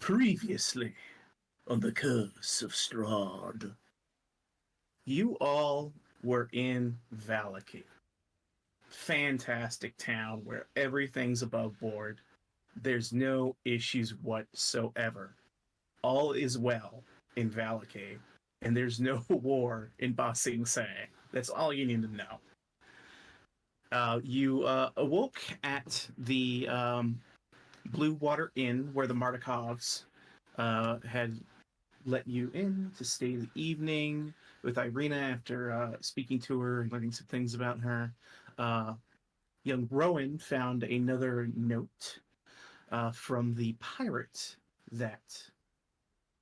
Previously on the Curse of Strahd, you all were in Valaki. Fantastic town where everything's above board. There's no issues whatsoever. All is well in Valaki, and there's no war in Ba Sing Se. That's all you need to know. You awoke at the Blue Water Inn where the Martikovs had let you in to stay the evening with Irina after speaking to her and learning some things about her. Uh, young Rowan found another note from the pirate that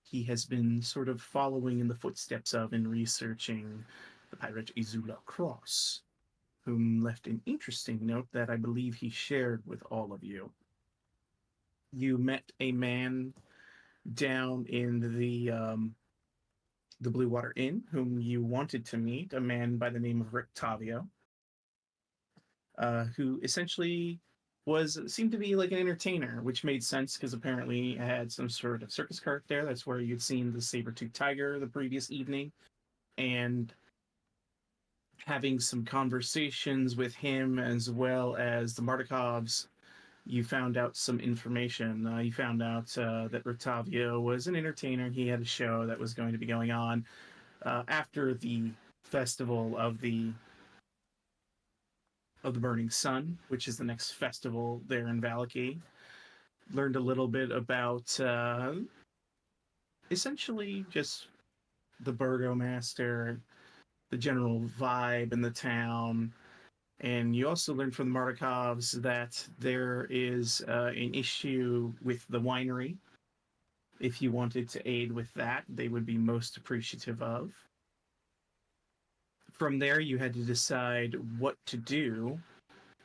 he has been sort of following in the footsteps of and researching, the pirate Izula Cross, whom left an interesting note that I believe he shared with all of you. You met a man down in the Blue Water Inn, whom you wanted to meet, a man by the name of Rick Tavio, who essentially seemed to be like an entertainer, which made sense because apparently he had some sort of circus cart there. That's where you'd seen the saber-toothed tiger the previous evening, and having some conversations with him as well as the Martikovs, you found out some information. You found out that Rictavio was an entertainer. He had a show that was going to be going on after the festival of the Burning Sun, which is the next festival there in Valaki. Learned a little bit about essentially just the burgomaster, the general vibe in the town. And you also learned from the Martikovs that there is an issue with the winery. If you wanted to aid with that, they would be most appreciative of. From there, you had to decide what to do.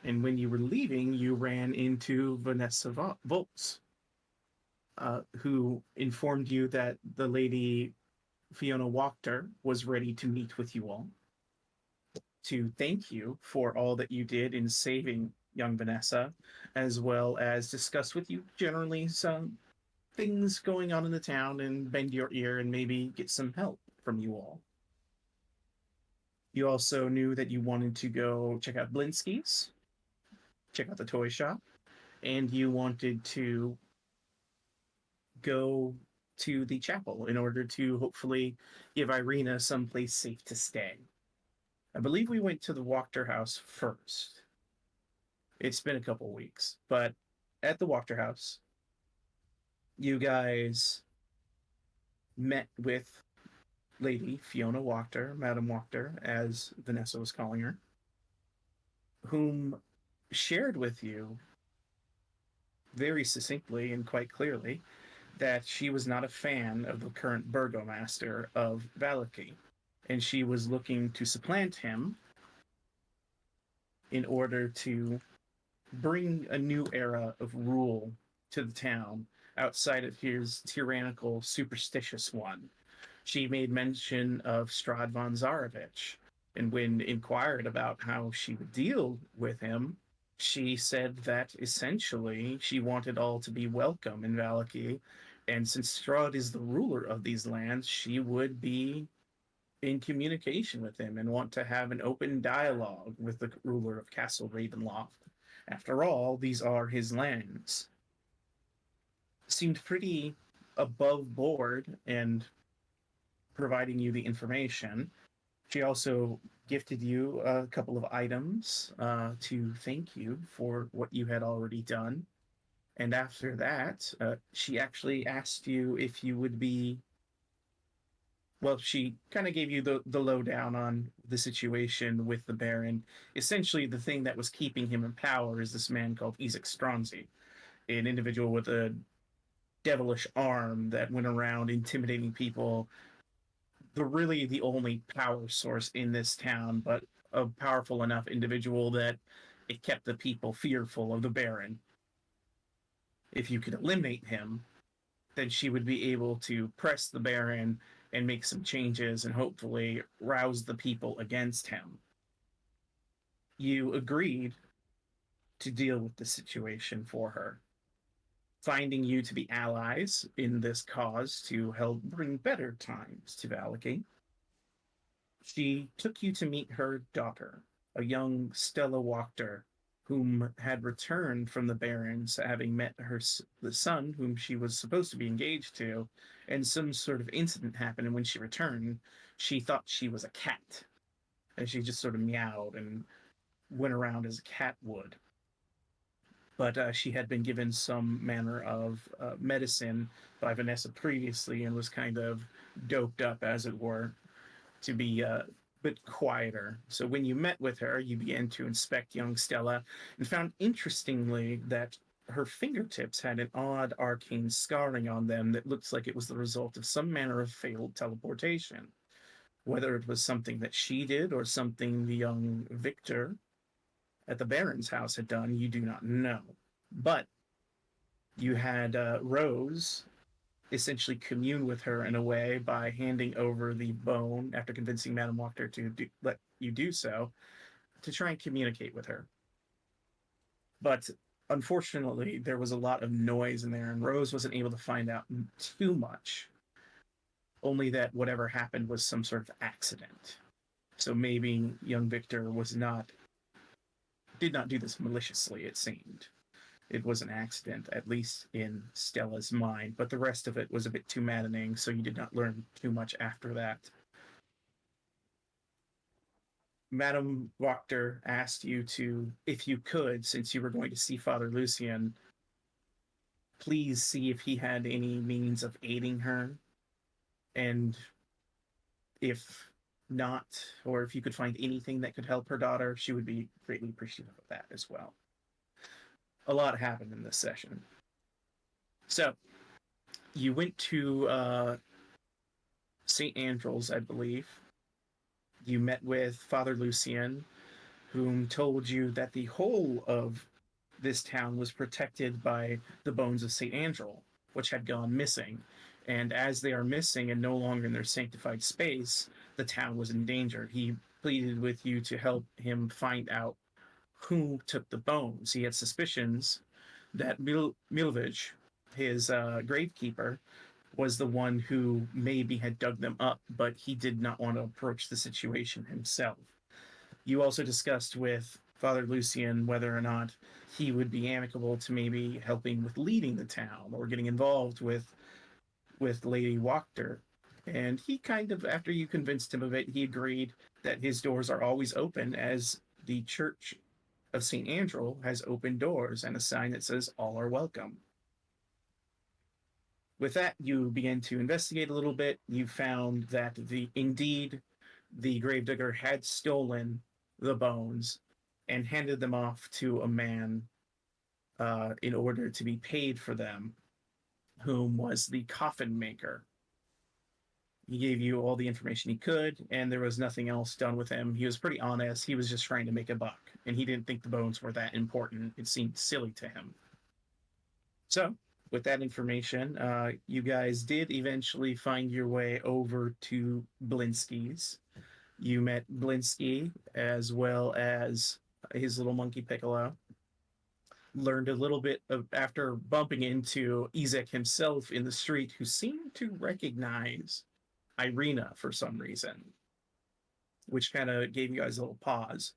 And when you were leaving, you ran into Vanessa Volts, who informed you that the lady Fiona Wachter was ready to meet with you all to thank you for all that you did in saving young Vanessa, as well as discuss with you generally some things going on in the town and bend your ear and maybe get some help from you all. You also knew that you wanted to go check out Blinsky's, check out the toy shop, and you wanted to go to the chapel in order to hopefully give Irina some place safe to stay. I believe we went to the Wachter house first. It's been a couple weeks, but at the Wachter house, you guys met with Lady Fiona Wachter, Madame Wachter, as Vanessa was calling her, whom shared with you very succinctly and quite clearly that she was not a fan of the current burgomaster of Valaki, and she was looking to supplant him in order to bring a new era of rule to the town outside of his tyrannical, superstitious one. She made mention of Strahd von Zarevich, and when inquired about how she would deal with him, she said that essentially she wanted all to be welcome in Valaki, and since Strahd is the ruler of these lands, she would be in communication with him and want to have an open dialogue with the ruler of Castle Ravenloft. After all, these are his lands. Seemed pretty above board and providing you the information. She also gifted you a couple of items to thank you for what you had already done. And after that, she actually asked you if you would be. Well, she kind of gave you the lowdown on the situation with the Baron. Essentially, the thing that was keeping him in power is this man called Isaac Stronzi, an individual with a devilish arm that went around intimidating people. The only power source in this town, but a powerful enough individual that it kept the people fearful of the Baron. If you could eliminate him, then she would be able to press the Baron and make some changes and hopefully rouse the people against him. You agreed to deal with the situation for her. finding you to be allies in this cause to help bring better times to Valaki, she took you to meet her daughter, a young Stella Wachter, whom had returned from the Barrens, having met the son whom she was supposed to be engaged to, and some sort of incident happened. And when she returned, she thought she was a cat, and she just sort of meowed and went around as a cat would. But she had been given some manner of medicine by Vanessa previously and was kind of doped up, as it were, to be a bit quieter. So when you met with her, you began to inspect young Stella and found interestingly that her fingertips had an odd arcane scarring on them that looks like it was the result of some manner of failed teleportation. Whether it was something that she did or something the young Victor at the Baron's house had done, you do not know. But you had Rose essentially commune with her in a way by handing over the bone after convincing Madame Wachter to let you do so to try and communicate with her. But unfortunately, there was a lot of noise in there, and Rose wasn't able to find out too much. Only that whatever happened was some sort of accident. So maybe young Victor did not do this maliciously, it seemed. It was an accident, at least in Stella's mind, but the rest of it was a bit too maddening, so you did not learn too much after that. Madame Wachter asked you to, if you could, since you were going to see Father Lucian, please see if he had any means of aiding her, and if not, or if you could find anything that could help her daughter, she would be greatly appreciative of that as well. A lot happened in this session. So, you went to St. Andrew's, I believe. You met with Father Lucian, whom told you that the whole of this town was protected by the bones of St. Andrew, which had gone missing. And as they are missing and no longer in their sanctified space, the town was in danger. He pleaded with you to help him find out who took the bones. He had suspicions that Milvich, his gravekeeper, was the one who maybe had dug them up, but he did not want to approach the situation himself. You also discussed with Father Lucian whether or not he would be amicable to maybe helping with leading the town or getting involved with Lady Wachter. And he kind of, after you convinced him of it, he agreed that his doors are always open, as the Church of St. Andrew has open doors and a sign that says all are welcome. With that, you begin to investigate a little bit. You found that indeed the gravedigger had stolen the bones and handed them off to a man in order to be paid for them, whom was the coffin maker. He gave you all the information he could, and there was nothing else done with him. He was pretty honest. He was just trying to make a buck, and he didn't think the bones were that important. It seemed silly to him. So, with that information, you guys did eventually find your way over to Blinsky's. You met Blinsky as well as his little monkey Piccolo. Learned a little bit of, after bumping into Ezek himself in the street, who seemed to recognize Irina for some reason, which kind of gave you guys a little pause.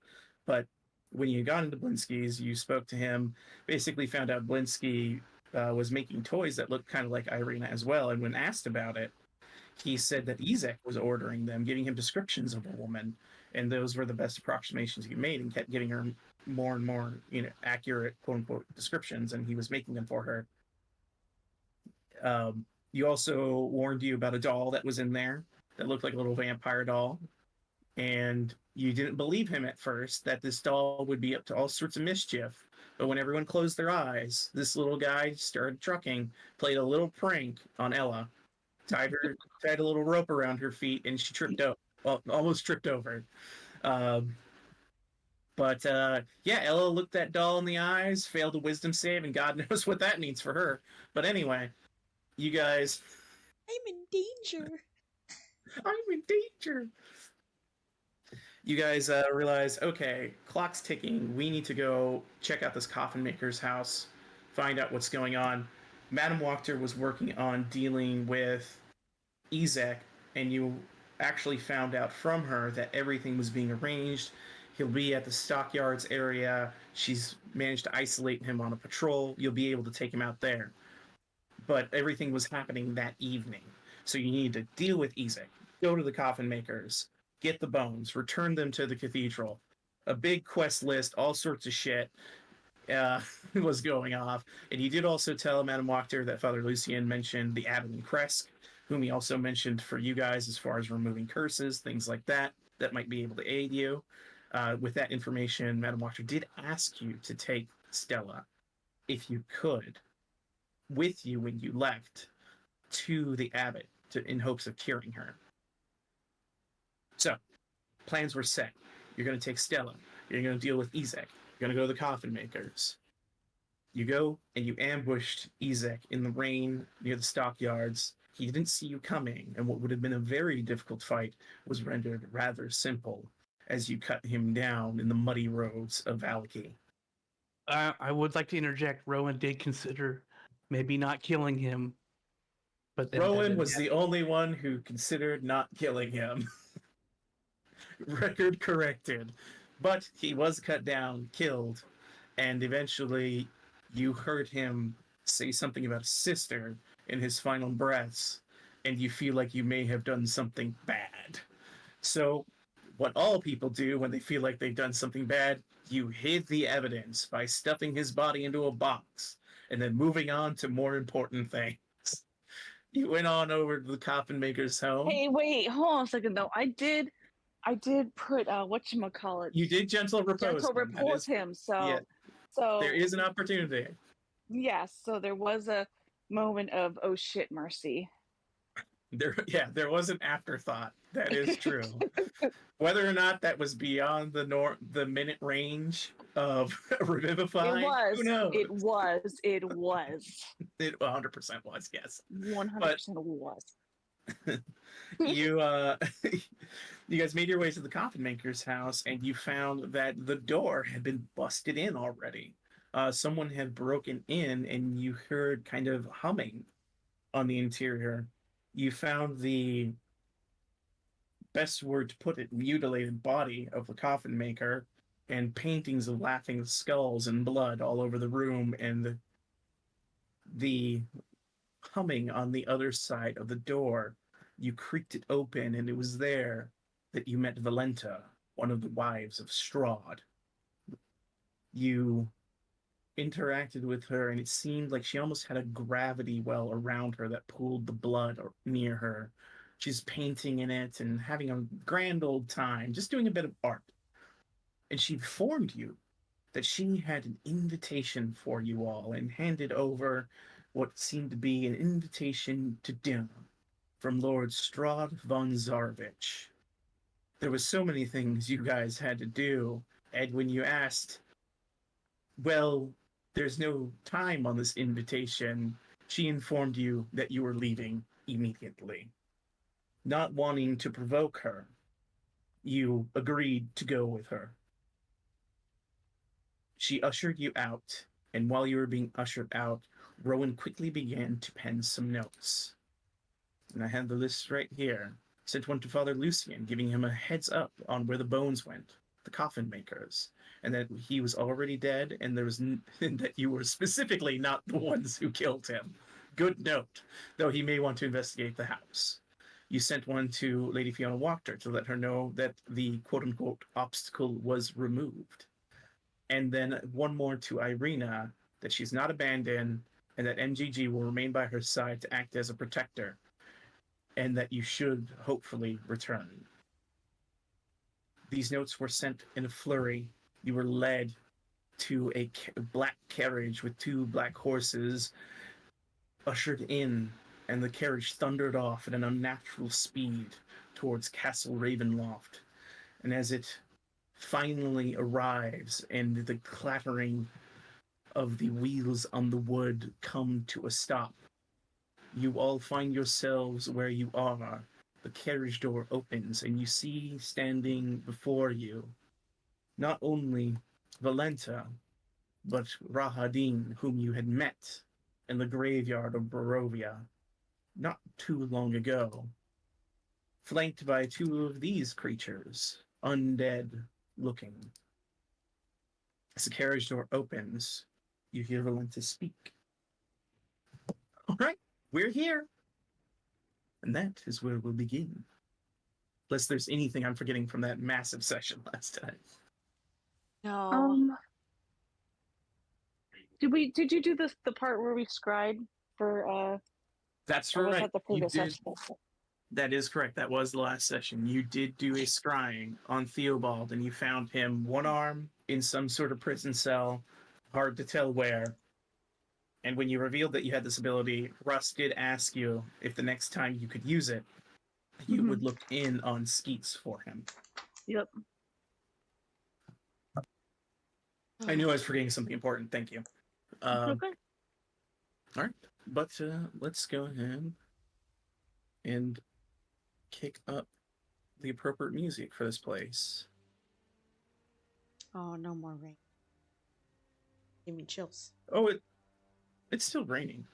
But when you got into Blinsky's, you spoke to him, basically found out Blinsky was making toys that looked kind of like Irina as well. And when asked about it, he said that Ezek was ordering them, giving him descriptions of a woman, and those were the best approximations he made, and kept giving her more and more, accurate quote unquote descriptions, and he was making them for her. You also warned you about a doll that was in there that looked like a little vampire doll, and you didn't believe him at first that this doll would be up to all sorts of mischief. But when everyone closed their eyes, this little guy started trucking, played a little prank on Ella, tied a little rope around her feet, and she tripped out. Well, almost tripped over. But yeah, Ella looked that doll in the eyes, failed a wisdom save, and God knows what that means for her. But anyway, you guys. I'm in danger. I'm in danger. You guys realize, okay, clock's ticking. We need to go check out this coffin maker's house, find out what's going on. Madame Wachter was working on dealing with Ezek, and you actually found out from her that everything was being arranged. He'll be at the stockyards area. She's managed to isolate him on a patrol. You'll be able to take him out there. But everything was happening that evening. So you need to deal with Ezek, go to the coffin makers, get the bones, return them to the cathedral. A big quest list, all sorts of shit uh, was going off. And he did also tell Madame Wachter that Father Lucien mentioned the Abbot and Kresk, whom he also mentioned for you guys as far as removing curses, things like that, that might be able to aid you. With that information, Madame Wachter did ask you to take Stella, if you could, with you when you left to the Abbot in hopes of curing her. So, plans were set. You're going to take Stella. You're going to deal with Ezek. You're going to go to the coffin makers. You go and you ambushed Ezek in the rain near the stockyards. He didn't see you coming, and what would have been a very difficult fight was rendered rather simple as you cut him down in the muddy roads of Valaki. I would like to interject. Rowan did consider maybe not killing him, but then Rowan was the only one who considered not killing him. Record corrected. But he was cut down, killed, and eventually you heard him say something about a sister in his final breaths, and you feel like you may have done something bad. So, what all people do when they feel like they've done something bad, you hid the evidence by stuffing his body into a box and then moving on to more important things. You went on over to the coffin maker's home. Hey, wait, hold on a second though. I did put whatchamacallit. You did gentle repose. Gentle report him. So yeah, so there is an opportunity. Yes, so there was a moment of oh shit mercy. There was an afterthought. That is true. Whether or not that was beyond the minute range of revivifying, It was. who knows? It was. It was. It 100% was, yes. 100% was. You you guys made your way to the coffin maker's house, and you found that the door had been busted in already. Someone had broken in, and you heard kind of humming on the interior. You found the best word to put it, mutilated body of the coffin maker, and paintings of laughing skulls and blood all over the room, and the humming on the other side of the door. You creaked it open, and it was there that you met Volenta, one of the wives of Strahd. You interacted with her, and it seemed like she almost had a gravity well around her that pooled the blood near her. She's painting in it and having a grand old time, just doing a bit of art. And she informed you that she had an invitation for you all and handed over what seemed to be an invitation to dinner from Lord Strahd von Zarovich. There was so many things you guys had to do, and when you asked, well, there's no time on this invitation, she informed you that you were leaving immediately. Not wanting to provoke her, you agreed to go with her. She ushered you out, and while you were being ushered out, Rowan quickly began to pen some notes. And I have the list right here. Sent one to Father Lucien, giving him a heads up on where the bones went, the coffin makers, and that he was already dead, and and that you were specifically not the ones who killed him. Good note, though he may want to investigate the house. You sent one to Lady Fiona Wachter to let her know that the quote-unquote obstacle was removed. And then one more to Irina, that she's not abandoned, and that MGG will remain by her side to act as a protector, and that you should hopefully return. These notes were sent in a flurry. You were led to a black carriage with two black horses, ushered in, and the carriage thundered off at an unnatural speed towards Castle Ravenloft. And as it finally arrives and the clattering of the wheels on the wood come to a stop, you all find yourselves where you are. The carriage door opens, and you see standing before you not only Volenta, but Rahadin, whom you had met in the graveyard of Barovia not too long ago, flanked by two of these creatures, undead looking. As the carriage door opens, you hear Volenta speak. All right, we're here. And that is where we'll begin. Unless there's anything I'm forgetting from that massive session last time. No. Did you do the part where we scried for That's or was right. that the You previous did. session? That is correct. That was the last session. You did do a scrying on Theobald, and you found him one arm in some sort of prison cell, hard to tell where. And when you revealed that you had this ability, Russ did ask you if the next time you could use it, you would look in on Skeets for him. Yep. I knew I was forgetting something important. Thank you. Okay. All right, but let's go ahead and kick up the appropriate music for this place. Oh, no more rain. Give me chills. Oh, it's still raining.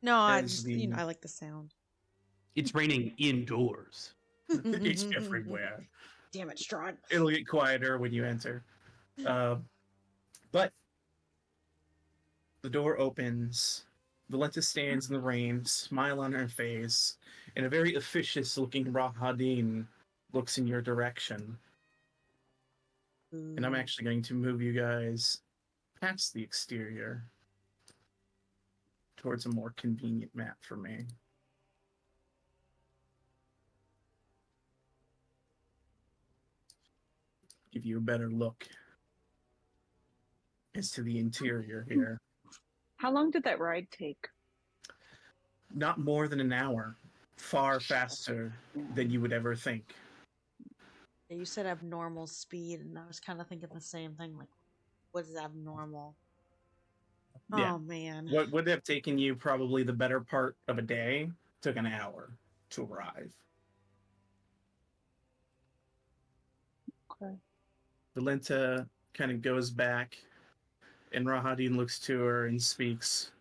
No, I As just, the- I like the sound. It's raining indoors. It's everywhere. Damn it, Strahd. It'll get quieter when you enter. But the door opens. Volenta stands in the rain, smile on her face, and a very officious-looking Rahadin looks in your direction. And I'm actually going to move you guys past the exterior towards a more convenient map for me. Give you a better look as to the interior here. How long did that ride take? Not more than an hour. Far faster than you would ever think. Yeah, you said abnormal speed, and I was kind of thinking the same thing. Like, what is abnormal? Yeah. Oh, man. What would have taken you probably the better part of a day took an hour to arrive. Okay. Volenta kind of goes back, and Rahadin looks to her and speaks.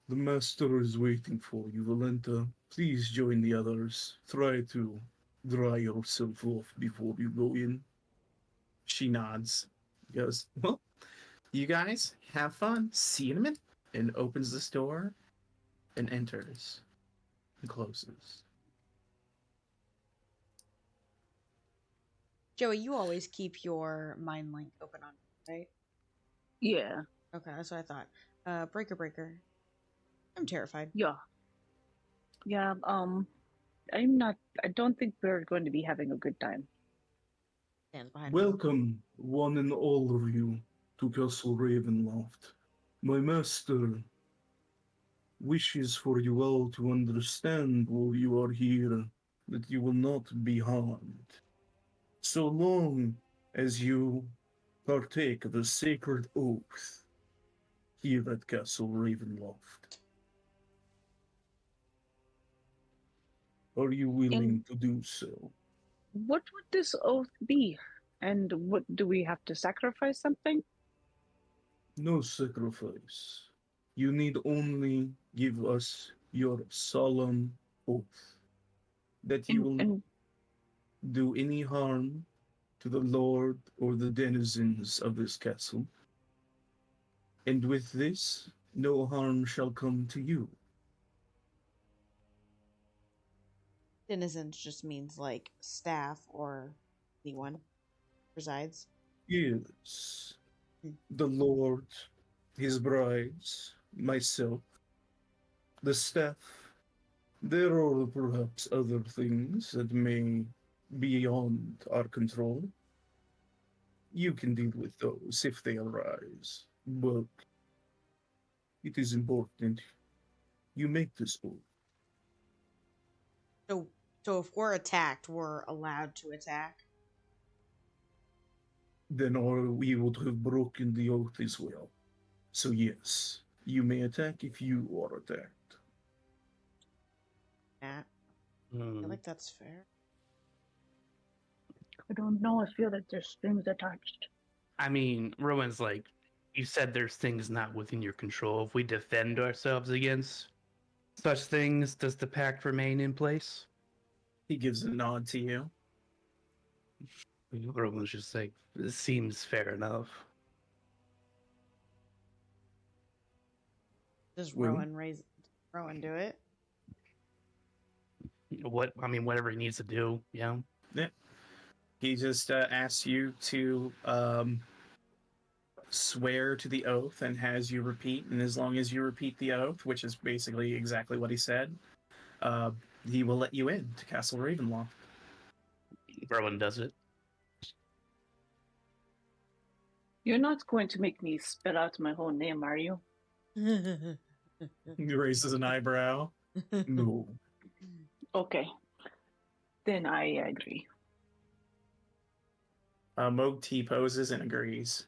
The master is waiting for you, Volenta. Please join the others. Try to dry yourself off before you go in. She nods. Goes, well, you guys have fun. See you in a minute. And opens this door and enters and closes. Joey, you always keep your mind link open on, right? Yeah. Okay, that's what I thought. Breaker. I'm terrified. Yeah. Yeah. I don't think we're going to be having a good time. Stands behind me. Welcome, one and all of you, to Castle Ravenloft. My master wishes for you all to understand while you are here that you will not be harmed. So long as you partake of the sacred oath here at Castle Ravenloft. Are you willing to do so? What would this oath be? And what do we have to sacrifice something? No sacrifice. You need only give us your solemn oath that you will And do any harm to the Lord or the denizens of this castle. And with this, no harm shall come to you. Denizens just means like staff or anyone resides. Yes, the Lord, his brides, myself, the staff. There are perhaps other things that may be beyond our control. You can deal with those if they arise, but it is important you make this oath. So if we're attacked, we're allowed to attack. Then we would have broken the oath as well. So yes, you may attack if you are attacked. Nah, I feel like that's fair. I don't know. I feel like there's strings attached. I mean, Rowan's like You said there's things not within your control. If we defend ourselves against such things, does the pact remain in place? He gives a nod to you. Rowan's just like, it seems fair enough. Does Will? Rowan do it? Whatever he needs to do, yeah. Yeah. He just asks you to swear to the oath and has you repeat. And as long as you repeat the oath, which is basically exactly what he said, he will let you in to Castle Ravenloft. Rowan does it. You're not going to make me spell out my whole name, are you? He raises an eyebrow. No. Okay. Then I agree. Moog T poses and agrees.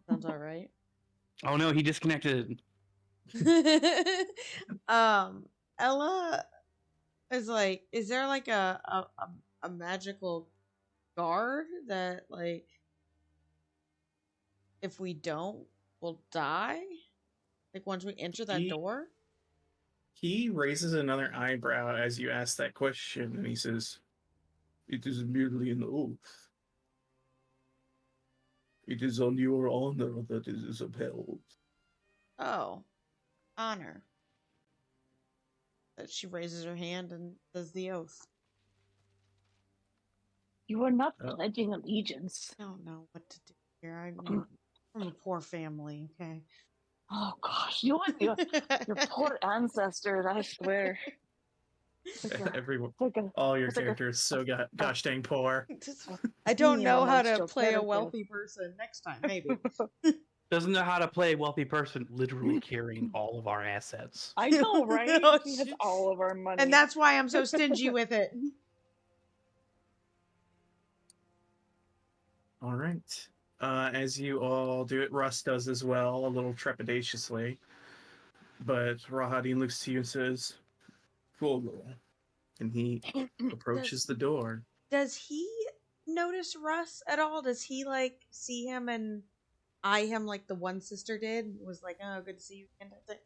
Sounds all right. Oh no, he disconnected. Ella is like, is there like a magical guard that like if we don't we'll die? Like once we enter that door? He raises another eyebrow as you ask that question, and he says, "It is merely an oath. It is on your honor that it is upheld." Oh. Honor. That she raises her hand and does the oath. You are not Oh. pledging allegiance. I don't know what to do here. I'm from a poor family, okay? Oh gosh, you and your poor ancestors, I swear. Everyone, It's like a, all your it's like a- characters so gosh dang poor. I don't know how to monster play a character. wealthy person next time, maybe. Doesn't know how to play a wealthy person, literally carrying all of our assets. I know, right? Oh, He has shit. all of our money. And that's why I'm so stingy with it. All right. As you all do it, Russ does as well, a little trepidatiously. But Rahadin looks to you and says, "Follow." And he approaches the door. Does he notice Russ at all? Does he like see him and eye him like the one sister did? Was like, oh, good to see you again. Type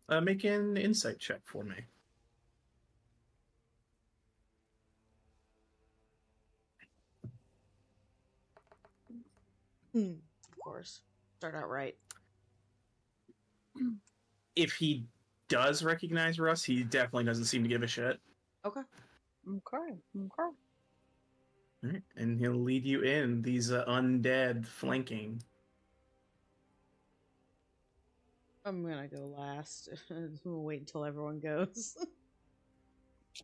thing? Make an insight check for me. Of course. Start out right. If he does recognize Russ, he definitely doesn't seem to give a shit. Okay. Okay. All right. And he'll lead you in, these undead flanking. I'm gonna go last. We'll wait until everyone goes.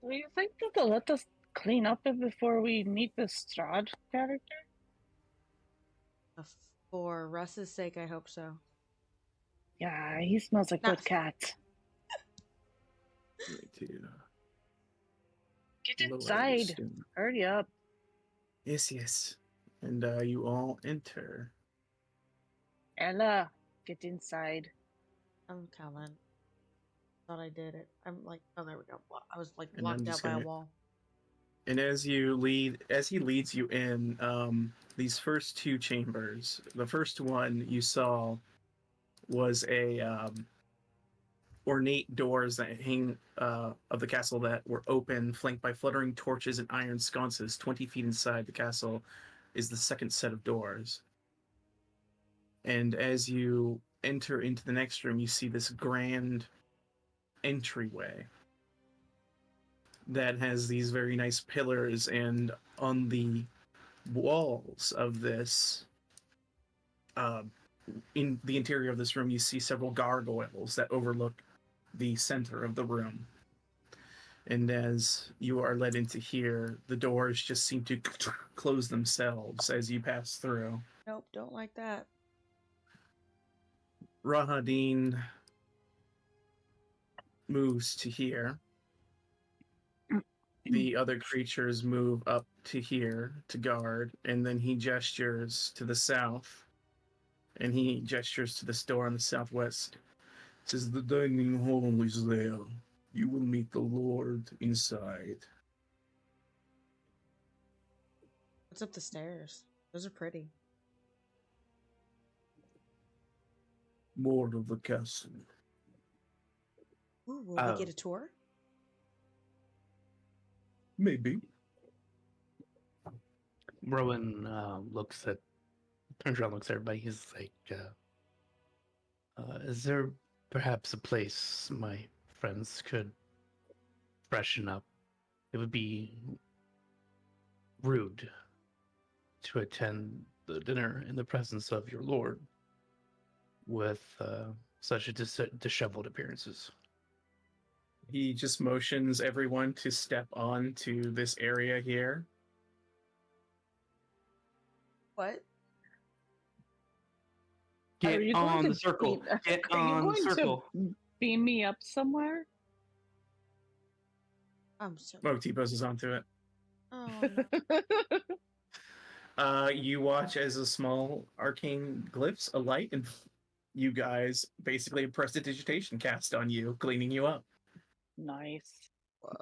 Do you think that they'll let us clean up it before we meet the Strahd character? For Russ's sake, I hope so. Yeah, he smells like Not- good cat. Get inside. Hurry up. Yes. And you all enter. Ella, get inside. I'm coming. Thought I did it. I'm like, oh, there we go. I was like And I'm blocked out just by a gonna- wall. And as he leads you in, these first two chambers, the first one you saw was a ornate doors that hang of the castle that were open, flanked by fluttering torches and iron sconces. 20 feet inside the castle is the second set of doors. And as you enter into the next room, you see this grand entryway that has these very nice pillars, and on the walls of this, in the interior of this room, you see several gargoyles that overlook the center of the room. And as you are led into here, the doors just seem to close themselves as you pass through. Nope, don't like that. Rahadin moves to here. The other creatures move up to here to guard, and then he gestures to the south, and he gestures to this door on the southwest. Says, "The dining hall is there. You will meet the Lord inside." What's up the stairs? Those are pretty. more of the castle. Ooh, will we get a tour? Maybe. Rowan turns around, looks at everybody. He's like, is there perhaps a place my friends could freshen up? It would be rude to attend the dinner in the presence of your lord with such a disheveled appearances. He just motions everyone to step onto this area here. What? Get you on going the to circle. Get on the circle. Beam me up somewhere? I'm sorry. Oh, T-poses onto it. Oh, no. You watch as a small arcane glyphs alight, and you guys basically a prestidigitation cast on you, cleaning you up. Nice.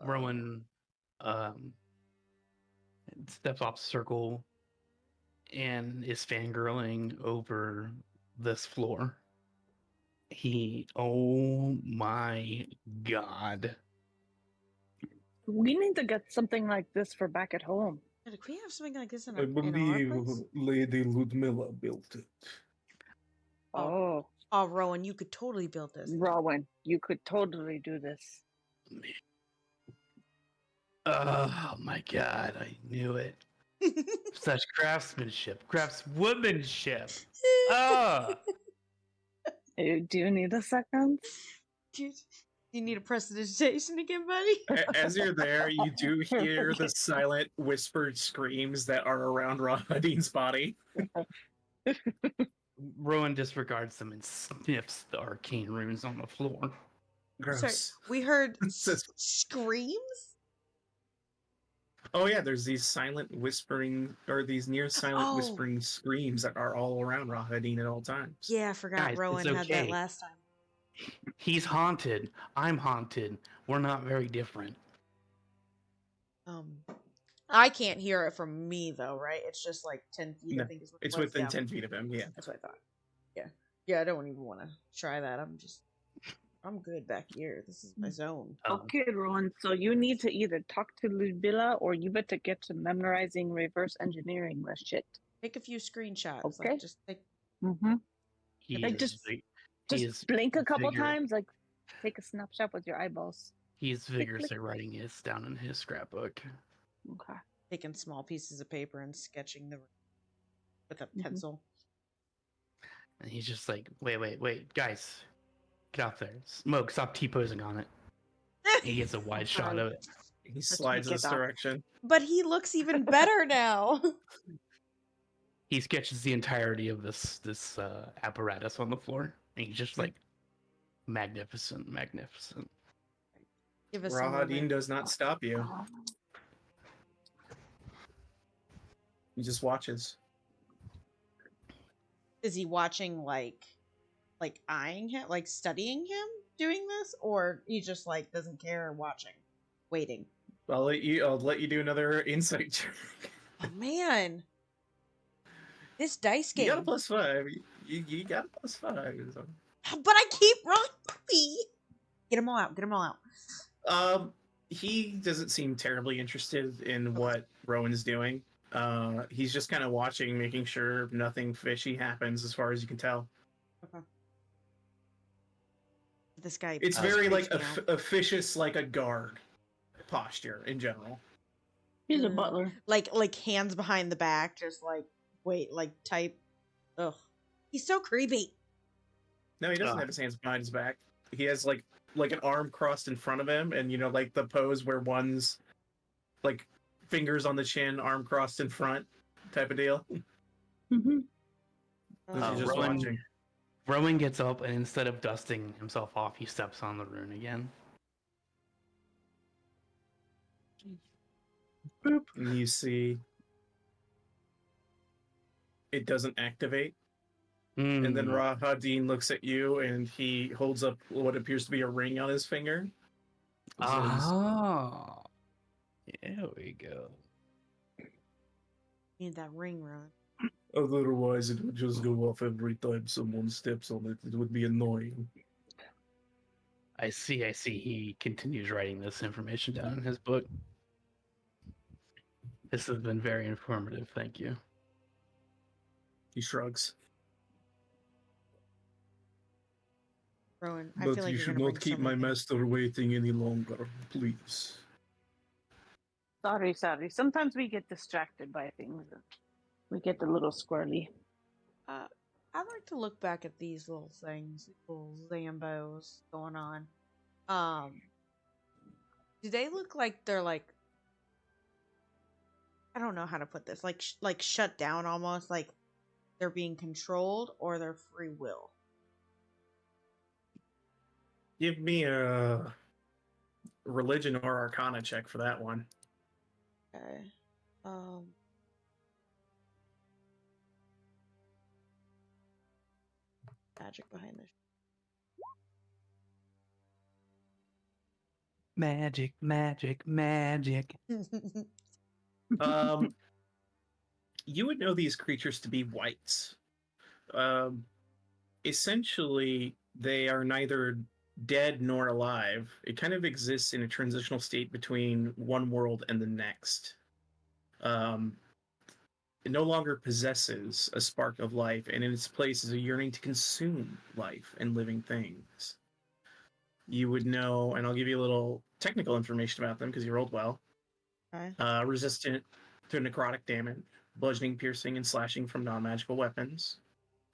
Rowan steps off the circle and is fangirling over this floor. Oh my god. We need to get something like this for back at home. Can we have something like this in I our believe place? Lady Ludmilla built it. Oh, Oh, Rowan, you could totally build this. Rowan, you could totally do this. Oh my god, I knew it. Such craftsmanship, craftswomanship. Do you need a second? Dude, you need a prestidigitation again, buddy? As you're there, you do hear the silent whispered screams that are around Rahadin's body. Rowan disregards them and sniffs the arcane runes on the floor. Gross. Sorry, we heard Says- screams? Oh yeah, there's these silent whispering, or these near silent whispering screams that are all around Rahadin at all times. Yeah, I forgot Guys, Rowan it's had that okay. last time. He's haunted. I'm haunted. We're not very different. I can't hear it from me though, right? It's just like 10 feet. No, I think is what it's it was. within Yeah. 10 feet of him, yeah. That's what I thought. Yeah. I don't even want to try that. I'm good back here. This is my zone. Okay, Rowan, so you need to either talk to Ludmilla or you better get to memorizing reverse engineering this shit. Take a few screenshots. Okay. Like, just take. Mm-hmm. He Like, is Just blink a couple vigor- times, like take a snapshot with your eyeballs. He's vigorously writing his down in his scrapbook. Okay. Taking small pieces of paper and sketching the with a pencil. And he's just like, wait, guys. Get out there. Smoke, stop T-posing on it. He gets a wide shot of it. He slides make it this up. direction. But he looks even better now. He sketches the entirety of this apparatus on the floor. And he's just like, magnificent. Give us a Rahadin moment. does not stop you. He just watches. Is he watching like eyeing him, like studying him doing this, or he just like doesn't care, watching, waiting? I'll let you do another insight check. Oh man, this dice game. You got a +5. You got a +5. So. But I keep rolling puppy. Get them all out. He doesn't seem terribly interested in what Rowan is doing. He's just kind of watching, making sure nothing fishy happens, as far as you can tell. Okay. This guy. It's very like freaks me out. officious, like a guard posture in general. He's a butler. Like hands behind the back, just like wait, like type. Ugh, he's so creepy. No, he doesn't have his hands behind his back. He has like an arm crossed in front of him, and like the pose where one's like fingers on the chin, arm crossed in front, type of deal. Mm-hmm. He's just Rowan- watching. Rowan gets up and instead of dusting himself off, he steps on the rune again. Boop. And you see it doesn't activate. And then Rahadin looks at you and he holds up what appears to be a ring on his finger. He says, There we go. Need that ring, Ron. Otherwise, it would just go off every time someone steps on it. It would be annoying. I see. He continues writing this information down in his book. This has been very informative. Thank you. He shrugs. Rowan, I But feel like you you're should gonna not bring keep so my many things. master waiting any longer, please. Sorry. Sometimes we get distracted by things. We get a little squirrely. I'd like to look back at these little things, these little Zambos going on. Do they look like they're like, I don't know how to put this, like shut down almost, like they're being controlled, or their free will? Give me a religion or arcana check for that one. Okay. Magic behind this. Magic. You would know these creatures to be whites. Essentially, they are neither dead nor alive. It kind of exists in a transitional state between one world and the next. It no longer possesses a spark of life, and in its place is a yearning to consume life and living things. You would know, and I'll give you a little technical information about them because you rolled well. Okay. Resistant to necrotic damage, bludgeoning, piercing, and slashing from non-magical weapons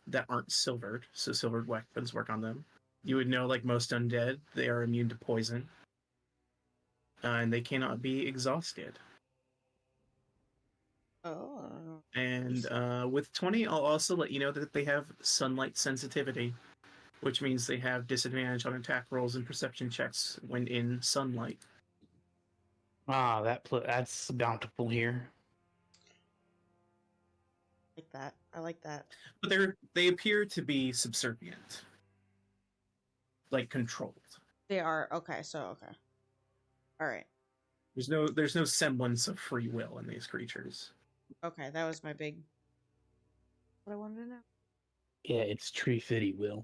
that aren't silvered, so silvered weapons work on them. You would know, like most undead, they are immune to poison, and they cannot be exhausted. Oh. And with 20, I'll also let you know that they have sunlight sensitivity, which means they have disadvantage on attack rolls and perception checks when in sunlight. Ah, that's bountiful here. Like that. I like that. But they appear to be subservient, like controlled. They are okay. So okay. All right. There's no semblance of free will in these creatures. Okay, that was my big. What I wanted to know. Yeah, it's tree fitty, Will.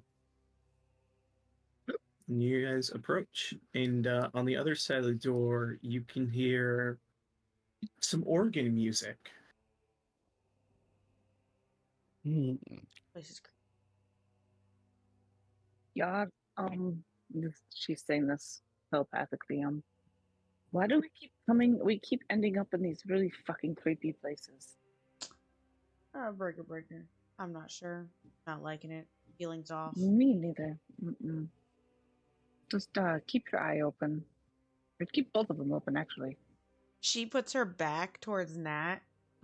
And you guys approach, and on the other side of the door, you can hear some organ music. Place is Yeah. She's saying this telepathically. Why do we keep coming? We keep ending up in these really fucking creepy places. breaker. I'm not sure. Not liking it. Feelings off. Me neither. Mm-mm. Just keep your eye open. Or keep both of them open, actually. She puts her back towards Nat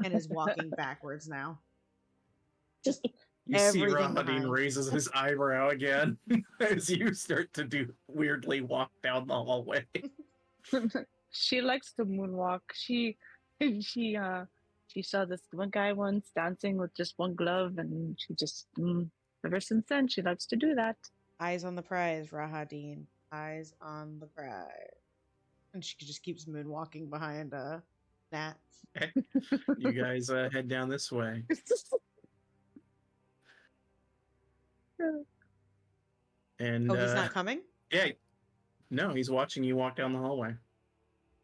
and is walking backwards now. Just You see everything Rahadin behind. raises his eyebrow again as you start to weirdly walk down the hallway. She likes to moonwalk. She saw this one guy once dancing with just one glove, and she just ever since then she likes to do that. Eyes on the prize, Rahadin. Eyes on the prize. And she just keeps moonwalking behind Nat. You guys head down this way. And Oh, he's not coming? Yeah. No, he's watching you walk down the hallway.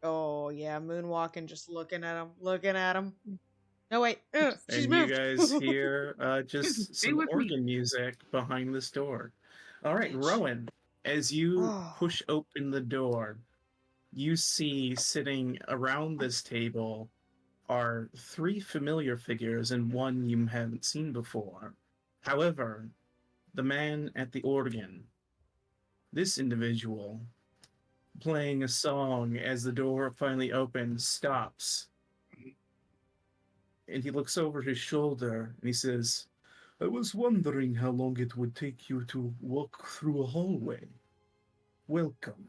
Oh, yeah, moonwalking, just looking at him. No, wait. She's And moved. you guys hear just Stay some with me. organ music behind this door. All right, Rowan, as you push open the door, you see sitting around this table are 3 familiar figures and one you haven't seen before. However, the man at the organ, this individual, playing a song as the door finally opens, stops. And he looks over his shoulder and he says, I was wondering how long it would take you to walk through a hallway. Welcome.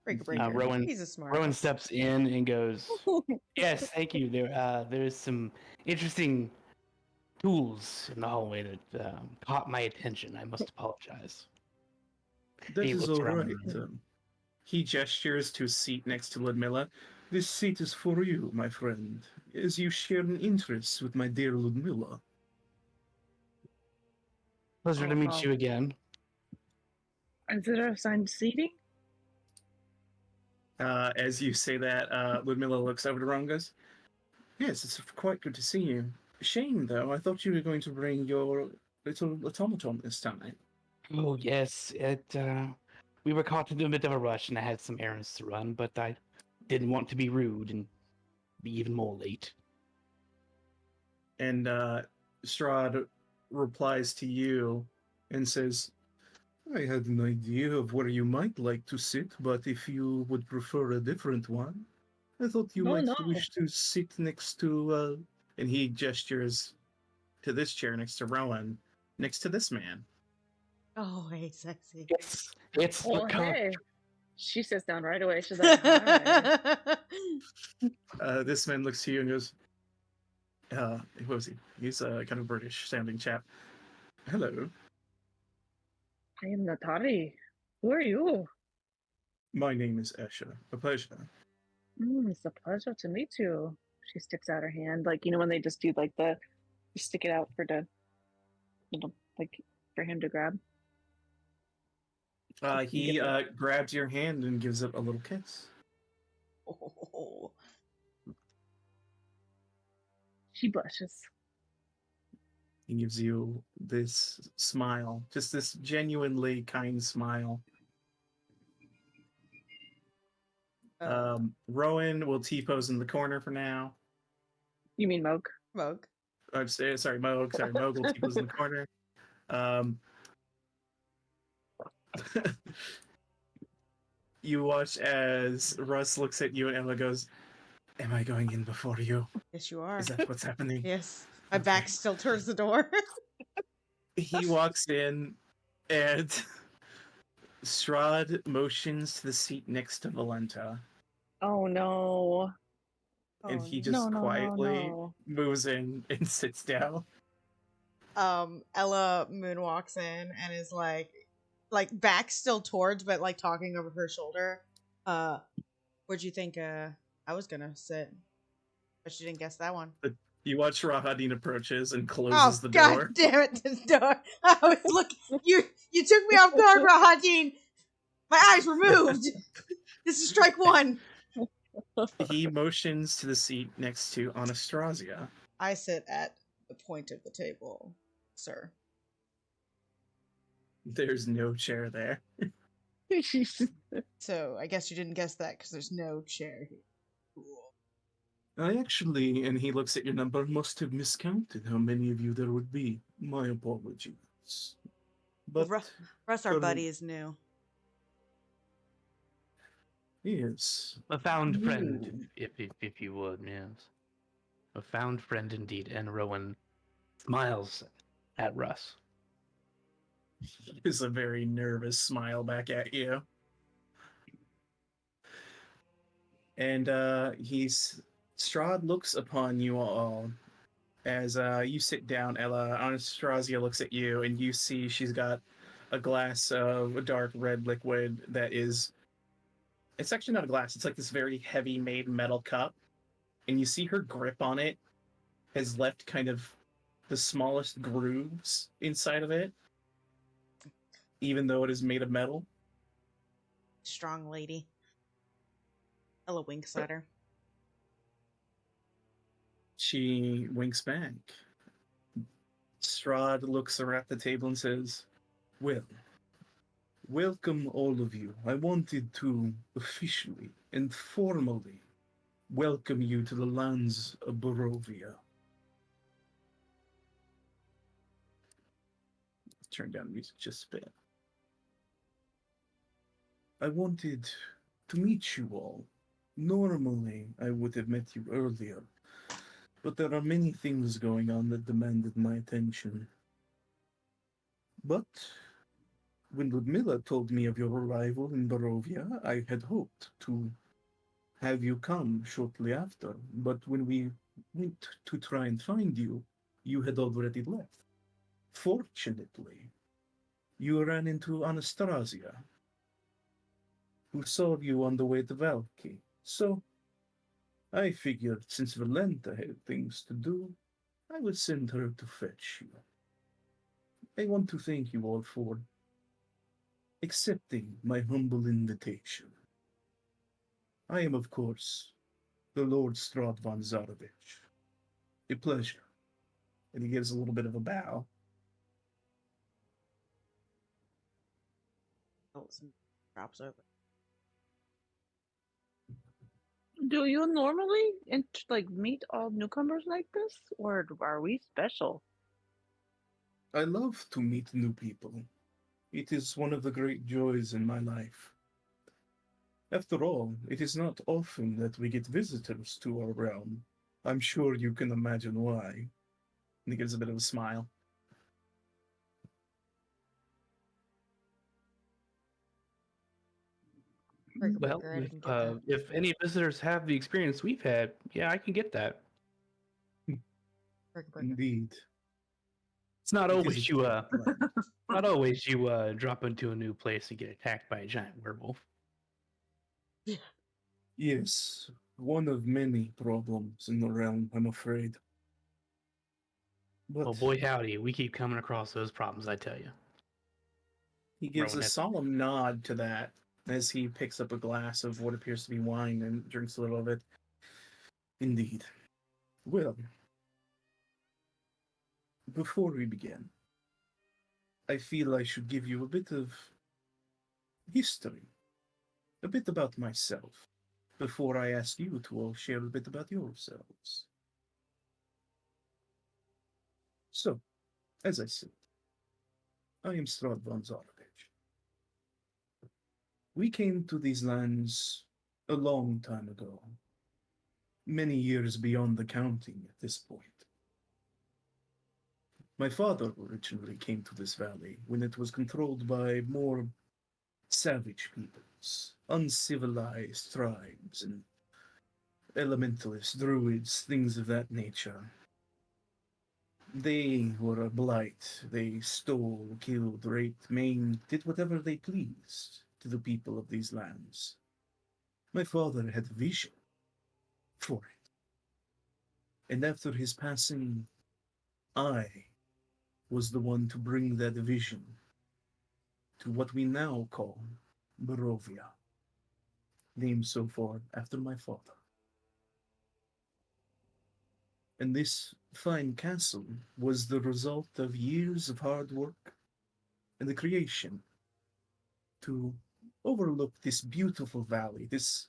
Breaker. Rowan, He's a smart. Rowan steps in and goes, yes, thank you. There's some interesting tools in the hallway that caught my attention. I must apologize. That He is looks all around right. the room. He gestures to a seat next to Ludmilla. This seat is for you, my friend, as you share an interest with my dear Ludmilla. Pleasure to meet Oh. you again. Is there assigned seating? As you say that, Ludmilla looks over to Ron and goes, yes, it's quite good to see you. Shame, though, I thought you were going to bring your little automaton this time. Oh yes, we were caught in a bit of a rush, and I had some errands to run, but I didn't want to be rude and be even more late. And Strahd replies to you and says, I had an idea of where you might like to sit, but if you would prefer a different one, I thought you might No. wish to sit next to, and he gestures to this chair next to Rowan, next to this man. Oh, hey, sexy. It's Well, the cup. hey. She sits down right away. She's like, hi. This man looks to you and goes, what was he? He's a kind of British sounding chap. Hello, I am Natari. Who are you? my name is Escher. A pleasure. It's a pleasure to meet you. She sticks out her hand, like, you know, when they just do like you stick it out for like for him to grab. He grabs your hand and gives it a little kiss. Oh. She blushes. He gives you this smile, just this genuinely kind smile. Rowan will T-pose in the corner for now. You mean Moog? Moog. I'm sorry, Moog. Sorry, Moog will T-pose in the corner. You watch as Russ looks at you and Emma goes, am I going in before you? Yes, you are. Is that what's happening? Yes. My Okay. back still towards the door. He walks in and Strahd motions to the seat next to Volenta. Oh no. And Oh, he no. just quietly No. moves in and sits down. Ella moonwalks in and is like back still towards, but like talking over her shoulder. Where'd you think I was gonna sit? But you didn't guess that one. You watch Rahadin approaches and Oh, closes the God door. damn it, this door. I was looking. You took me off guard, Rahadin. My eyes were moved. This is strike one. He motions to the seat next to Anastrasya. I sit at the point of the table, sir. There's no chair there. So I guess you didn't guess that because there's no chair here. Cool. I actually, and he looks at your number, must have miscounted how many of you there would be. My apologies. But Russ, our buddy, is new. Yes. A found friend, if you would, yes. A found friend indeed. And Rowan smiles at Russ. It's a very nervous smile back at you. And Strahd looks upon you all as you sit down, Ella. Anastasia looks at you, and you see she's got a glass of a dark red liquid that is... It's actually not a glass. It's like this very heavy made metal cup. And you see her grip on it has left kind of the smallest grooves inside of it, even though it is made of metal. Strong lady. Ella winks at her. She winks back. Strahd looks around the table and says, well, welcome all of you. I wanted to officially and formally welcome you to the lands of Barovia. Turn down the music just a bit. I wanted to meet you all. Normally, I would have met you earlier, but there are many things going on that demanded my attention. But when Ludmilla told me of your arrival in Barovia, I had hoped to have you come shortly after, but when we went to try and find you, you had already left. Fortunately, you ran into Anastasia, who saw you on the way to Valky. So, I figured since Volenta had things to do, I would send her to fetch you. I want to thank you all for accepting my humble invitation. I am, of course, the Lord Strahd von Zarovich. A pleasure. And he gives a little bit of a bow. Oh, some drops over. Do you normally meet all newcomers like this, or are we special? I love to meet new people. It is one of the great joys in my life. After all, it is not often that we get visitors to our realm. I'm sure you can imagine why. And he gives a bit of a smile. Breaker, Well, breaker, I didn't get that. if any visitors have the experience we've had, yeah, I can get that. Breaker, breaker. Indeed. It's not It is always a you, great land. not always you drop into a new place and get attacked by a giant werewolf. Yes, one of many problems in the realm, I'm afraid. But Oh boy, howdy, we keep coming across those problems, I tell you. he gives Rowan a has- solemn nod to that as he picks up a glass of what appears to be wine and drinks a little of it. Indeed. Well, before we begin, I feel I should give you a bit of history, a bit about myself, before I ask you to all share a bit about yourselves. So, as I said, I am Strahd von Zarovich. We came to these lands a long time ago, many years beyond the counting at this point. My father originally came to this valley when it was controlled by more savage peoples, uncivilized tribes, and elementalists, druids, things of that nature. They were a blight. They stole, killed, raped, maimed, did whatever they pleased to the people of these lands. My father had a vision for it. And after his passing, I was the one to bring that vision to what we now call Barovia, named so far after my father. And this fine castle was the result of years of hard work and the creation to overlook this beautiful valley, this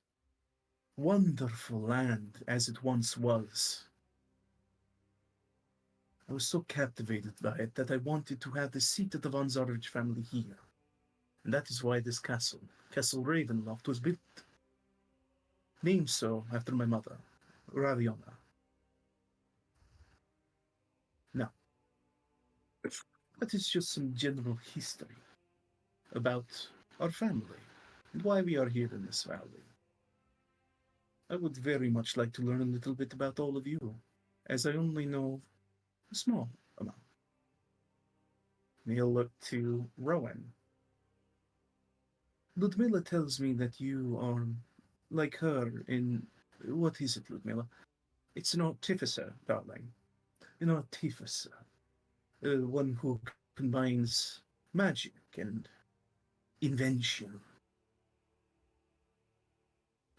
wonderful land as it once was. I was so captivated by it that I wanted to have the seat of the von Zarovich family here. And that is why this castle, Castle Ravenloft, was built. Named so after my mother, Raviona. Now, that is just some general history about our family and why we are here in this valley. I would very much like to learn a little bit about all of you, as I only know a small amount. And he'll look to Rowan. Ludmilla tells me that you are like her in. What is it, Ludmilla? It's an artificer, darling. An artificer. One who combines magic and invention.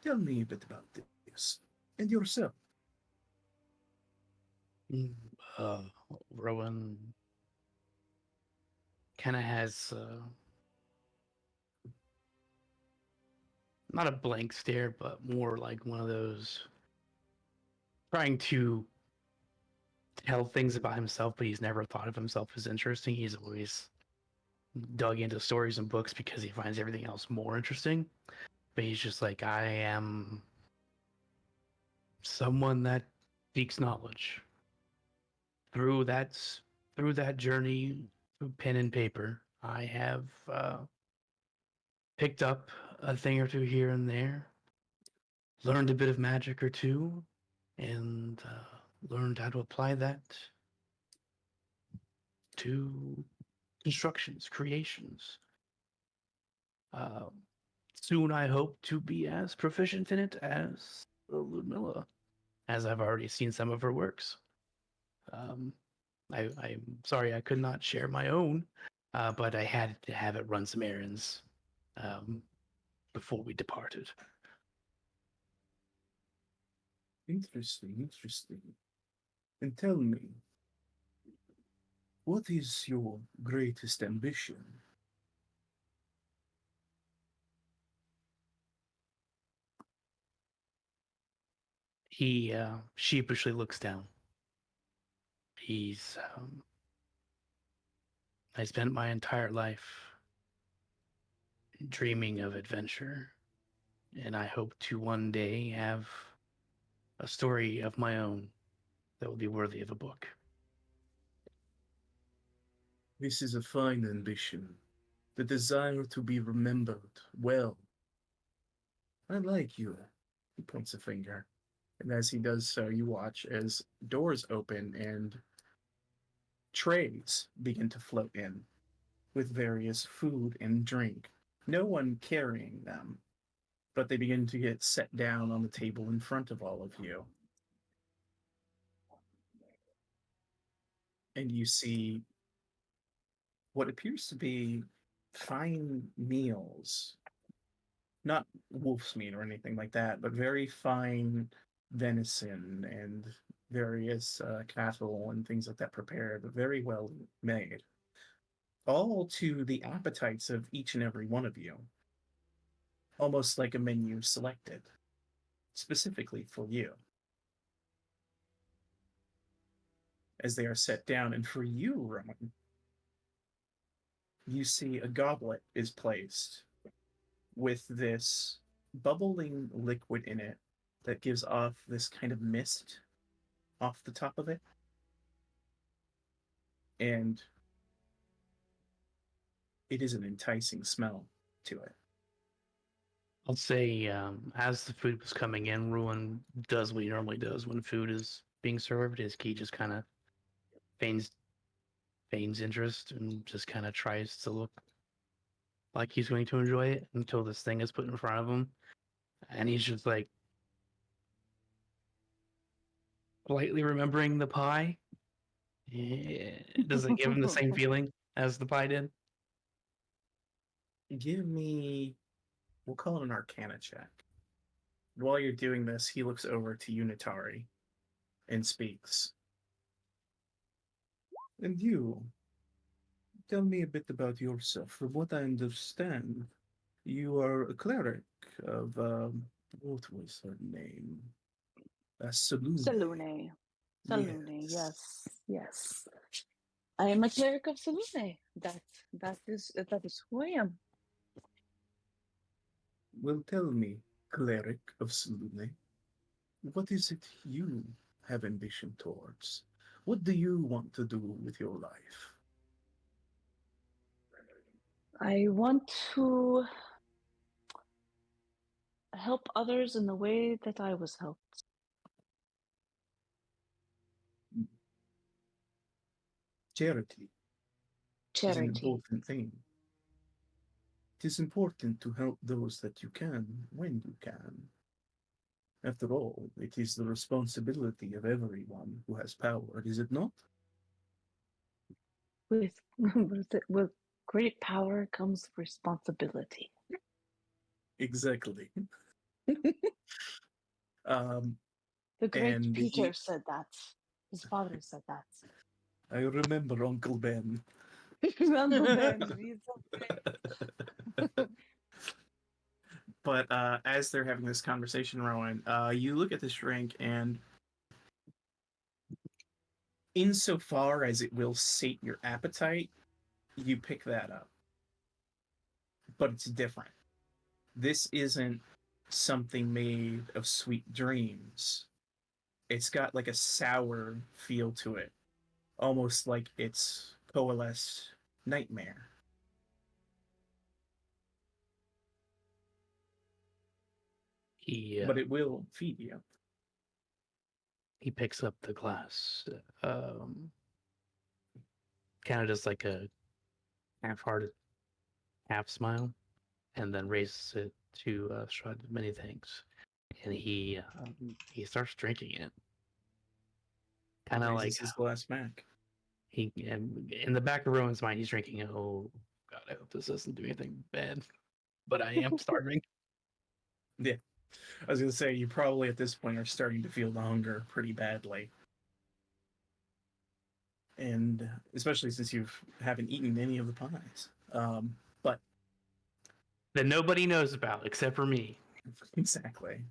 Tell me a bit about this. And yourself. Mm, Uh, Rowan kind of has not a blank stare, but more like one of those trying to tell things about himself, but he's never thought of himself as interesting. He's always dug into stories and books because he finds everything else more interesting. But he's just like, I am someone that seeks knowledge. Through that through that journey, through pen and paper, I have picked up a thing or two here and there, learned a bit of magic or two, and learned how to apply that to constructions, creations. Uh, Soon, I hope to be as proficient in it as Ludmilla, as I've already seen some of her works. I'm sorry I could not share my own, but I had to have it run some errands before we departed. Interesting, interesting. And tell me, what is your greatest ambition? He sheepishly looks down. He's I spent my entire life dreaming of adventure, and I hope to one day have a story of my own that will be worthy of a book. This is a fine ambition. The desire to be remembered well. I like you. He points a finger. And as he does so, you watch as doors open and trays begin to float in with various food and drink. No one carrying them, but they begin to get set down on the table in front of all of you. And you see what appears to be fine meals. Not wolf's meat or anything like that, but very fine venison and various cattle and things like that prepared, very well made. All to the appetites of each and every one of you. Almost like a menu selected specifically for you. As they are set down, and for you, Roman, you see a goblet is placed with this bubbling liquid in it that gives off this kind of mist off the top of it. And it is an enticing smell to it. I'll say, as the food was coming in, Ruin does what he normally does when food is being served. Is he just kind of feigns interest and just kind of tries to look like he's going to enjoy it until this thing is put in front of him, and he's just like politely remembering the pie. It doesn't give him the same feeling as the pie did. Give me, we'll call it an Arcana check. While you're doing this, he looks over to Unitari and speaks. And you, tell me a bit about yourself. From what I understand, you are a cleric of, what was her name? Salune. Salune. Salune, yes. I am a cleric of Salune. That is who I am. Well, tell me, cleric of Salune, what is it you have ambition towards? What do you want to do with your life? I want to help others in the way that I was helped. Charity is an Charity. important thing. It is important to help those that you can when you can. After all, it is the responsibility of everyone who has power, is it not? With with great power comes responsibility. Exactly. The great And Peter said that. His father said that. I remember Uncle Ben. Uncle Ben, he's so great. But as they're having this conversation, Rowan, you look at this drink, and insofar as it will sate your appetite, you pick that up. But it's different. This isn't something made of sweet dreams. It's got like a sour feel to it, almost like it's coalesced nightmare. But it will feed you. He picks up the glass, kind of just like a half-hearted, half smile, and then raises it to Strahd. Many thanks. and he starts drinking it. Kind of like Raises his glass back. he in the back of Rowan's mind, he's drinking. Oh God, I hope this doesn't do anything bad. But I am starving. Yeah. I was gonna say you probably at this point are starting to feel the hunger pretty badly. And especially since you haven't eaten any of the pies. But That nobody knows about except for me. exactly.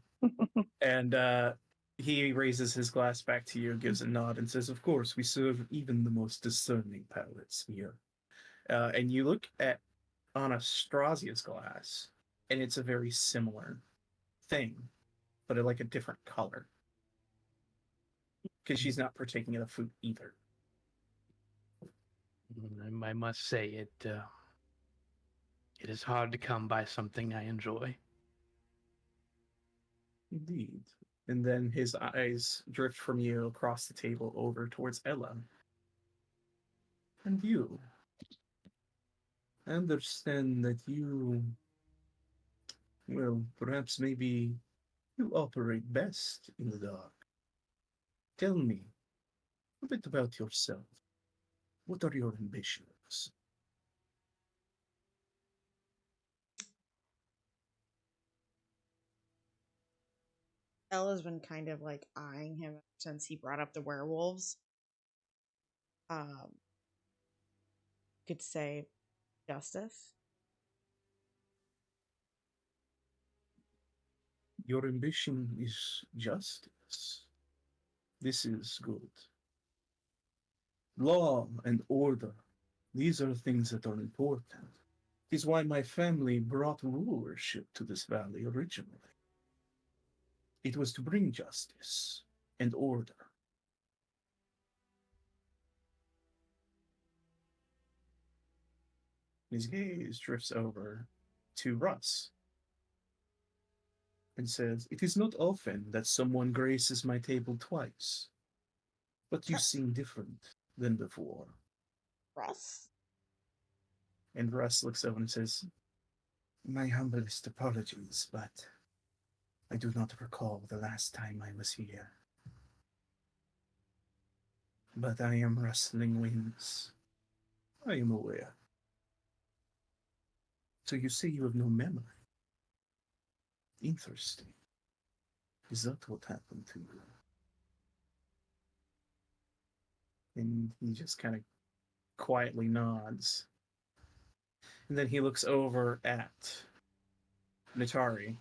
And he raises his glass back to you, gives a nod, and says, "Of course, we serve even the most discerning palates here." And you look at Anastrasia's glass, and it's a very similar thing, but like a different color. Because she's not partaking of the food either. I must say it is hard to come by something I enjoy. Indeed. And then his eyes drift from you across the table over towards Ella. And you. I understand that you, well, perhaps maybe you operate best in the dark. Tell me a bit about yourself. What are your ambitions? Ella's been kind of like eyeing him since he brought up the werewolves. Could say justice. Your ambition is justice. This is good. Law and order, these are things that are important. It is why my family brought rulership to this valley originally. It was to bring justice and order. His gaze drifts over to Russ and says, "It is not often that someone graces my table twice, but you seem different than before." Russ? And Russ looks over and says, "My humblest apologies, but I do not recall the last time I was here. But I am rustling wings. I am aware. So you say you have no memory? Interesting. Is that what happened to you?" And he just kind of quietly nods. And then he looks over at Natari.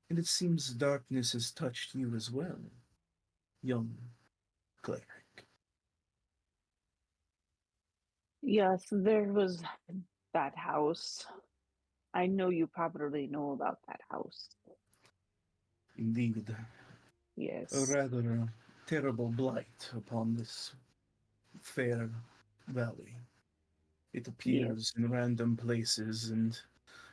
"And it seems darkness has touched you as well, young cleric." Yes, there was that house. I know you probably know about that house. Indeed, a Yes. rather terrible blight upon this fair valley. It appears in random places and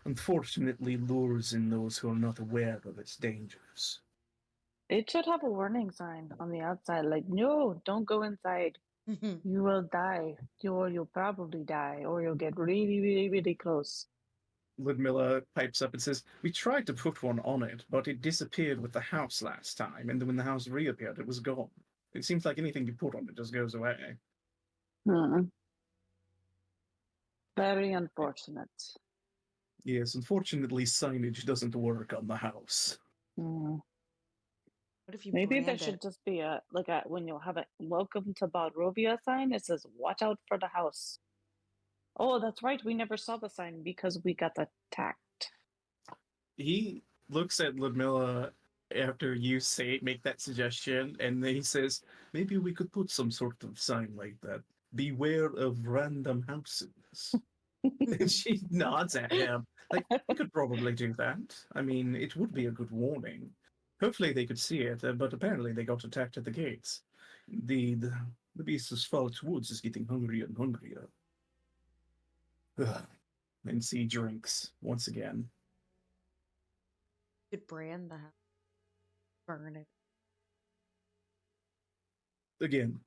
unfortunately lures in those who are not aware of its dangers. It should have a warning sign on the outside, like, no, don't go inside. You will die. You'll probably die, or you'll get really, really, really close. Ludmilla pipes up and says, "We tried to put one on it, but it disappeared with the house last time, and then when the house reappeared, it was gone. It seems like anything you put on it just goes away." Hmm. Very unfortunate. Yes, unfortunately, signage doesn't work on the house. Hmm. What if you Maybe there brand should it? just be a when you'll have a welcome to Balrovia sign, it says watch out for the house. Oh, that's right. We never saw the sign because we got attacked. He looks at Ludmilla after you make that suggestion, and then he says, "Maybe we could put some sort of sign like that. Beware of random houses." And she nods at him. Like, we could probably do that. I mean, it would be a good warning. Hopefully they could see it, but apparently they got attacked at the gates. The beast of False Woods is getting hungrier and hungrier. Ugh. And she drinks once again. You could brand the house. Burn it. Again,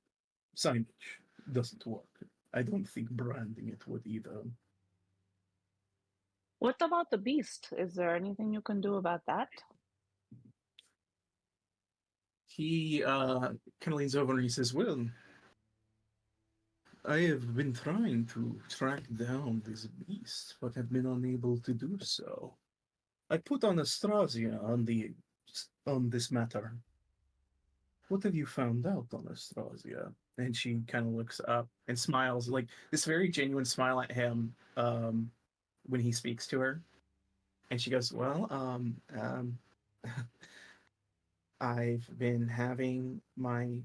signage doesn't work. I don't think branding it would either. What about the beast? Is there anything you can do about that? He kind of leans over and he says, "Well, I have been trying to track down this beast, but have been unable to do so. I put Anastrasya on this matter. What have you found out, Anastrasya?" And she kind of looks up and smiles, like this very genuine smile at him when he speaks to her. And she goes, "Well, I've been having my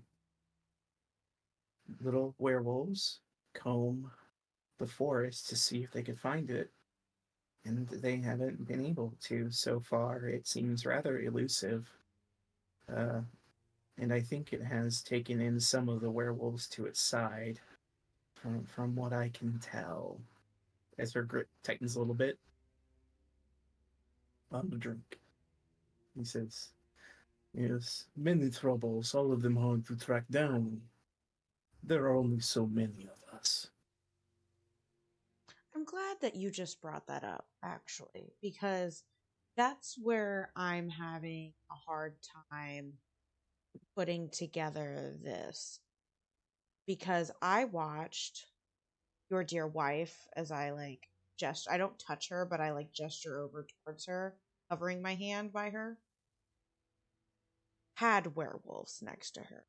little werewolves comb the forest to see if they could find it, and they haven't been able to so far. It seems rather elusive. Uh, and I think it has taken in some of the werewolves to its side, from what I can tell." As her grip tightens a little bit on the drink, he says, "Yes, many troubles, all of them hard to track down. There are only so many of us." I'm glad that you just brought that up, actually, because that's where I'm having a hard time putting together this. Because I watched your dear wife as I I don't touch her, but I gesture over towards her, hovering my hand by her, had werewolves next to her.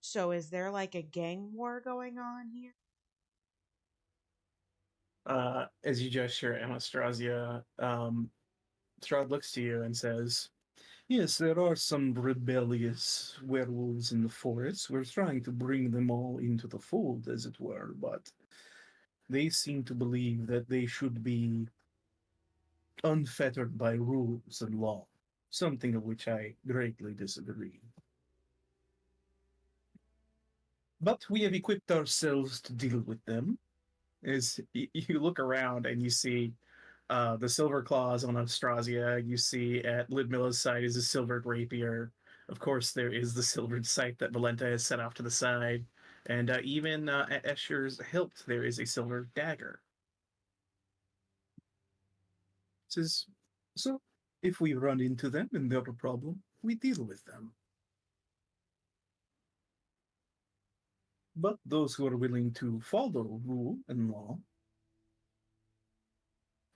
So is there like a gang war going on here? As you gesture, Anastasia, Strahd looks to you and says, "Yes, there are some rebellious werewolves in the forest. We're trying to bring them all into the fold, as it were, but they seem to believe that they should be unfettered by rules and law, something of which I greatly disagree. But we have equipped ourselves to deal with them." As you look around and you see the silver claws on Austrasia, you see at Ludmilla's side is a silvered rapier. Of course, there is the silvered sight that Volenta has set off to the side. And even at Escher's hilt, there is a silver dagger. It says, "So, if we run into them and they're a problem, we deal with them. But those who are willing to follow rule and law,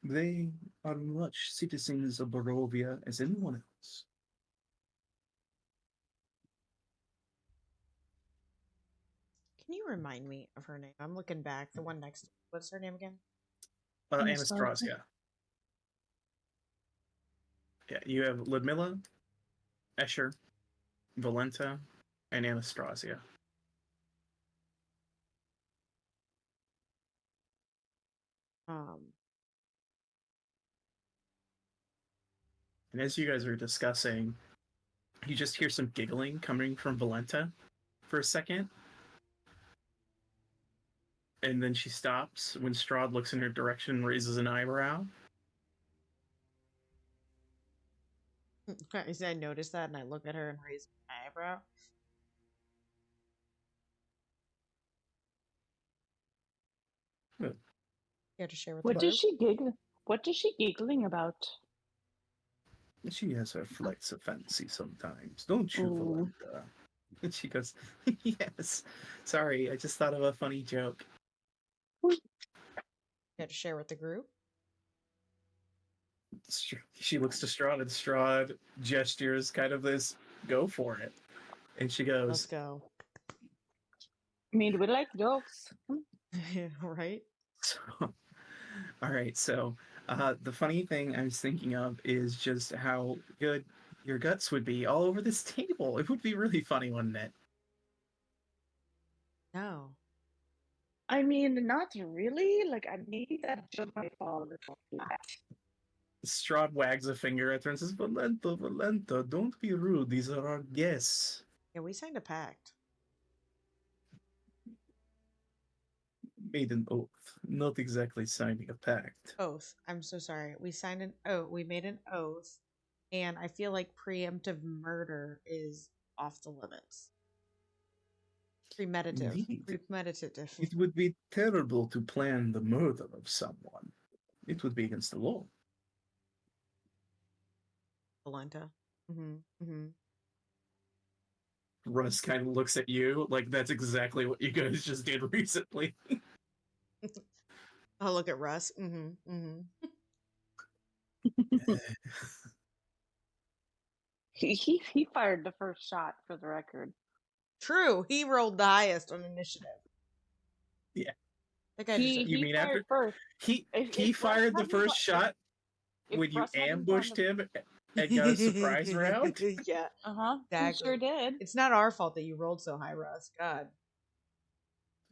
they are much citizens of Barovia as anyone else." Can you remind me of her name? I'm looking back. The one next. What's her name again? Anastasia. Yeah, you have Ludmilla, Escher, Volenta, and Anastrasya. Um, And as you guys are discussing, you just hear some giggling coming from Volenta for a second. And then she stops when Strahd looks in her direction and raises an eyebrow. I notice that and I look at her and raise my eyebrow. Good. Care to share with What the does group? she giggle? What is she giggling about? She has her flights of fancy sometimes, don't you, Mm. Volenta? And she goes, "Yes. Sorry, I just thought of a funny joke." Care to share with the group? She looks to Strahd, and Strahd gestures kind of this, "Go for it." And she goes, Let's go. I mean, we like jokes. Right? So, all right. So, the funny thing I was thinking of is just how good your guts would be all over this table. It would be really funny, wouldn't it? No. I mean, not really. Like, I maybe that joke might fall a little flat. Strahd wags a finger at her and says, "Volenta, Volenta, don't be rude. These are our guests." Yeah, we signed a pact. Made an oath, not exactly signing a pact. Oath. I'm so sorry. We signed an oath. We made an oath, and I feel like preemptive murder is off the limits. Premeditative. Indeed. Premeditative. It would be terrible to plan the murder of someone. It would be against the law. Volenta. Mm-hmm. Mm-hmm. Russ kind of looks at you like that's exactly what you guys just did recently. Oh, look at Russ. Mm-hmm. Mm-hmm. He fired the first shot, for the record. True. He rolled the highest on initiative. Yeah. That guy He deserves- You mean fired after first. he If fired the Russ hadn't first got- shot if when you Russ hadn't ambushed gone him and got a surprise round? Yeah. Uh-huh. Exactly. He sure did. It's not our fault that you rolled so high, Russ. God.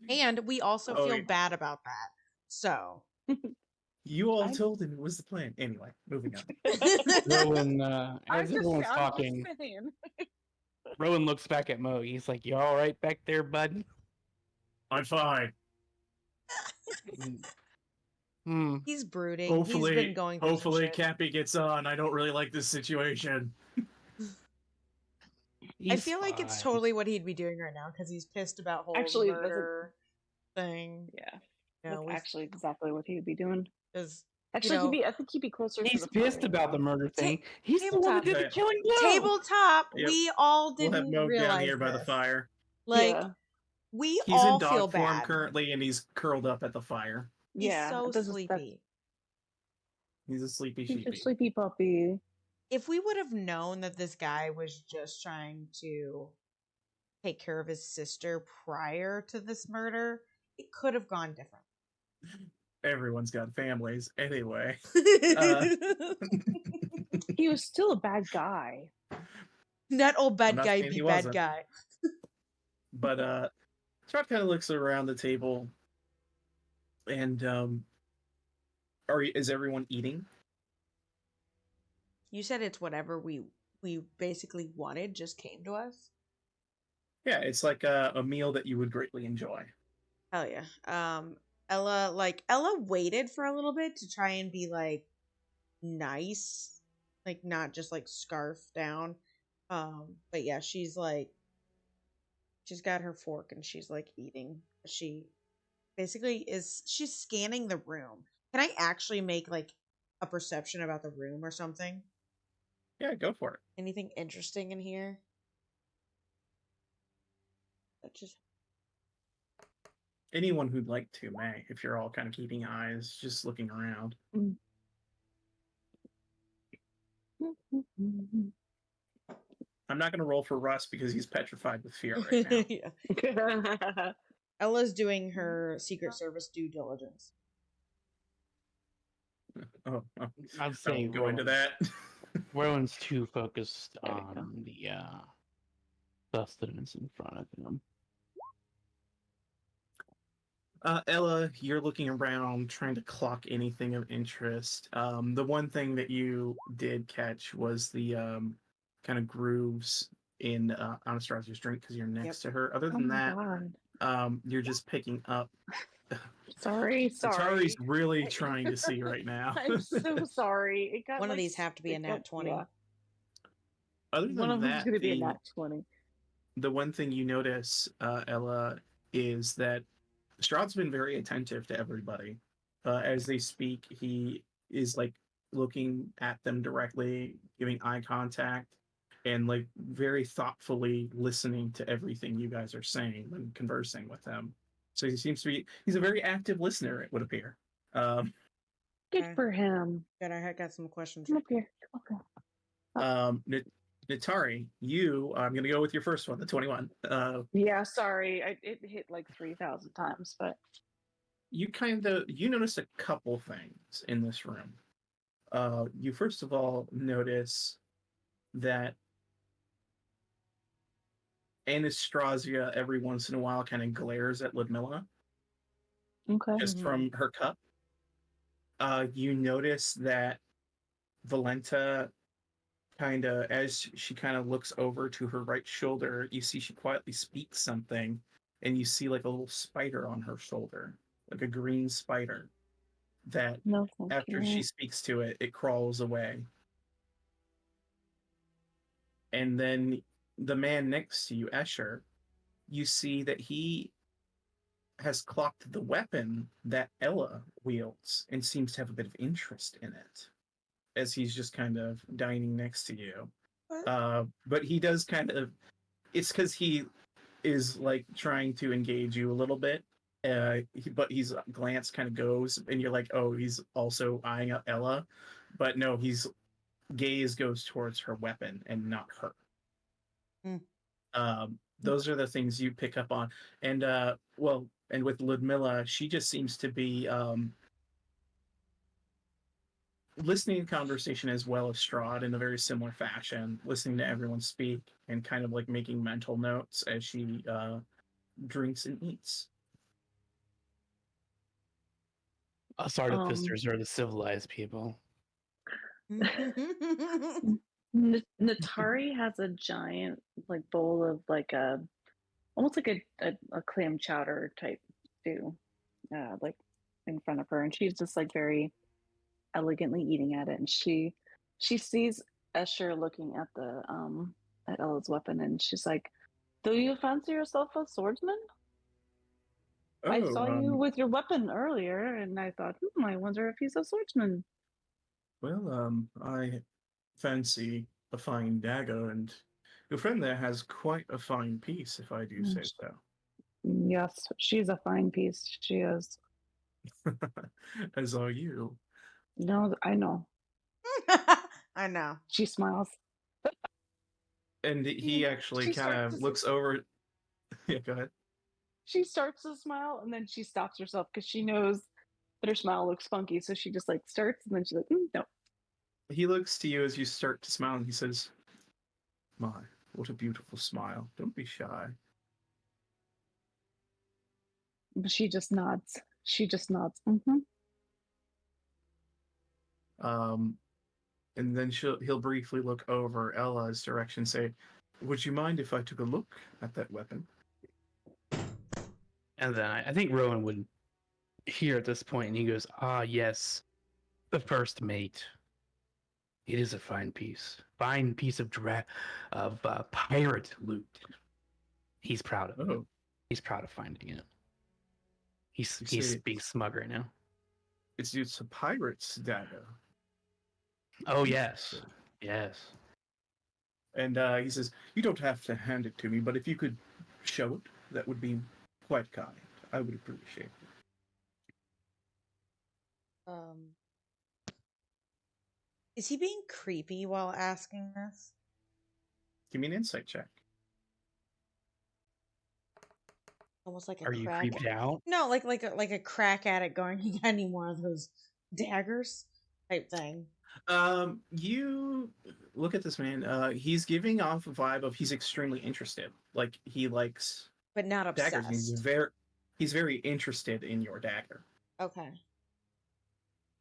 And we also Oh, feel yeah. bad about that. So. You all I- told him it was the plan. Anyway, moving on. Rowan, I'm as everyone's talking, saying. Rowan looks back at Mo. He's like, "You all right back there, bud?" I'm fine. Hmm. He's brooding. Hopefully, He's been going through some hopefully shit. Cappy gets on. I don't really like this situation. I feel like it's totally what he'd be doing right now because he's pissed about whole Actually, that's murder thing. Yeah. You know, That's actually exactly what he would be doing. because Actually, I think he'd be closer to He's the pissed fire. about the murder thing. He's the one tabletop. that did the Yeah. killing blow. tabletop, Yep. we all We'll have didn't Mo realize down here by the this. fire. Like Yeah. we He's all in dog feel form bad. currently, and he's curled up at the fire. He's Yeah. so that's- sleepy. He's a sleepy He's a sheepy. sleepy puppy. If we would have known that this guy was just trying to take care of his sister prior to this murder, it could have gone different. Everyone's got families anyway. He was still a bad guy. Not old bad I'm not guy saying be he bad wasn't. guy. But Strahd kind of looks around the table, and is everyone eating? You said it's whatever we basically wanted just came to us. Yeah, it's like a meal that you would greatly enjoy. Hell yeah. Ella waited for a little bit to try and be like nice, like not just like scarf down. But yeah, she's got her fork and she's like eating. She basically she's scanning the room. Can I actually make like a perception about the room or something? Yeah, go for it. Anything interesting in here? Just Anyone who'd like to may, if you're all kind of keeping eyes, just looking around. I'm not going to roll for Russ because he's petrified with fear right now. yeah. Ella's doing her Secret Service due diligence. Oh, I'd I say won't go into that. Rowan's too focused There we go. on the sustenance in front of him. Ella, you're looking around trying to clock anything of interest. The one thing that you did catch was the kind of grooves in Anastrasya's drink because you're next to her. Other Oh than my that, God. you're just picking up. Sorry. Atari's really trying to see right now. I'm so sorry. It got One of like, these have to be a it nat got- 20. yeah. Other One than of them's that, going to be a nat 20. the one thing you notice, Ella, is that Strahd's been very attentive to everybody. As they speak, he is like looking at them directly, giving eye contact, and like very thoughtfully listening to everything you guys are saying when conversing with him. So he's a very active listener, it would appear. Good Okay. for him. Good, I got some questions. Come up here. Come up here. Natari, I'm going to go with your first one, the 21. Yeah, sorry. It hit like 3,000 times, but You notice a couple things in this room. You first of all notice that Anastrasya every once in a while kind of glares at Ludmilla okay. just from her cup. You notice that Volenta as she kind of looks over to her right shoulder, you see she quietly speaks something, and you see like a little spider on her shoulder, like a green spider, that No, thank after you. she speaks to it, it crawls away. And then the man next to you, Escher, you see that he has clocked the weapon that Ella wields and seems to have a bit of interest in it as he's just kind of dining next to you. But he does kind of, it's because he is like trying to engage you a little bit. But his glance kind of goes, and you're like, oh, he's also eyeing up Ella. But no, his gaze goes towards her weapon and not her. Those are the things you pick up on. And and with Ludmilla, she just seems to be listening to conversation as well as Strahd in a very similar fashion, listening to everyone speak and kind of like making mental notes as she drinks and eats. Us artificers are the civilized people. Natari has a giant like bowl of like a almost like a clam chowder type stew, like in front of her, and she's just like very elegantly eating at it, and she sees Escher looking at the at Ella's weapon, and she's like, "Do you fancy yourself a swordsman? I Oh, saw you with your weapon earlier, and I thought, I wonder if he's a swordsman." well, I fancy a fine dagger, and your friend there has quite a fine piece, if I do say so. Yes, she's a fine piece. She is. As are you. No, I know. I know. She smiles. And he actually She kind starts of to looks over. Yeah, go ahead. She starts to smile, and then she stops herself because she knows that her smile looks funky. So she just like starts, and then she's like, "No." He looks to you as you start to smile, and he says, "My, what a beautiful smile. Don't be shy." But she just nods. She just nods. Um, and then he'll briefly look over Ella's direction and say, "Would you mind if I took a look at that weapon?" And then I think Rowan would hear at this point, and he goes, "Ah, yes, the first mate. It is a fine piece of pirate loot. He's proud of it. Oh, He's proud of finding it. He's say being smug right now. it's a pirate's dagger. Oh yes, yes. And he says, "You don't have to hand it to me, but if you could show it, that would be quite kind. I would appreciate it." Is he being creepy while asking this? Give me an insight check. Almost like a Are you crack. creeped out? No, like a crack at it going, "You got any more of those daggers?" type thing. You look at this man. He's giving off a vibe of he's extremely interested. Like he likes But not daggers. obsessed. He's very interested in your dagger. Okay.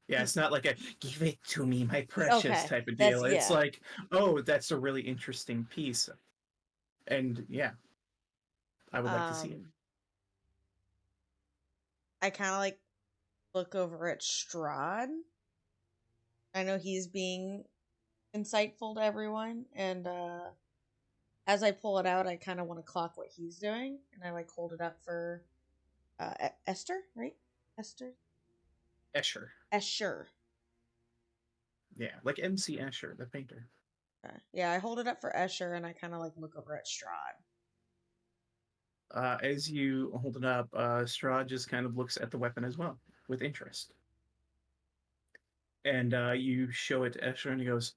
Yeah, it's not like a "give it to me, my precious" Okay, type of that's- deal. It's yeah. like, oh, that's a really interesting piece. And yeah, I would like to see it. I kind of like look over at Strahd. I know he's being insightful to everyone, and as I pull it out, I kind of want to clock what he's doing, and I like hold it up for Esther, right? Esther? Escher. Escher. Yeah, like MC Escher, the painter. Okay. Yeah, I hold it up for Escher, and I kind of like look over at Strahd. As you hold it up, Strahd just kind of looks at the weapon as well with interest. And you show it to Escher, and he goes,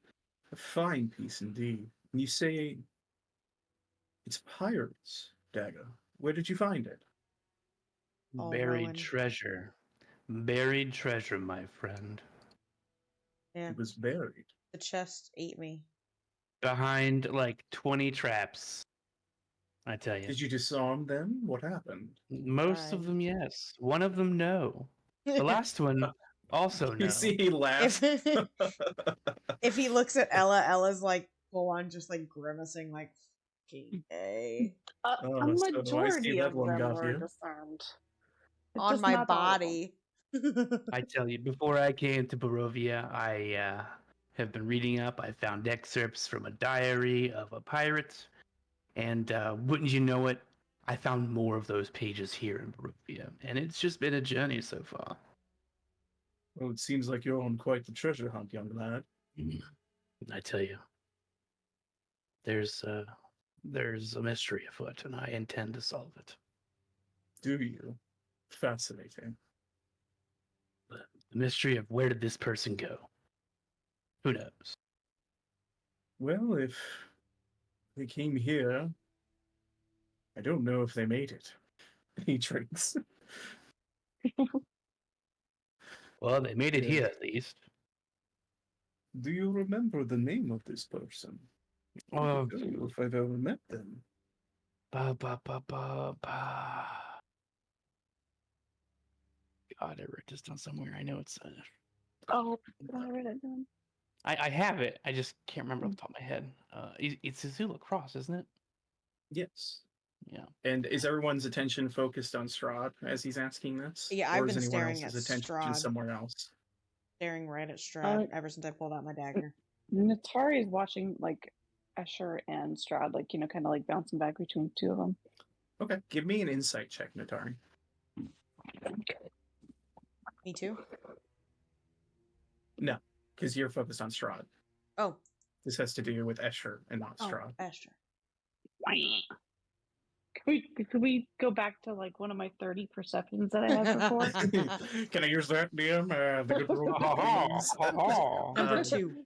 "A fine piece indeed. And you say it's pirate's dagger. Where did you find it?" Oh, Buried Rowan. treasure. Buried treasure, my friend. Yeah, It was buried. the chest ate me. Behind like 20 traps. I tell you. Did you disarm them? What happened? Most of them, yes. One of them, no. The last one, also no. You see, he laughs. If he looks at Ella, Ella's like full on just like grimacing, like okay. A Oh, so I see majority that of one them got were you. disarmed. On Just my not all of them. body. I tell you, before I came to Barovia, I have been reading up. I found excerpts from a diary of a pirate, and wouldn't you know it, I found more of those pages here in Barovia, and it's just been a journey so far. Well, it seems like you're on quite the treasure hunt, young lad. I tell you, there's a mystery afoot, and I intend to solve it. Do you? Fascinating. The mystery of where did this person go? Who knows? Well, if they came here, I don't know if they made it. He drinks. Well, they made it Yeah. here at least. Do you remember the name of this person? I Oh, don't know if I've ever met them. ba ba ba ba ba. God, I wrote this down somewhere. I know it's. Oh, I read it down. I have it. I just can't remember off the top of my head. It's Azula Cross, isn't it? Yes. Yeah. And is everyone's attention focused on Strahd as he's asking this? Yeah, Or I've is been anyone staring else's at attention Strahd. somewhere else? Staring right at Strahd Uh, ever since I pulled out my dagger. Natari is watching like Escher and Strahd, like kind of like bouncing back between the two of them. Okay, give me an insight check, Natari. Me too. No, because you're focused on Strahd. Oh, This has to do with Escher and not Strahd. Esther. Could we go back to like one of my 30 perceptions that I had before? Can I use that, DM? The good rule, please. Number 2.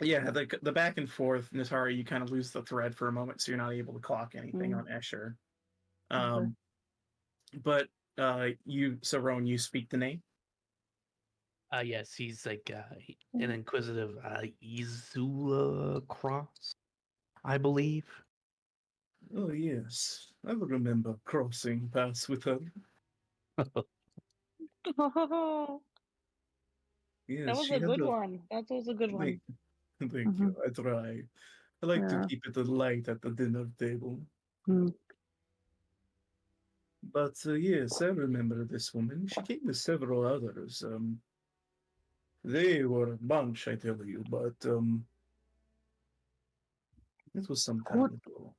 Yeah, the back and forth, Natari, you kind of lose the thread for a moment, so you're not able to clock anything on Escher. But so Rowan, you speak the name? Yes, he's like an inquisitive Azula Cross, I believe. Oh, yes. I remember crossing paths with her. Oh, Yes, that was she a had good one. That was a good one. Thank you. I try. I like to Yeah. keep it light at the dinner table. Mm. But yes, I remember this woman. She came with several others. They were a bunch, I tell you, but it was some time ago.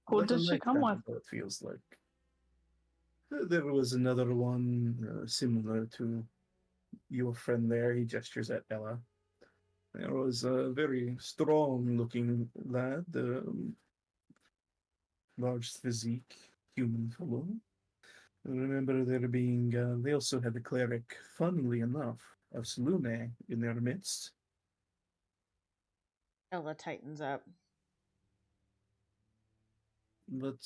Who Like a did she come lifetime with? ago, it feels like. There was another one similar to your friend there. He gestures at Ella. There was a very strong-looking lad, large physique, human fellow. I remember there being, they also had the cleric, funnily enough, of Selune in their midst. Ella tightens up. But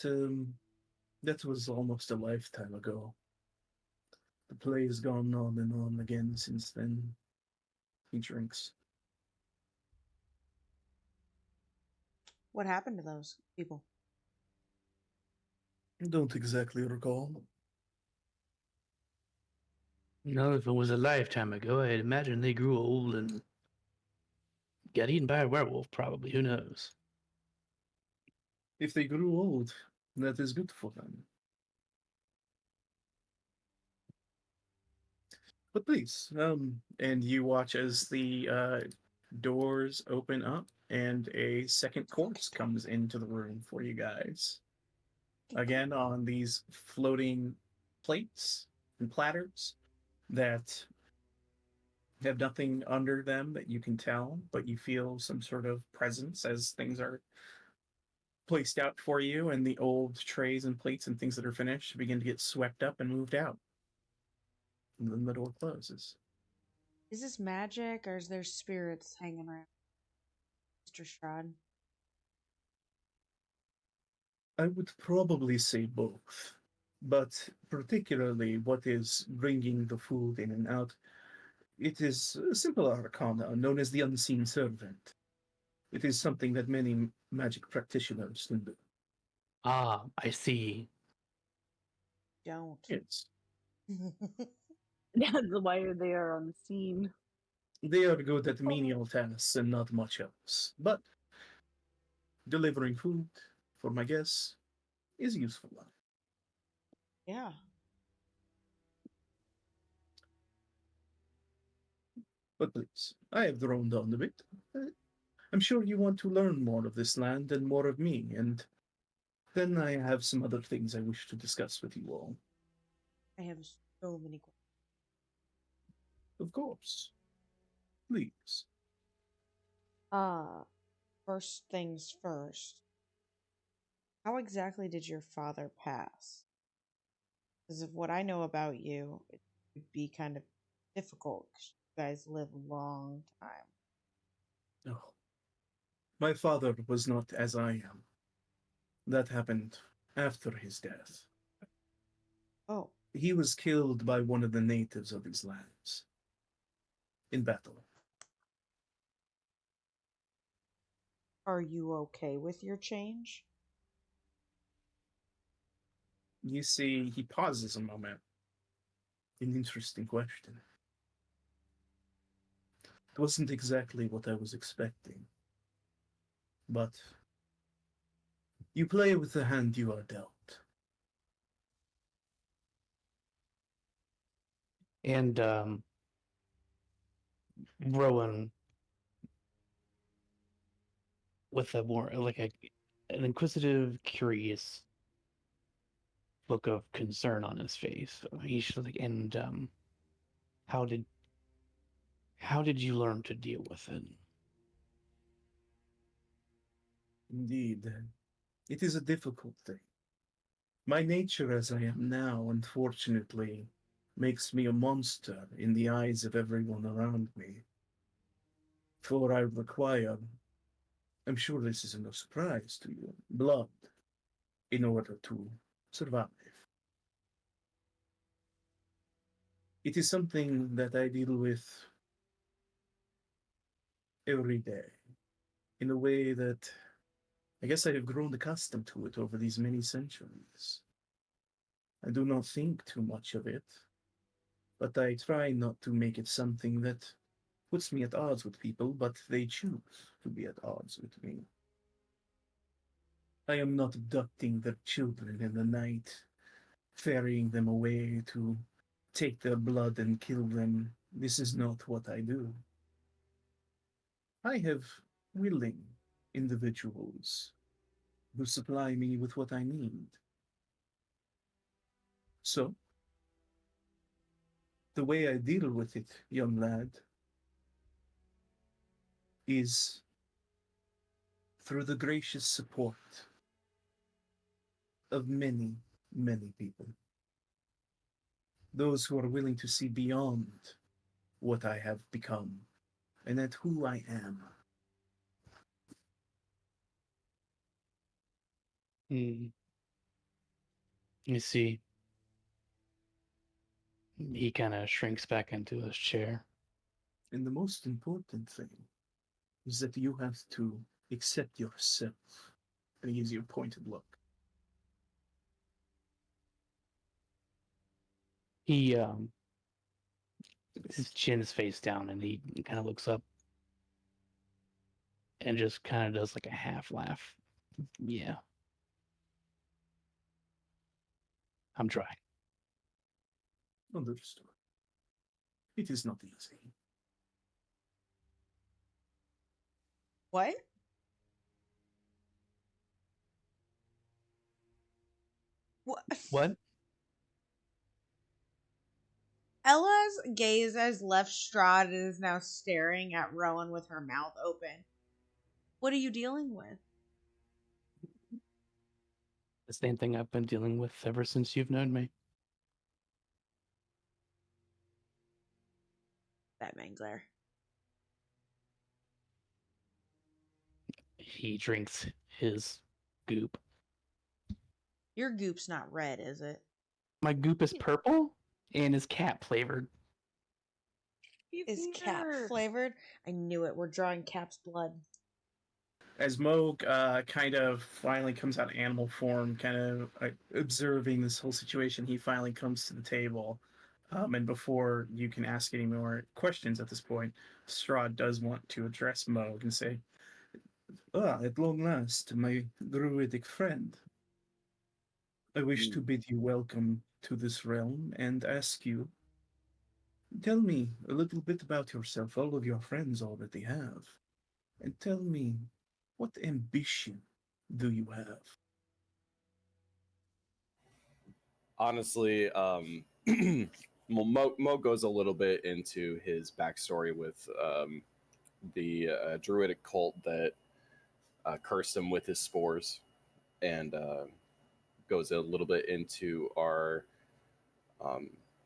that was almost a lifetime ago. The play has gone on and on again since then. He drinks. What happened to those people? I don't exactly recall. No, if it was a lifetime ago, I'd imagine they grew old and got eaten by a werewolf, probably. Who knows? If they grew old, that is good for them. But please, and you watch as the doors open up and a second course comes into the room for you guys. Again, on these floating plates and platters that have nothing under them that you can tell, but you feel some sort of presence as things are placed out for you, and the old trays and plates and things that are finished begin to get swept up and moved out. And then the door closes. Is this magic or is there spirits hanging around Mr. Strahd? I would probably say both, but particularly what is bringing the food in and out, it is a simple arcana known as the unseen servant. It is something that many magic practitioners can do. Ah, I see. Don't. Yes, That's why they are on the scene. they are good at menial tasks and not much else, but delivering food for my guests is useful. Yeah. But please, I have droned on a bit. I'm sure you want to learn more of this land and more of me, and Then I have some other things I wish to discuss with you all. I have so many questions. Of course. Please. Uh, First things first. How exactly did your father pass? Because of what I know about you, it would be kind of difficult 'cause you guys live a long time. Oh, my father was not as I am. That happened after his death. Oh, He was killed by one of the natives of his lands in battle. are you okay with your change? You see, he pauses a moment. An interesting question. It wasn't exactly what I was expecting. But you play with the hand you are dealt. And Rowan, with a more like an inquisitive, curious look of concern on his face, he's just like, and how did how did you learn to deal with it? Indeed, it is a difficult thing. My nature as I am now, unfortunately, makes me a monster in the eyes of everyone around me. For I require, I'm sure this is no surprise to you, blood in order to survive. It is something that I deal with every day in a way that I guess I have grown accustomed to it over these many centuries. I do not think too much of it, but I try not to make it something that puts me at odds with people, but they choose to be at odds with me. I am not abducting their children in the night, ferrying them away to take their blood and kill them. This is not what I do. I have willing individuals who supply me with what I need. So, the way I deal with it, young lad, is through the gracious support of many, many people. Those who are willing to see beyond what I have become and at who I am. Mm. You see, he kind of shrinks back into his chair. And the most important thing is that you have to accept yourself. And he gives you a pointed look. He his chin's face down, and he kind of looks up and just kind of does like a half laugh. Yeah, I'm trying. Understood. It is not easy. What? What? What? Ella's gaze has left Strahd and is now staring at Rowan with her mouth open. What are you dealing with? The same thing I've been dealing with ever since you've known me. Batman glare. He drinks his goop. Your goop's not red, is it? My goop is purple and is cat flavored. Is Cap flavored? I knew it. We're drawing Cap's blood. As Moog kind of finally comes out of animal form, kind of observing this whole situation, he finally comes to the table. And before you can ask any more questions at this point, Strahd does want to address Moog and say, at long last, my druidic friend, I wish to bid you welcome to this realm and ask you, tell me a little bit about yourself. All of your friends already have. And tell me, what ambition do you have? honestly, Mo goes a little bit into his backstory with the druidic cult that cursed him with his spores, and goes a little bit into our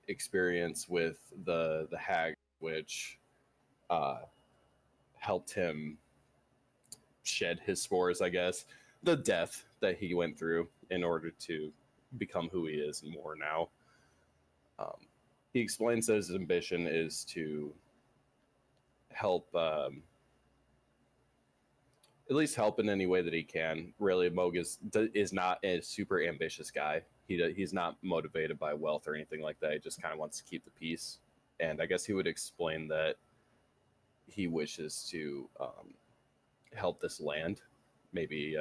experience with the hag, which helped him shed his spores, I guess. The death that he went through in order to become who he is and more now. He explains that his ambition is to help, at least help in any way that he can. Really, Moog is not a super ambitious guy. He's not motivated by wealth or anything like that. He just kind of wants to keep the peace. And I guess he would explain that he wishes to help this land, maybe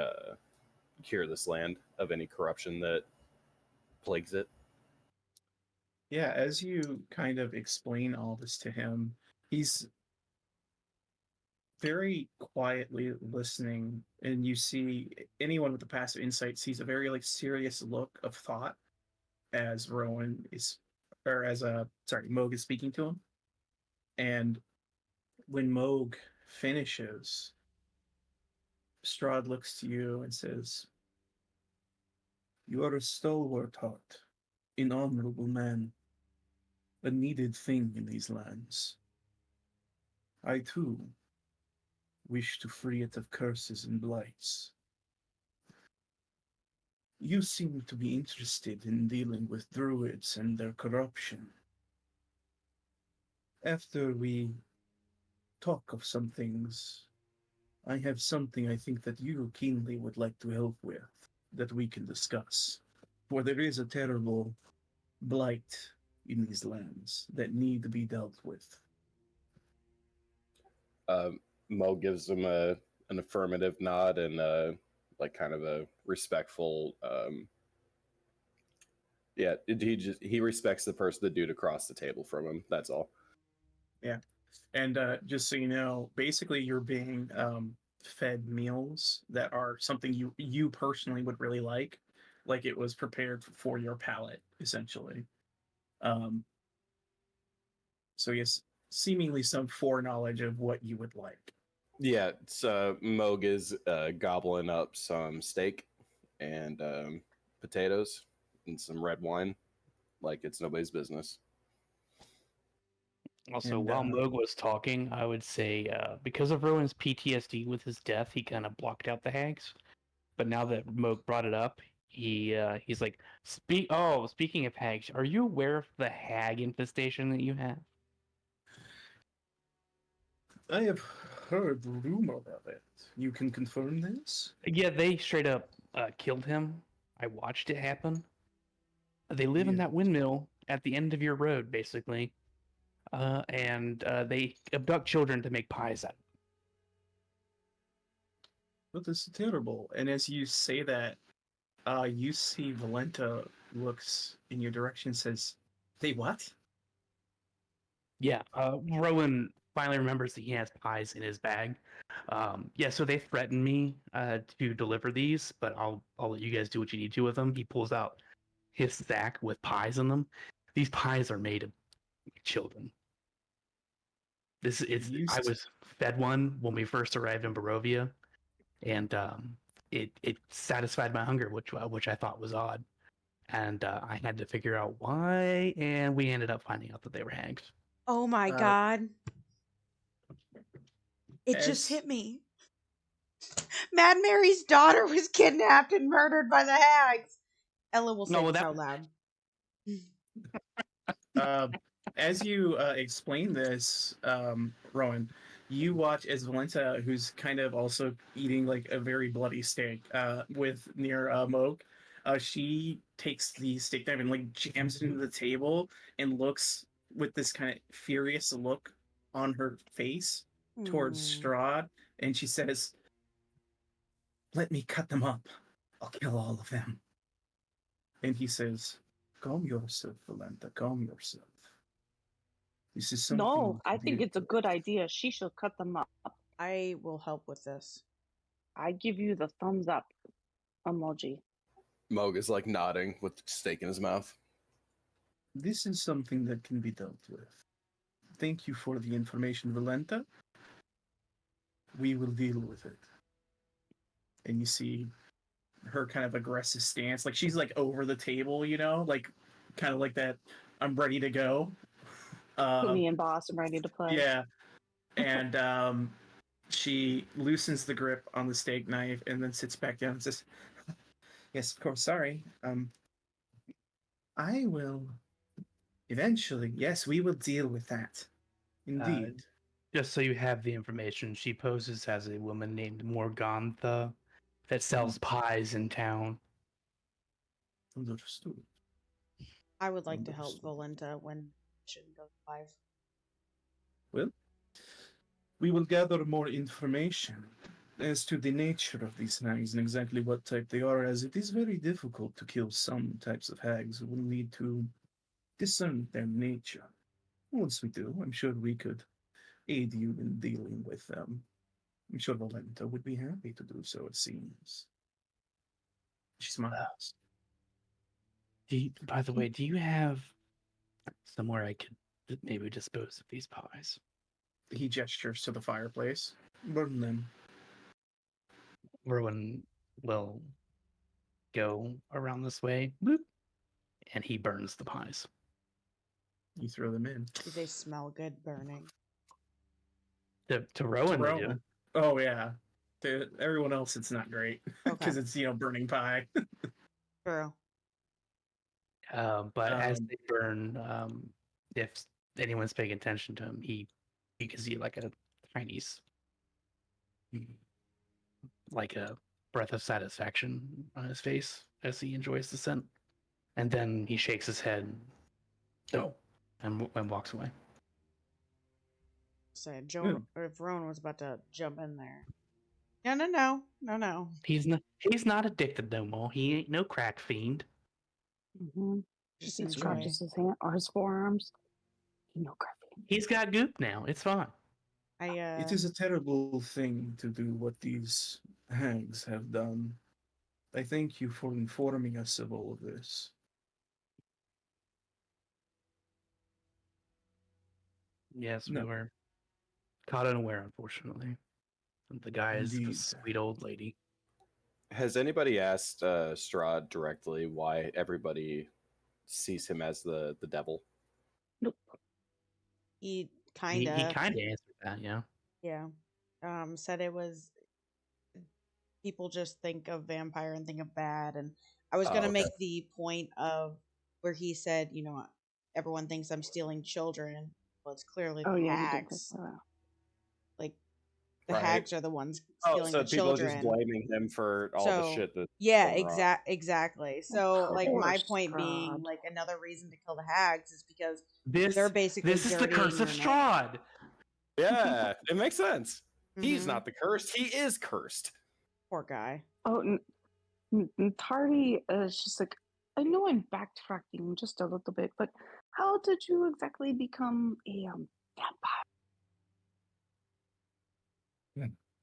cure this land of any corruption that plagues it. Yeah, as you kind of explain all this to him, he's very quietly listening, and you see anyone with the passive insight sees a very like serious look of thought as Rowan is, or as Moog is speaking to him. And when Moog finishes, Strahd looks to you and says, "You are a stalwart heart, an honorable man, a needed thing in these lands. I too wish to free it of curses and blights. You seem to be interested in dealing with druids and their corruption. After we talk of some things, I have something I think that you keenly would like to help with that we can discuss. For there is a terrible blight in these lands that need to be dealt with." Mo gives him an affirmative nod and like kind of a respectful. Yeah, he respects the dude across the table from him. That's all. Yeah. And just so you know, basically you're being fed meals that are something you personally would really like it was prepared for your palate, essentially. So yes, seemingly some foreknowledge of what you would like. Yeah, so Moog is gobbling up some steak and potatoes and some red wine like it's nobody's business. Also, And, while Moog was talking, I would say because of Rowan's PTSD with his death, he kind of blocked out the hags. But now that Moog brought it up, he's like, speaking of hags, are you aware of the hag infestation that you have? I have heard rumor of it. You can confirm this? Yeah, they straight up killed him. I watched it happen. They live in Yeah. that windmill at the end of your road, basically. And they abduct children to make pies out of. But this is terrible. And as you say that, you see Volenta looks in your direction and says, "They what?" Yeah, Rowan finally remembers that he has pies in his bag. Yeah, so they threatened me to deliver these, but I'll let you guys do what you need to with them. He pulls out his sack with pies in them. These pies are made of children. This is I was fed one when we first arrived in Barovia, and it satisfied my hunger, which I thought was odd. And I had to figure out why, and we ended up finding out that they were hags. Oh my god. It just as- hit me. Mad Mary's daughter was kidnapped and murdered by the hags. Ella will say this out loud. As you explain this, Rowan, you watch as Valenta, who's kind of also eating like a very bloody steak with near Moog. She takes the steak knife and like jams it into the table and looks with this kind of furious look on her face towards Strahd, and she says, "Let me cut them up. I'll kill all of them." And he says, "Calm yourself, Valenta. Calm yourself. This is something." No, I think it's a good idea. She should cut them up. I will help with this. I give you the thumbs up emoji. Moog is like nodding with steak in his mouth. This is something that can be dealt with. Thank you for the information, Volenta. We will deal with it. And you see her kind of aggressive stance. Like she's like over the table, you know, like kind of like that I'm ready to go. Put me in, boss. I'm ready to play. Yeah. And she loosens the grip on the steak knife and then sits back down and says, yes, of course, sorry. I will eventually, yes, we will deal with that. Indeed. Just so you have the information, she poses as a woman named Morgantha that sells pies in town. Understood. I would like to help Understood. Volenta when mission goes live. Well, we will gather more information as to the nature of these hags and exactly what type they are, as it is very difficult to kill some types of hags. We will need to discern their nature. Once we do, I'm sure we could aid you in dealing with them. I'm sure Volenta would be happy to do so, it seems. She smiles. By the way, do you have somewhere I could maybe dispose of these pies? He gestures to the fireplace. Burn them. Rowan will go around this way, bloop, and he burns the pies. You throw them in. Do they smell good burning? To Rowan, they do. Rowan. Oh, yeah. To everyone else, it's not great. Because Okay. it's, burning pie. True. But as they burn, if anyone's paying attention to him, you can see like a tiny, like a breath of satisfaction on his face as he enjoys the scent, and then he shakes his head, and walks away. Say Joan, or if Rowan was about to jump in there. No. He's not addicted no more. He ain't no crack fiend. Mm-hmm. Just He enjoy. scratches his hand or his forearms. No crap. He's got goop now. It's fine. It is a terrible thing to do what these hags have done. I thank you for informing us of all of this. Yes, No. we were caught unaware, unfortunately. The guy is Indeed. a sweet old lady. Has anybody asked Strahd directly why everybody sees him as the devil? Nope. He He kind of. answered that, yeah. Yeah. Said it was. People just think of vampire and think of bad, and I was gonna make the point of where he said, everyone thinks I'm stealing children. Well, it's clearly the hags. Like the hags are the ones stealing the people are children. just blaming him for all the shit that. Yeah, exactly. So, like, my course, point being, Strahd. like, another reason to kill the hags is because This they're basically this is the curse of dirtying your name. Strahd. Yeah, it makes sense. He's Mhm. not the cursed. He is cursed. Poor guy. Oh, Tardy is just like, I know I'm backtracking just a little bit, but how did you exactly become a vampire?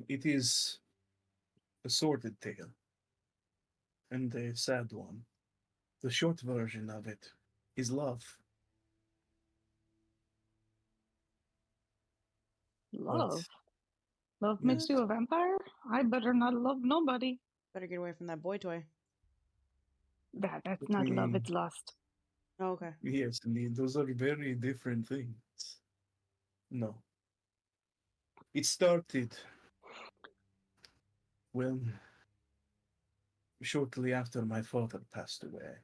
It is a sordid tale, and a sad one. The short version of it is love. Love. Love Yes. makes you a vampire? I better not love nobody. Better get away from that boy toy. That's But not love, it's lust. Oh, okay. Yes, indeed. Those are very different things. No. It started when, shortly after my father passed away.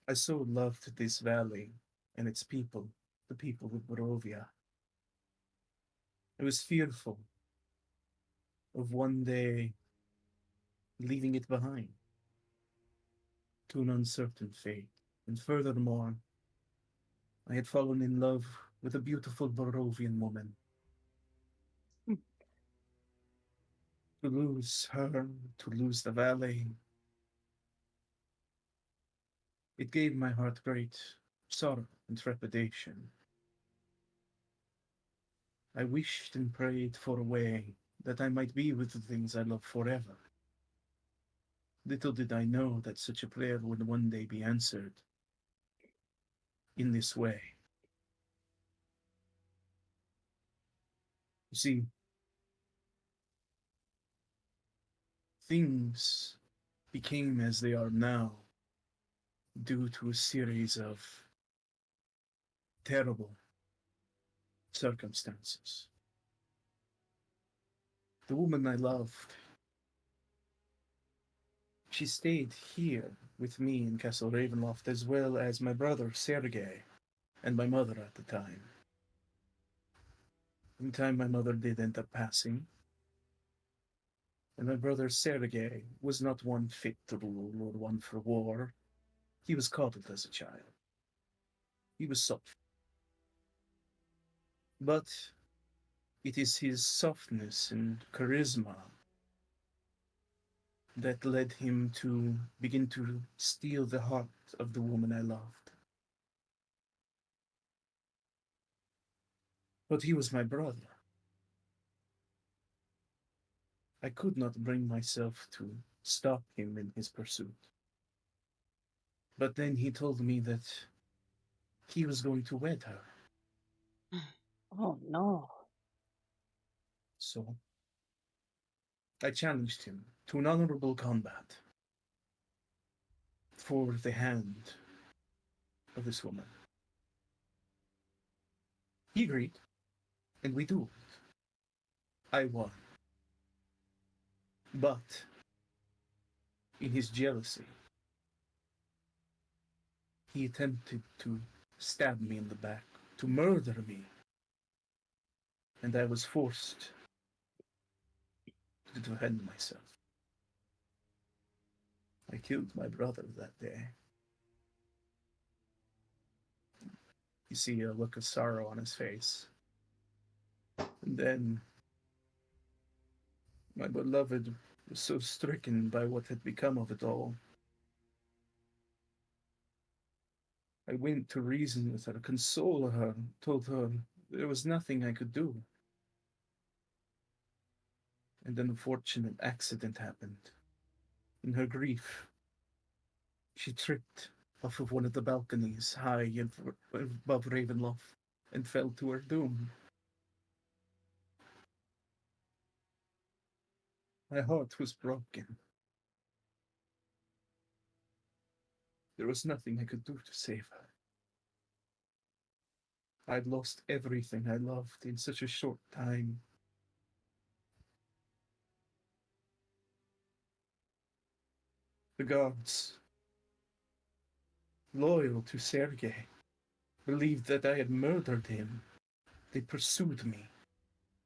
I so loved this valley and its people, the people of Barovia. I was fearful of one day leaving it behind to an uncertain fate. And furthermore, I had fallen in love with a beautiful Barovian woman. To lose her, to lose the valley, it gave my heart great sorrow and trepidation. I wished and prayed for a way that I might be with the things I love forever. Little did I know that such a prayer would one day be answered, in this way. You see, things became as they are now due to a series of terrible circumstances. The woman I loved, she stayed here with me in Castle Ravenloft, as well as my brother Sergei and my mother at the time. In time, my mother did end up passing, and my brother Sergei was not one fit to rule or one for war. He was coddled as a child. He was soft. But it is his softness and charisma that led him to begin to steal the heart of the woman I loved. But he was my brother. I could not bring myself to stop him in his pursuit. But then he told me that he was going to wed her. Oh no. So I challenged him to an honorable combat for the hand of this woman. He agreed, and we dueled. I won. But in his jealousy, he attempted to stab me in the back, to murder me. And I was forced to defend myself. I killed my brother that day. You see a look of sorrow on his face. And then my beloved was so stricken by what had become of it all. I went to reason with her, console her, told her there was nothing I could do. And an unfortunate accident happened. In her grief, she tripped off of one of the balconies high above Ravenloft and fell to her doom. My heart was broken. There was nothing I could do to save her. I'd lost everything I loved in such a short time. The guards, loyal to Sergei, believed that I had murdered him. They pursued me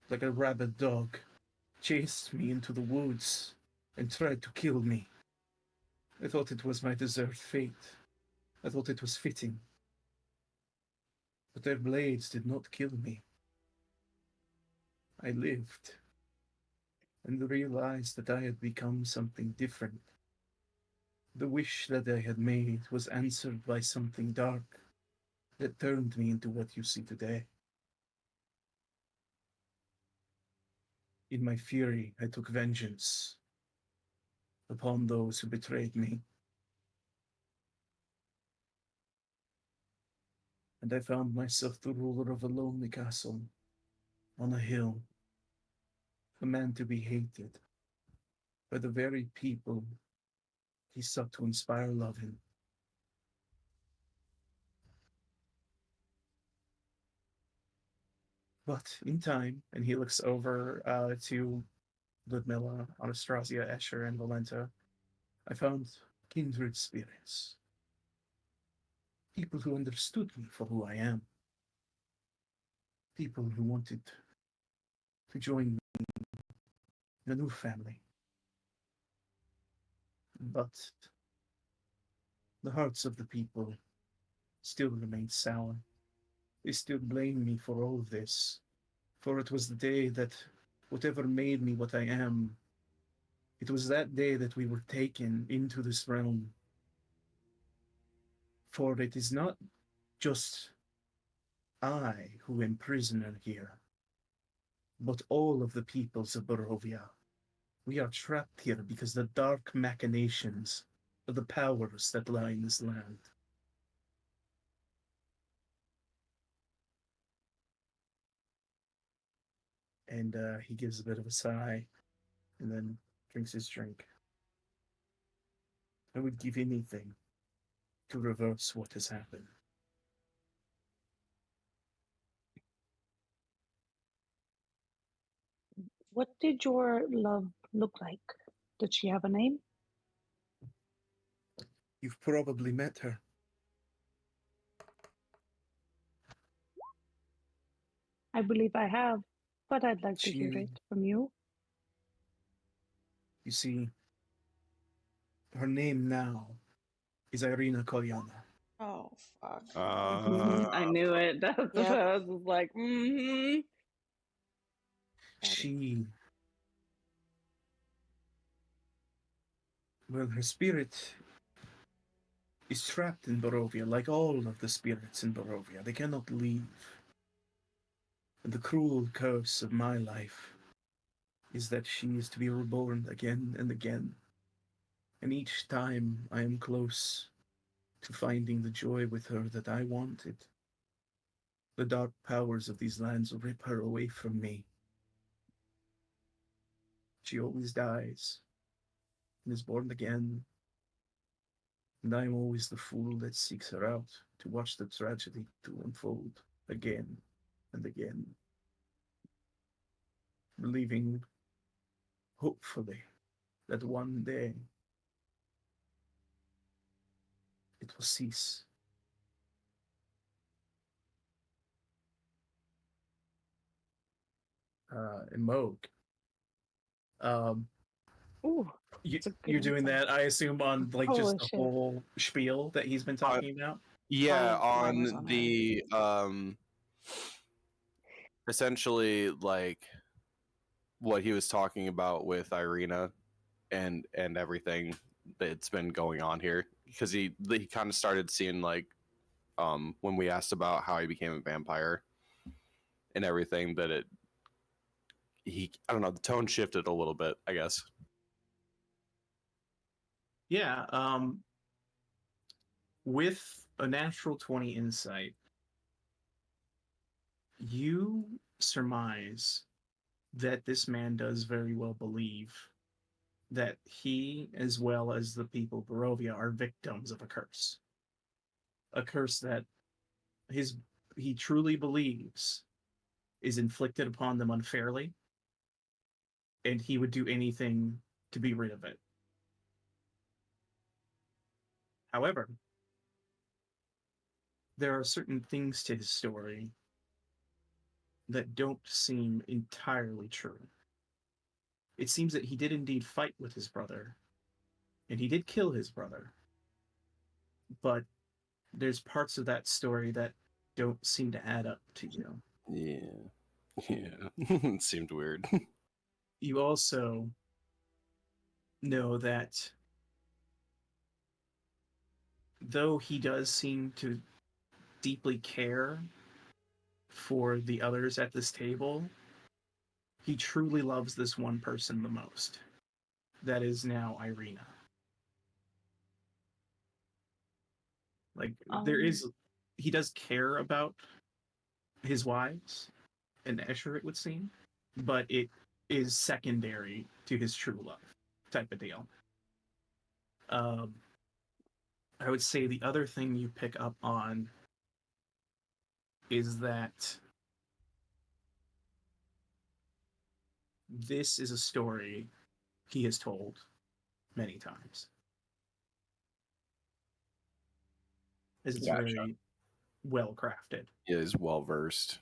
like a rabid dog, chased me into the woods, and tried to kill me. I thought it was my deserved fate. I thought it was fitting. But their blades did not kill me. I lived and realized that I had become something different. The wish that I had made was answered by something dark that turned me into what you see today. In my fury, I took vengeance upon those who betrayed me. And I found myself the ruler of a lonely castle on a hill, a man to be hated by the very people he sought to inspire love in. But in time, and he looks over to Ludmilla, Anastrasya, Escher, and Volenta, I found kindred spirits. People who understood me for who I am. People who wanted to join me in a new family. But the hearts of the people still remained sour. They still blame me for all of this, for it was the day that whatever made me what I am, it was that day that we were taken into this realm. For it is not just I who am prisoner here, but all of the peoples of Barovia. We are trapped here because the dark machinations of the powers that lie in this land. And he gives a bit of a sigh and then drinks his drink. I would give anything to reverse what has happened. What did your love look like? Did she have a name? You've probably met her. I believe I have, but I'd like to hear She, it from you. you see, her name now is Irina Kolyana. Oh fuck. I knew it. That's Yep. what I was just like, She, well, her spirit is trapped in Barovia, like all of the spirits in Barovia. They cannot leave. And the cruel curse of my life is that she is to be reborn again and again. And each time I am close to finding the joy with her that I wanted, the dark powers of these lands rip her away from me. She always dies and is born again, and I am always the fool that seeks her out to watch the tragedy to unfold again and again, believing, hopefully, that one day it will cease. And Moog, um, ooh, you, it's a good you're doing insight. that, I assume, on like Holy just the shit. whole spiel that he's been talking about. Yeah, Mine was on on the essentially like what he was talking about with Irina and everything that's been going on here, because he kind of started seeing like when we asked about how he became a vampire and everything, that I don't know, the tone shifted a little bit, I guess. Yeah, with a natural 20 insight, you surmise that this man does very well believe that he, as well as the people of Barovia, are victims of a curse. A curse that he truly believes is inflicted upon them unfairly, and he would do anything to be rid of it. However, there are certain things to his story that don't seem entirely true. It seems that he did indeed fight with his brother, and he did kill his brother, but there's parts of that story that don't seem to add up to you. Yeah. It seemed weird. You also know that though he does seem to deeply care for the others at this table, he truly loves this one person the most. That is now Irina. Like, he does care about his wives and Escher, it would seem, but it is secondary to his true love type of deal. I would say the other thing you pick up on is that this is a story he has told many times. As it's Gotcha. very well crafted. He is well versed.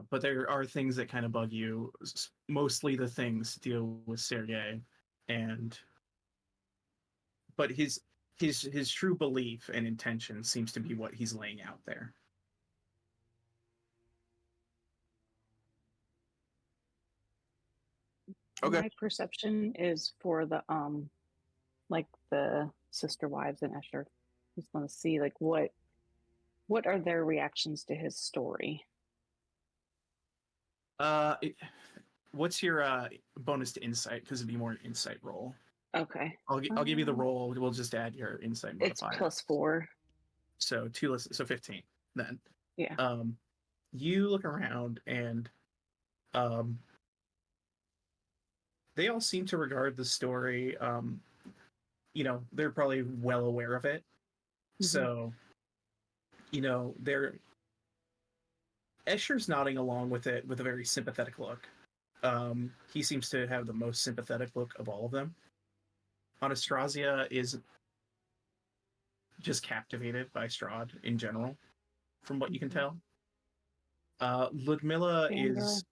But there are things that kind of bug you. Mostly the things deal with Sergei, but his true belief and intention seems to be what he's laying out there. Okay. My perception is for the like the sister wives in Escher. Just want to see like what are their reactions to his story. What's your bonus to insight? Because it'd be more an insight roll. Okay. I'll give you the roll. We'll just add your insight modifier. It's +4. So 2 less, so 15 then. Yeah. you look around and um, they all seem to regard the story. They're probably well aware of it. So, they're Escher's nodding along with it with a very sympathetic look. He seems to have the most sympathetic look of all of them. Anastrasya is just captivated by Strahd in general, from what you can tell. Ludmilla Fangirl.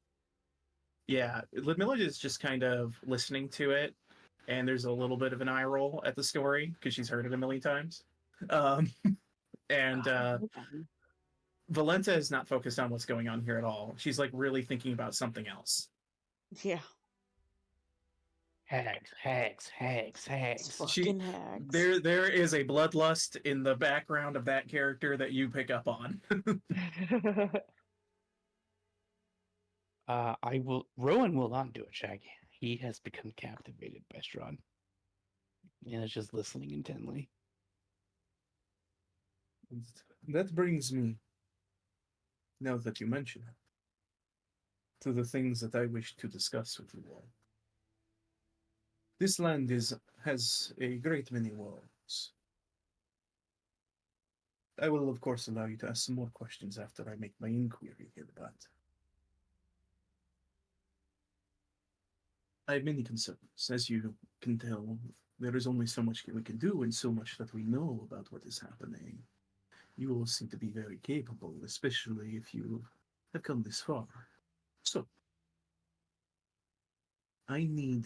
Ludmilla is just kind of listening to it, and there's a little bit of an eye roll at the story because she's heard it a million times. Um, and Volenta is not focused on what's going on here at all. She's like really thinking about something else. Yeah. Hags. Fucking hags. There is a bloodlust in the background of that character that you pick up on. Rowan will not do it, Shaggy. He has become captivated by Strahd. And is just listening intently. That brings me, now that you mention it, to the things that I wish to discuss with you all. This land has a great many walls. I will, of course, allow you to ask some more questions after I make my inquiry here, but I have many concerns. As you can tell, there is only so much we can do and so much that we know about what is happening. You all seem to be very capable, especially if you have come this far. So, I need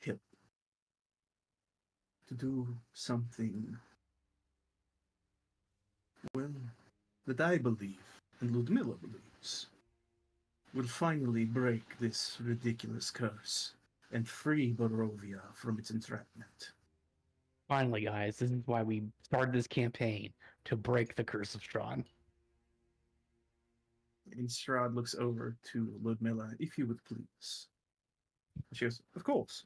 help to do something, well, that I believe, and Ludmilla believes, will finally break this ridiculous curse and free Barovia from its entrapment. Finally, guys, this is why we started this campaign, to break the curse of Strahd. And Strahd looks over to Ludmilla, if you would please. She goes, of course.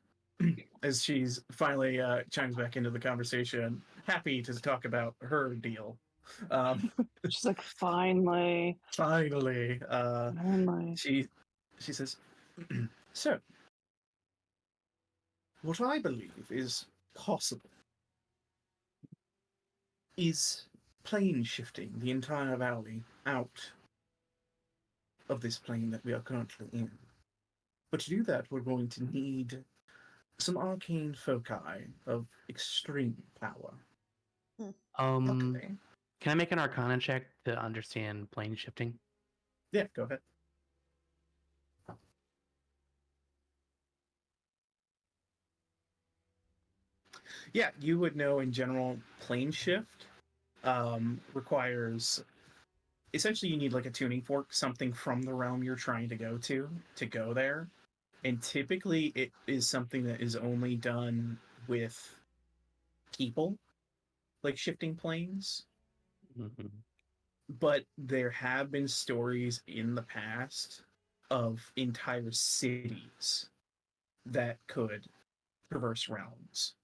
As she's finally chimes back into the conversation, happy to talk about her deal. She's like, finally. Finally, Finally. she says, so, what I believe is possible is plane shifting the entire valley out of this plane that we are currently in. But to do that, we're going to need some arcane foci of extreme power. Okay. Can I make an Arcana check to understand plane shifting? Yeah, go ahead. Yeah, you would know in general, plane shift requires, essentially you need like a tuning fork, something from the realm you're trying to go there. And typically it is something that is only done with people, like shifting planes. Mm-hmm. But there have been stories in the past of entire cities that could traverse realms.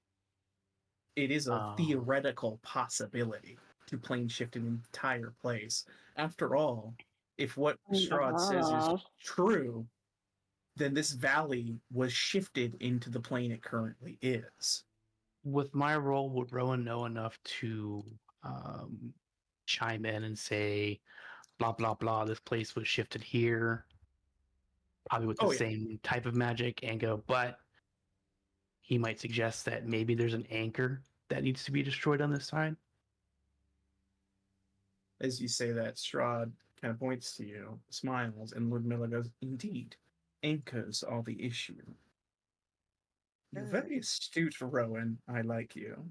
It is a theoretical possibility to plane shift an entire place. After all, if what Strahd says is true, then this valley was shifted into the plane it currently is. With my role, would Rowan know enough to chime in and say, blah, blah, blah, this place was shifted here, probably with the same type of magic, and go, but he might suggest that maybe there's an anchor that needs to be destroyed on this side? As you say that, Strahd kind of points to you, smiles, and Ludmilla goes, indeed, anchors are the issue. You're very astute, Rowan. I like you.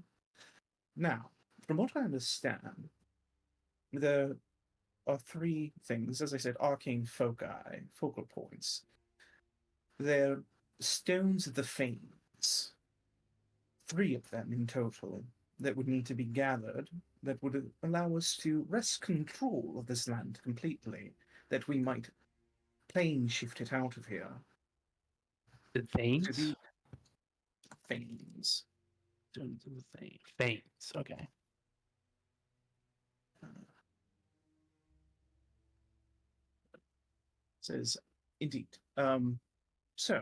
Now, from what I understand, there are three things, as I said, arcane foci, focal points. They're stones of the Fanes. 3 of them in total that would need to be gathered that would allow us to wrest control of this land completely, that we might plane shift it out of here. The Thanes? Fanes. Thanes, okay. Says, indeed. So,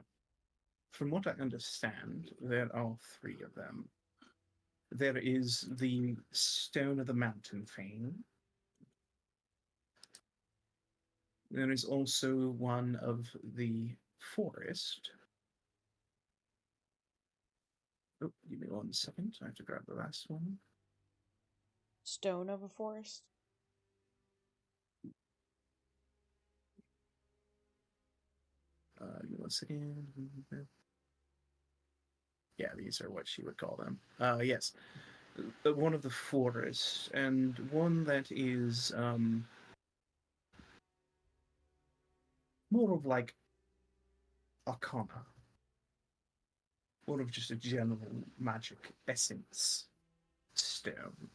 from what I understand, there are three of them. There is the Stone of the Mountain Fane. There is also one of the Forest. Oh, give me 1 second. I have to grab the last one. Stone of a forest. Give me 1 second. Yeah, these are what she would call them. Yes. One of the forests, and one that is more of like arcana. More of just a general magic essence stone.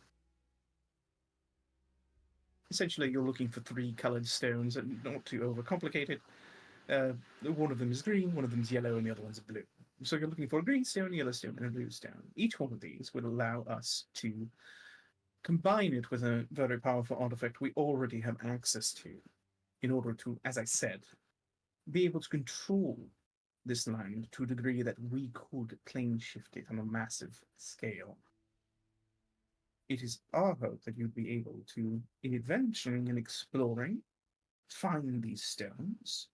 Essentially, you're looking for three colored stones, and not too overcomplicated. One of them is green, one of them is yellow, and the other one's blue. So you're looking for a green stone, yellow stone, and a blue stone. Each one of these would allow us to combine it with a very powerful artifact we already have access to, in order to, as I said, be able to control this land to a degree that we could plane shift it on a massive scale. It is our hope that you'd be able to, in adventuring and exploring, find these stones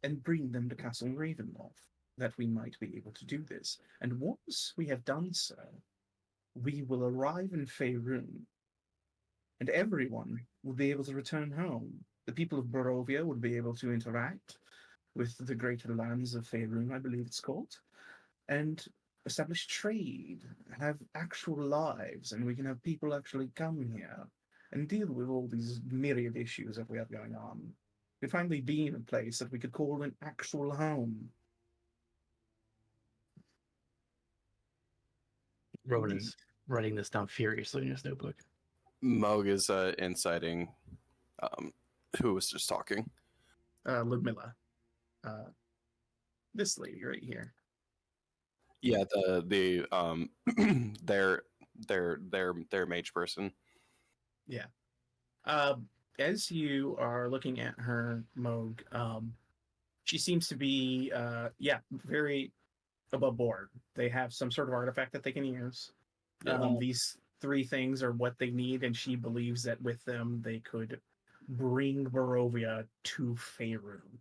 and bring them to Castle Ravenloft, that we might be able to do this. And once we have done so, we will arrive in Faerun, and everyone will be able to return home. The people of Barovia would be able to interact with the greater lands of Faerun, I believe it's called, and establish trade, have actual lives, and we can have people actually come here and deal with all these myriad issues that we have going on. We'd finally be in a place that we could call an actual home. Rowan is writing this down furiously in his notebook. Moog is inciting who was just talking. Ludmilla. This lady right here. Yeah, the their mage person. Yeah. As you are looking at her, Moog, she seems to be, very above board. They have some sort of artifact that they can use. Yeah. These three things are what they need, and she believes that with them they could bring Barovia to Faerun.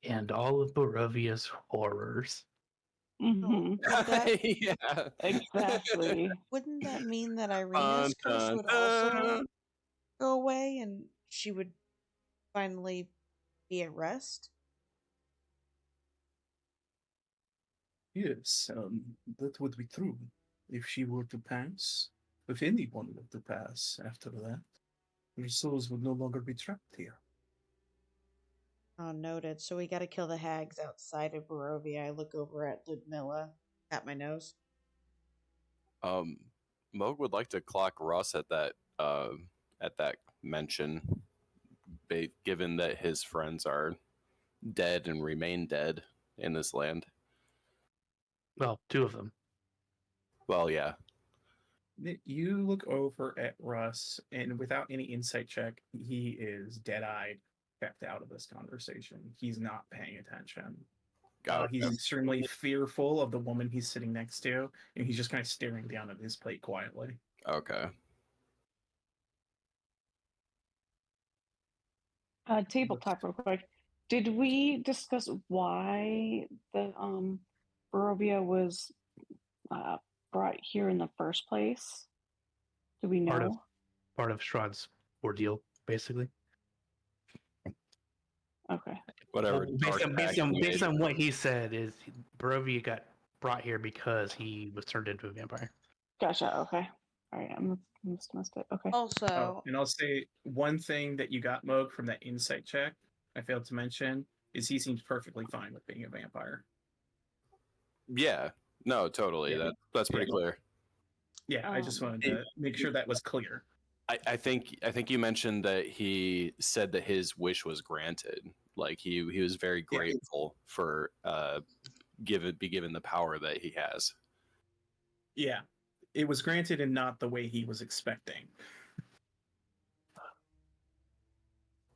And all of Barovia's horrors. Mm-hmm. Yeah. Exactly. Wouldn't that mean that Irina's curse would also go away and she would finally be at rest? Yes, that would be true. If she were to pass, if anyone were to pass after that, their souls would no longer be trapped here. Oh, noted. So we gotta kill the hags outside of Barovia. I look over at Ludmilla, at my nose. Moog would like to clock Russ at that mention, given that his friends are dead and remain dead in this land. Well, two of them. Well, yeah. You look over at Russ, and without any insight check, he is dead-eyed, kept out of this conversation. He's not paying attention. Got He's it. extremely fearful of the woman he's sitting next to, and he's just kind of staring down at his plate quietly. Okay. Tabletop real quick. Did we discuss why the Barovia was brought here in the first place? Do we know? Part of Strahd's ordeal, basically. Okay. Whatever. Based on what he said, is Barovia got brought here because he was turned into a vampire. Gotcha. Okay. All right. I missed it. Okay. Also, And I'll say one thing that you got, Moog, from that insight check, I failed to mention, is he seems perfectly fine with being a vampire. Yeah. No, totally. Yeah. That's pretty clear. Yeah, I just wanted to make sure that was clear. I think you mentioned that he said that his wish was granted. Like he was very grateful for be given the power that he has. Yeah, it was granted and not the way he was expecting.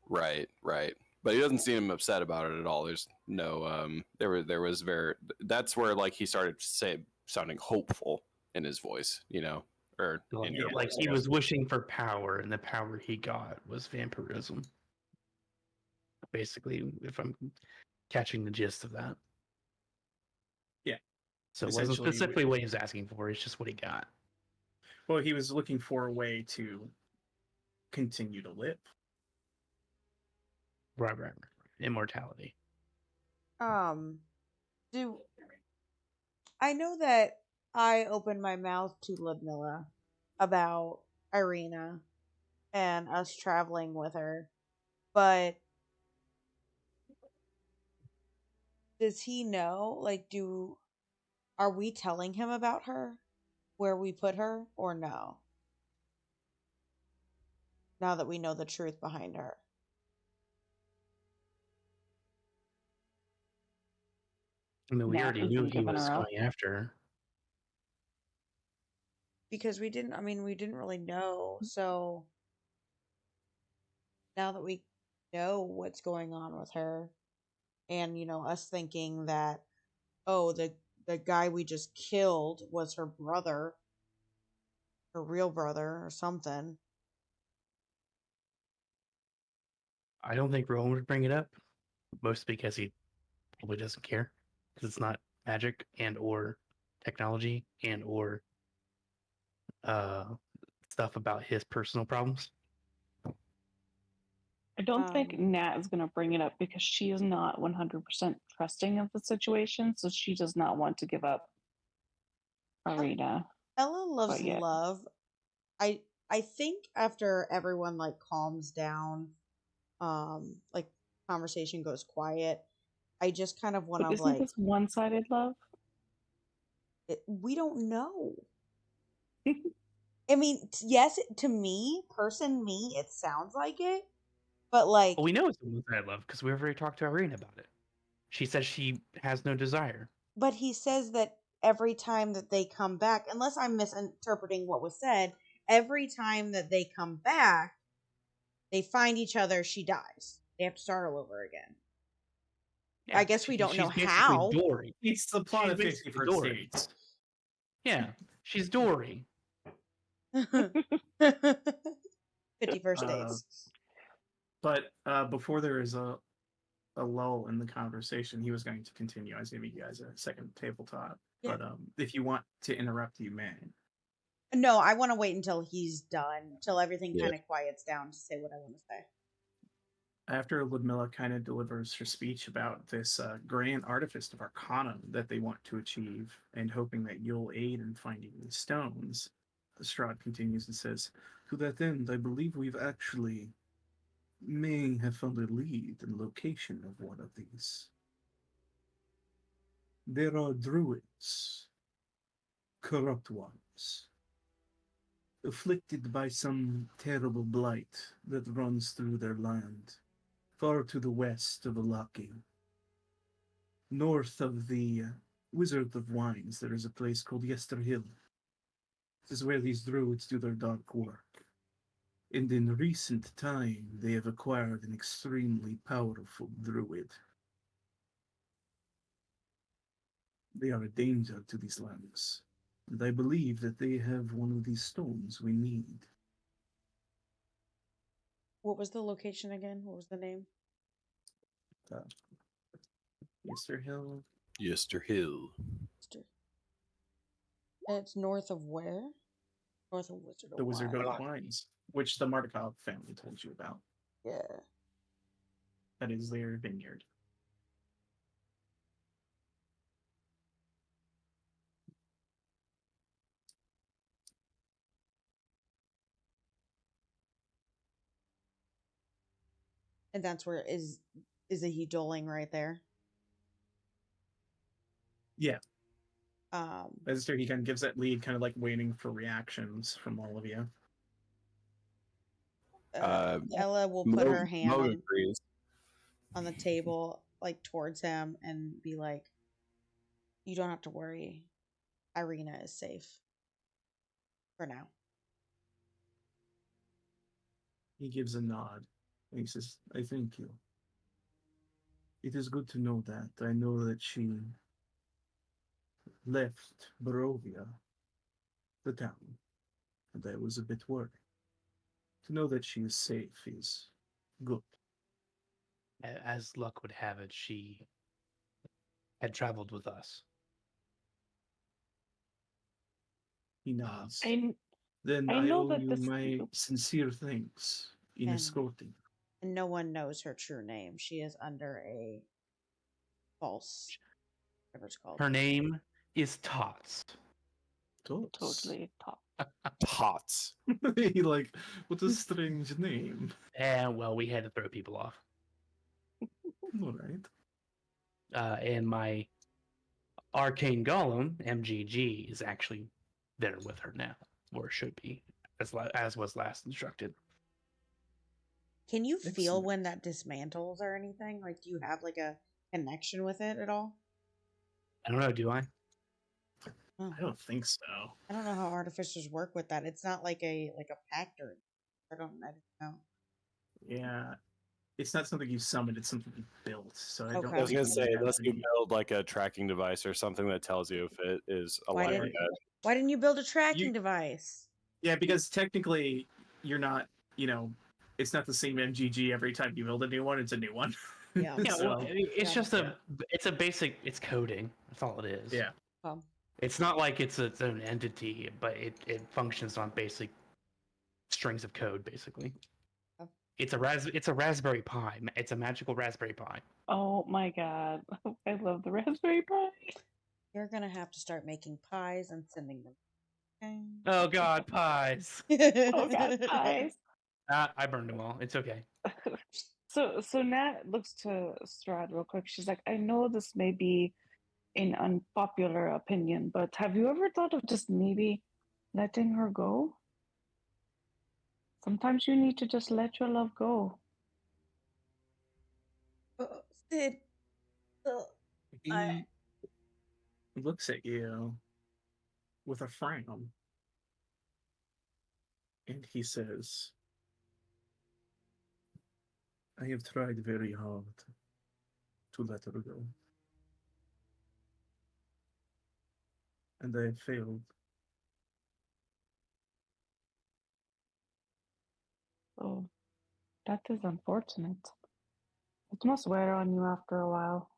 Right, right. But he doesn't seem upset about it at all. There's no there was very that's where like he started sounding hopeful in his voice, or Like, in your like voice. he was wishing for power, and the power he got was vampirism. Basically, if I'm catching the gist of that. Yeah. So it wasn't Essentially, specifically what he was asking for, it's just what he got. Well, he was looking for a way to continue to live. Right. Immortality. Do I know that I opened my mouth to Ludmilla about Irina and us traveling with her, but does he know? Like, are we telling him about her, where we put her, or no? Now that we know the truth behind her. I mean, we Nat already has knew been he giving was her up. going after her. Because we didn't really know. So now that we know what's going on with her, and us thinking that, oh, the guy we just killed was her brother, her real brother or something. I don't think Rowan would bring it up, mostly because he probably doesn't care, because it's not magic and or technology and or uh stuff about his personal problems. I don't think Um, Nat is going to bring it up because she is not 100% trusting of the situation, so she does not want to give up Arena. Ella loves But yet, love. I think after everyone like calms down, like conversation goes quiet, I just kind of want but to isn't like this one-sided love? we don't know. I mean, yes, to me, it sounds like it, but like, Well, we know it's the one I love because we've already talked to Irene about it. She says she has no desire. but he says that every time that they come back, unless I'm misinterpreting what was said, every time that they come back, they find each other, she dies. They have to start all over again. I guess we don't know she's basically how. Dory. It's the plot She's of 50 basically First Dory. Dates. Yeah, she's Dory. 51st Uh, days. But before there is a lull in the conversation, he was going to continue. I was giving you guys a second tabletop. Yeah. But if you want to interrupt, you may. No, I want to wait until he's done, till everything Yeah. kind of quiets down to say what I want to say. After Ludmilla kind of delivers her speech about this grand artifice of Arcana that they want to achieve, and hoping that you'll aid in finding the stones, Strahd continues and says, "To that end, I believe we've actually may have found a lead and location of one of these. There are druids, corrupt ones, afflicted by some terrible blight that runs through their land, far to the west of Alaki. North of the Wizard of Wines, there is a place called Yester Hill. This is where these druids do their dark work. And in recent time, they have acquired an extremely powerful druid. They are a danger to these lands, and I believe that they have one of these stones we need." What was the location again? What was the name? Mr. Hill. Yester Hill. It's north of where? North of Wizard of The Wizard Wine. of Wines, which the Mardukov family told you about. Yeah. That is their vineyard. And that's where is a he doling right there. Yeah. Um, As he kind of gives that lead, kind of like waiting for reactions from all of you. Ella will put her hand Mo on agrees. the table, like towards him, and be like, "You don't have to worry. Irina is safe for now." He gives a nod. He says, I thank you. It is good to know that. I know that she left Barovia, the town, and I was a bit worried. To know that she is safe is good. As luck would have it, she had traveled with us. He nods. I Then I I know owe that you this. my sincere thanks in And- escorting. And no one knows her true name. She is under a false, whatever it's called. Her name is Tots. Tots. Totally top. Tots. He like, what a strange name. And well, we had to throw people off. All right. And my arcane golem MGG is actually there with her now, or should be, as was last instructed. Can you feel Excellent. when that dismantles or anything? Like, do you have like a connection with it at all? I don't know. Do I? Oh, I don't think so. I don't know how artificers work with that. It's not like a pact or I don't know. Yeah. It's not something you summoned, it's something you built. So I don't Okay. I was think gonna you say, have unless you any- build like a tracking device or something that tells you if it is Why alive or didn't- dead. Why didn't you build a tracking device? Yeah, because technically you're not, it's not the same MGG every time you build a new one, it's a new one. Yeah. Yeah, So, well, it's yeah. just it's a basic, it's coding. That's all it is. yeah. It's not like it's its own entity, but it functions on basic strings of code, basically. Oh. It's a Raspberry Pi. It's a magical Raspberry Pi. Oh my god. I love the Raspberry Pi. You're gonna have to start making pies and sending them. Okay. Oh God, pies! Oh god, pies. I burned them all. It's okay. So Nat looks to Strahd real quick. She's like, I know this may be an unpopular opinion, but have you ever thought of just maybe letting her go? Sometimes you need to just let your love go. Sid. He looks at you with a frown. And he says, I have tried very hard to let her go. And I have failed. Oh, that is unfortunate. It must wear on you after a while.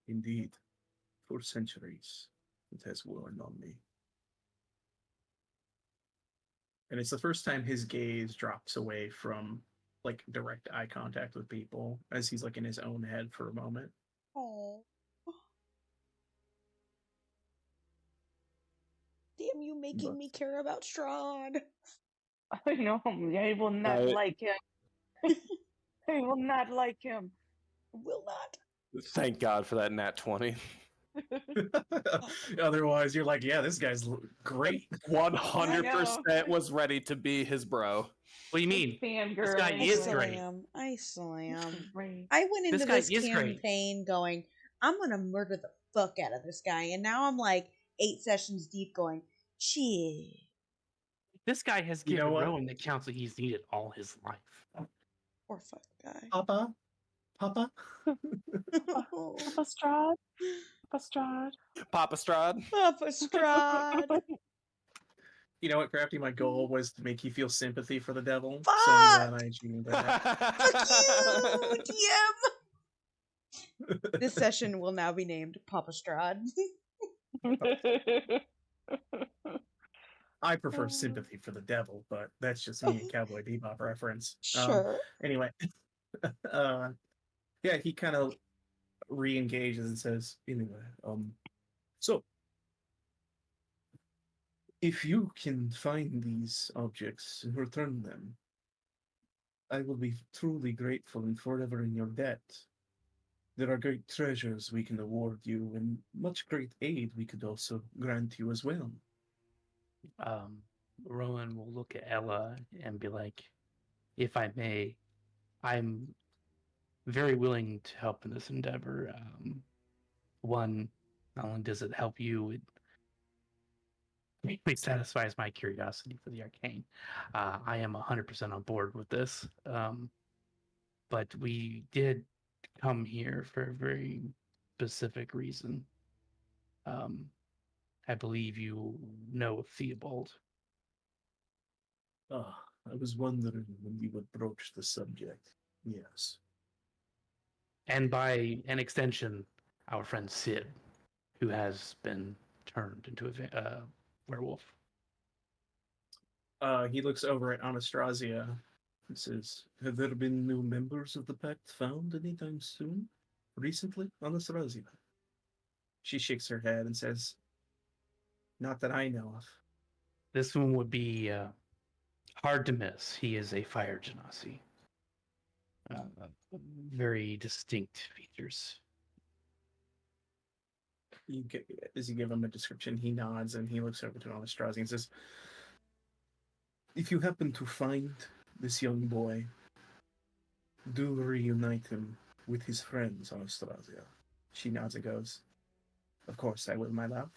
Indeed, for centuries it has worn on me. And it's the first time his gaze drops away from like direct eye contact with people as he's like in his own head for a moment. Oh. Damn you making But- me care about Strahd. I know, I will not like him. I will not like him. Will not. Thank God for that nat 20. Otherwise, you're like, yeah, this guy's great. 100% was ready to be his bro. What do you mean? Fangirl. This guy I is still great. am. I still am. Great. I went into This guy this is great. campaign going, I'm gonna murder the fuck out of this guy, and now I'm like 8 sessions deep going, shit. This guy has You know given what? Rowan the counsel he's needed all his life. Poor fuck guy. Papa? Papa? Papa Strahd. Papa Strahd. Papa Strahd. Papa Strahd. You know what, Crafty? My goal was to make you feel sympathy for the devil. Fuck! So I'm glad I achieved that. Fuck you, DM. This session will now be named Papa Strahd. I prefer sympathy for the devil, but that's just me a Cowboy Bebop reference. Sure. Anyway, yeah, he kind of re-engages and says, anyway, so if you can find these objects and return them, I will be truly grateful and forever in your debt. There are great treasures we can award you, and much great aid we could also grant you as well. Rowan will look at Ella and be like, if I may, I'm very willing to help in this endeavor. One, not only does it help you, it satisfies my curiosity for the arcane. I am 100% on board with this. But we did come here for a very specific reason. I believe you know Theobald. Ah, I was wondering when you would broach the subject. Yes. And by an extension, our friend Sid, who has been turned into a werewolf. He looks over at Anastrasya and says, "Have there been new members of the pact found anytime soon? Recently, Anastrasya?" She shakes her head and says, "Not that I know of." This one would be hard to miss. He is a fire genasi. Very distinct features. As you give him a description, he nods and he looks over to Anastrasya and says, "If you happen to find this young boy, do reunite him with his friends, Anastrasya." She nods and goes, "Of course I will, my love."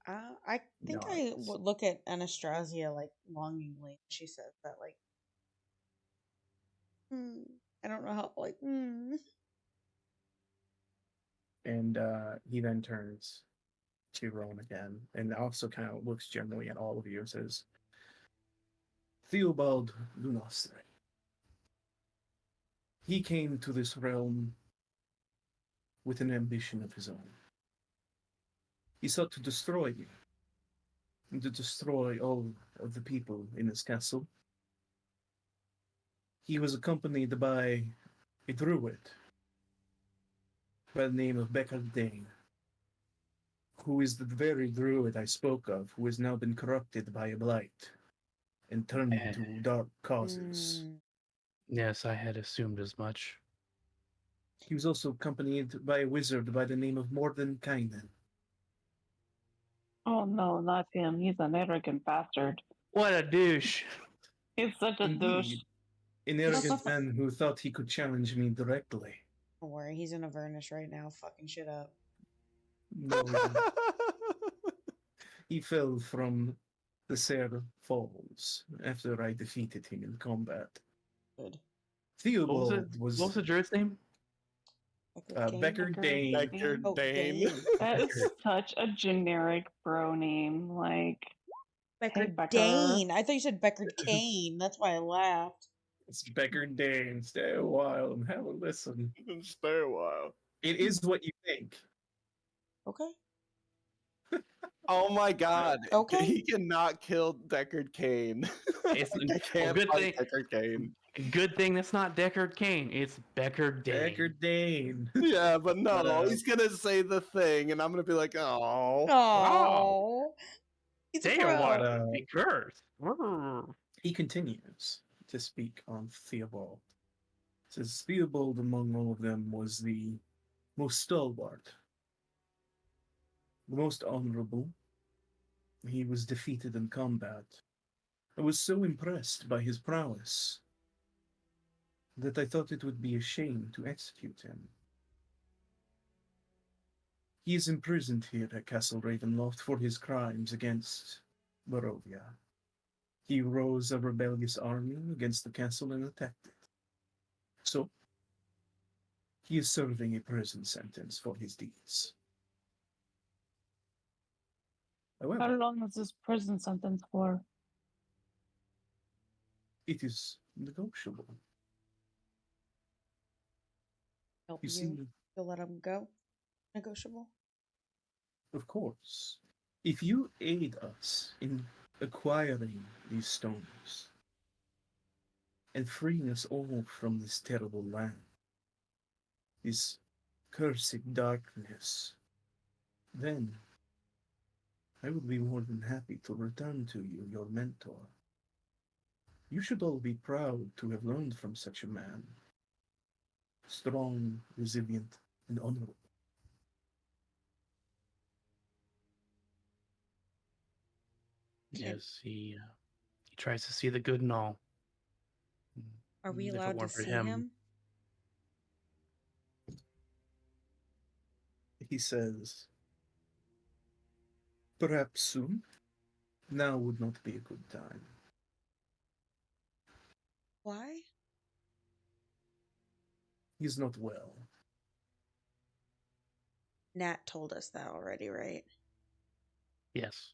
I think I Nods. would look at Anastasia like longingly. She says that like, I don't know how like. And he then turns to Rowan again and also kind of looks generally at all of you and says, "Theobald Lunastre. He came to this realm with an ambition of his own. He sought to destroy me, and to destroy all of the people in his castle. He was accompanied by a druid by the name of Becker Dane, who is the very druid I spoke of, who has now been corrupted by a blight and turned to dark causes. Yes, I had assumed as much. He was also accompanied by a wizard by the name of Mordenkainen. Oh no, not him. He's an arrogant bastard. What a douche! He's such a douche. Indeed, an arrogant man who thought he could challenge me directly. Don't worry, he's in Avernus right now, fucking shit up. No, he fell from the Sere Falls after I defeated him in combat. Good. Theobald What was the druid's name? Becker Dane. Becker Oh, Dane. Dane. That is such a generic bro name. Like, Becker Becker. Dane. I thought you said Becker Kane. That's why I laughed. It's Becker Dane. Stay a while and have a listen. Stay a while. It is what you think. Okay. Oh my god. Okay. He cannot kill Deckard Cain. It's I can't good fight thing. Deckard Cain. Good thing that's not Deckard Cain. It's Becker Dane. Becker Dane. Yeah, but no, But, he's gonna say the thing, and I'm gonna be like, oh. Oh. He's a Say pro. what? uh, Be cursed. He continues to speak on Theobald. Says Theobald among all of them was the most stalwart, the most honorable. He was defeated in combat. I was so impressed by his prowess that I thought it would be a shame to execute him. He is imprisoned here at Castle Ravenloft for his crimes against Barovia. He rose a rebellious army against the castle and attacked it. So, he is serving a prison sentence for his deeds. how However, long is this prison sentence for? it is negotiable. Help You you see, to let him go. Negotiable. of course, if you aid us in acquiring these stones and freeing us all from this terrible land, this cursed darkness, then I would be more than happy to return to you, your mentor. You should all be proud to have learned from such a man. Strong, resilient, and honorable. Yes, he tries to see the good in all. Are we If it allowed to weren't for see him? He says, Perhaps soon. Now would not be a good time. Why? He's not well. Nat told us that already, right? Yes.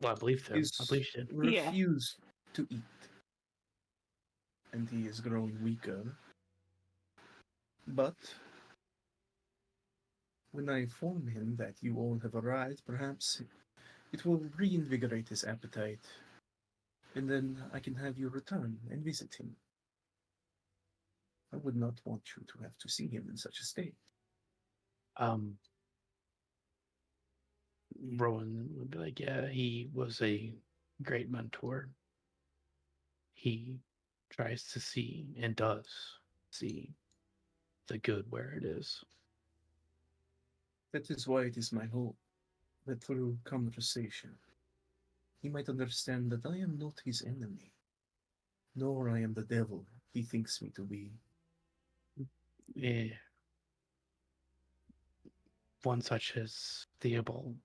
Well, I believe so. I believe she did. Yeah. Refused to eat. And he is growing weaker. But when I inform him that you all have arrived, perhaps it will reinvigorate his appetite. And then I can have you return and visit him. I would not want you to have to see him in such a state. Rowan would be like, yeah, he was a great mentor. He tries to see and does see the good where it is. That is why it is my hope that through conversation he might understand that I am not his enemy, nor I am the devil he thinks me to be. Eh, one such as Theobald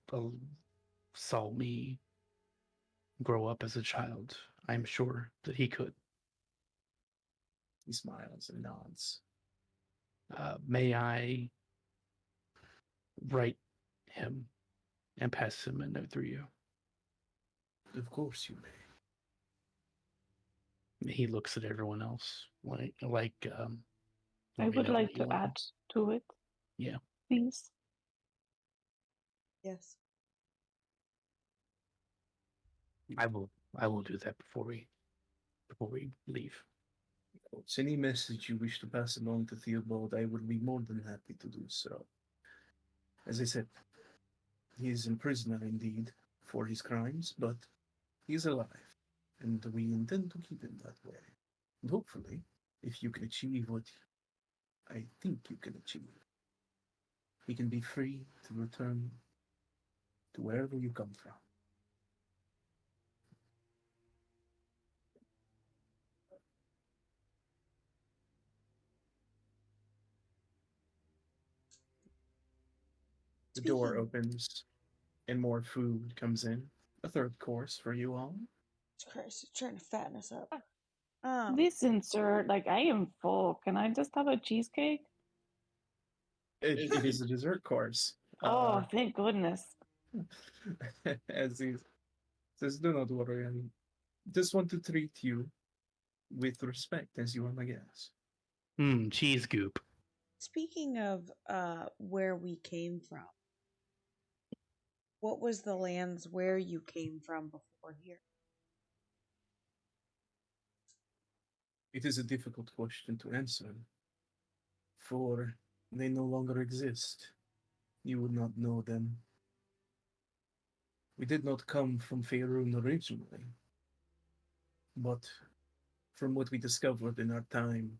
saw me grow up as a child. I'm sure that he could. He smiles and nods. May I write him and pass him a note through you? Of course you may. He looks at everyone else like I would like to add to it. Yeah. Please. Yes. I will do that before we leave. If any message you wish to pass along to Theobald, I would be more than happy to do so. As I said, he is in prison indeed for his crimes, but he is alive, and we intend to keep him that way. And hopefully, if you can achieve what I think you can achieve, he can be free to return to wherever you come from. The door Speaking- opens, and more food comes in. A third course for you all. Christ, he's trying to fatten us up. Listen, sir, like I am full. Can I just have a cheesecake? It is a dessert course. Oh, thank goodness. As he says, do not worry. I just want to treat you with respect as you are my guest. Cheese goop. Speaking of where we came from, what was the lands where you came from before here? It is a difficult question to answer, for they no longer exist. You would not know them. We did not come from Faerun originally, but from what we discovered in our time,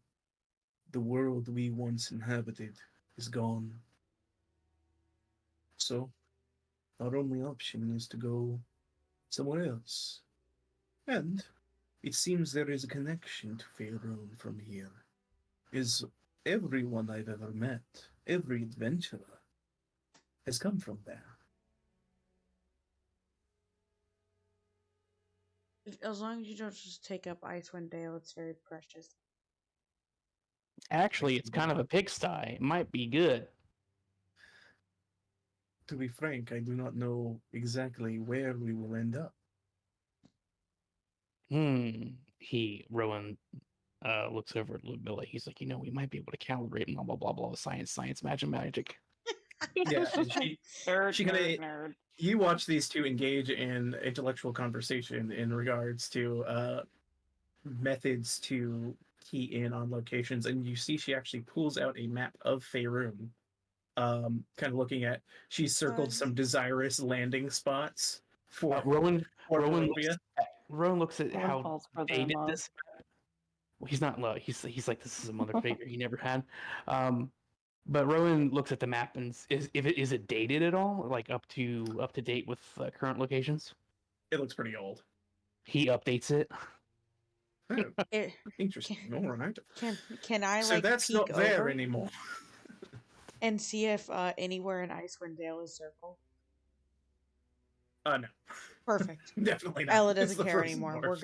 the world we once inhabited is gone. So, our only option is to go somewhere else. And it seems there is a connection to Faerun from here. Is everyone I've ever met, every adventurer, has come from there. As long as you don't just take up Icewind Dale, it's very precious. Actually, it's kind of a pigsty. It might be good. To be frank, I do not know exactly where we will end up. Rowan looks over at Ludmilla. He's like, we might be able to calibrate blah blah blah blah science, magic. Yeah, and she gonna. Nerd. You watch these two engage in intellectual conversation in regards to methods to key in on locations, and you see she actually pulls out a map of Faerun, kind of looking at. She's circled some desirous landing spots for Rowan Barovia. Rowan looks at Rowan how falls for their dated love. this. Well, he's not low. He's like, this is a mother figure he never had. But Rowan looks at the map and is it dated at all? Like up to date with current locations? It looks pretty old. He updates it. Oh, It, interesting. All right. can I So like that's peek not there over anymore. and see if anywhere in Icewind Dale is circled? No. Perfect. Definitely not. Ella It's doesn't the care frozen anymore. dwarf. We're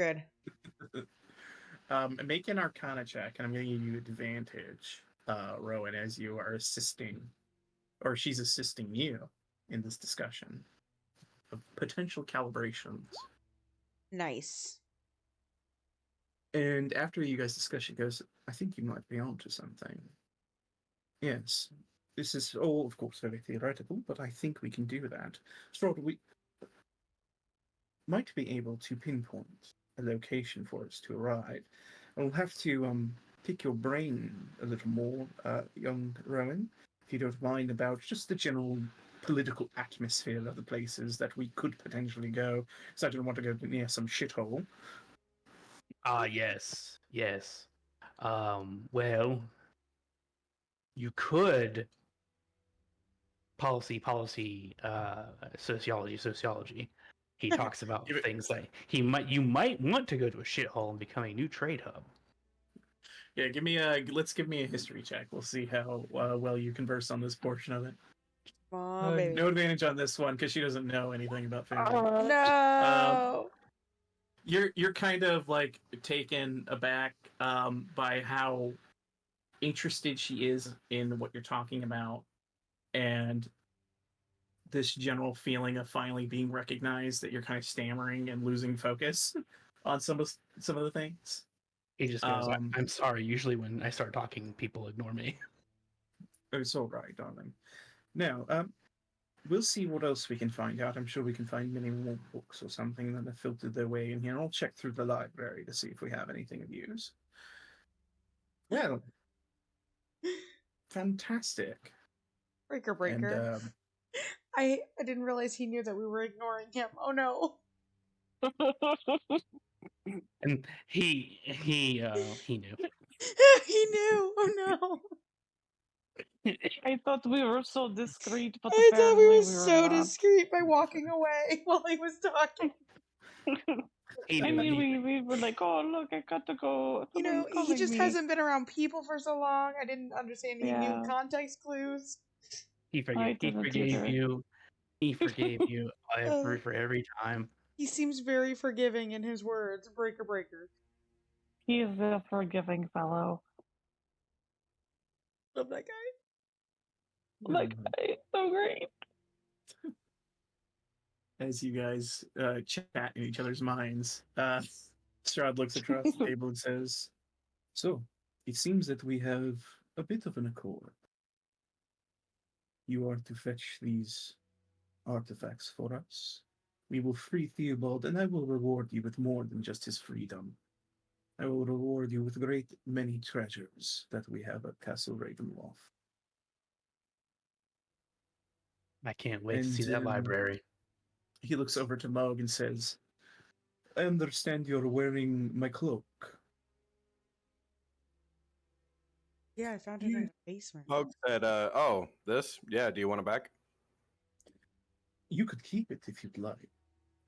good. Make an Arcana check, and I'm going to give you advantage, Rowan, as you are assisting, or she's assisting you in this discussion of potential calibrations. Nice. And after you guys discuss, she goes, I think you might be onto something. Yes. This is all, of course, very theoretical, but I think we can do that. Strahd, we might be able to pinpoint a location for us to arrive. I'll have to pick your brain a little more, young Rowan, if you don't mind, about just the general political atmosphere of the places that we could potentially go, because I don't want to go near some shithole. Yes. Yes. Well, you could policy, sociology. He talks about Give it- things like you might want to go to a shithole and become a new trade hub. Yeah, let's give me a history check. We'll see how well you converse on this portion of it. Come on, baby. No advantage on this one because she doesn't know anything about fantasy. No. You're kind of like taken aback by how interested she is in what you're talking about, and this general feeling of finally being recognized that you're kind of stammering and losing focus on some of the things. He just goes, I'm sorry. Usually when I start talking, people ignore me. It's all right, darling. Now, we'll see what else we can find out. I'm sure we can find many more books or something that have filtered their way in here. I'll check through the library to see if we have anything of use. Well, fantastic. Breaker. And I didn't realize he knew that we were ignoring him. Oh no. And he knew. He knew. Oh no. I thought we were so discreet, but I thought apparently we were we so were not. discreet by walking away while he was talking. He I knew. mean, we were like, oh, look, I got to go. You know, Someone's he calling just me. hasn't been around people for so long. I didn't understand he knew Yeah. context clues. He I forgave didn't you. either. He forgave you for every time. He seems very forgiving in his words. Breaker. He is a forgiving fellow. Love that guy. Like, it's so great. as you guys chat in each other's minds, Strahd looks across the table and says, So, it seems that we have a bit of an accord. You are to fetch these artifacts for us. We will free Theobald, and I will reward you with more than just his freedom. I will reward you with great many treasures that we have at Castle Ravenloft. I can't wait to see And, that library. He looks over to Moog and says, I understand you're wearing my cloak. Yeah, I found it in a basement. Moog said, oh, this? Yeah, do you want it back? You could keep it if you'd like.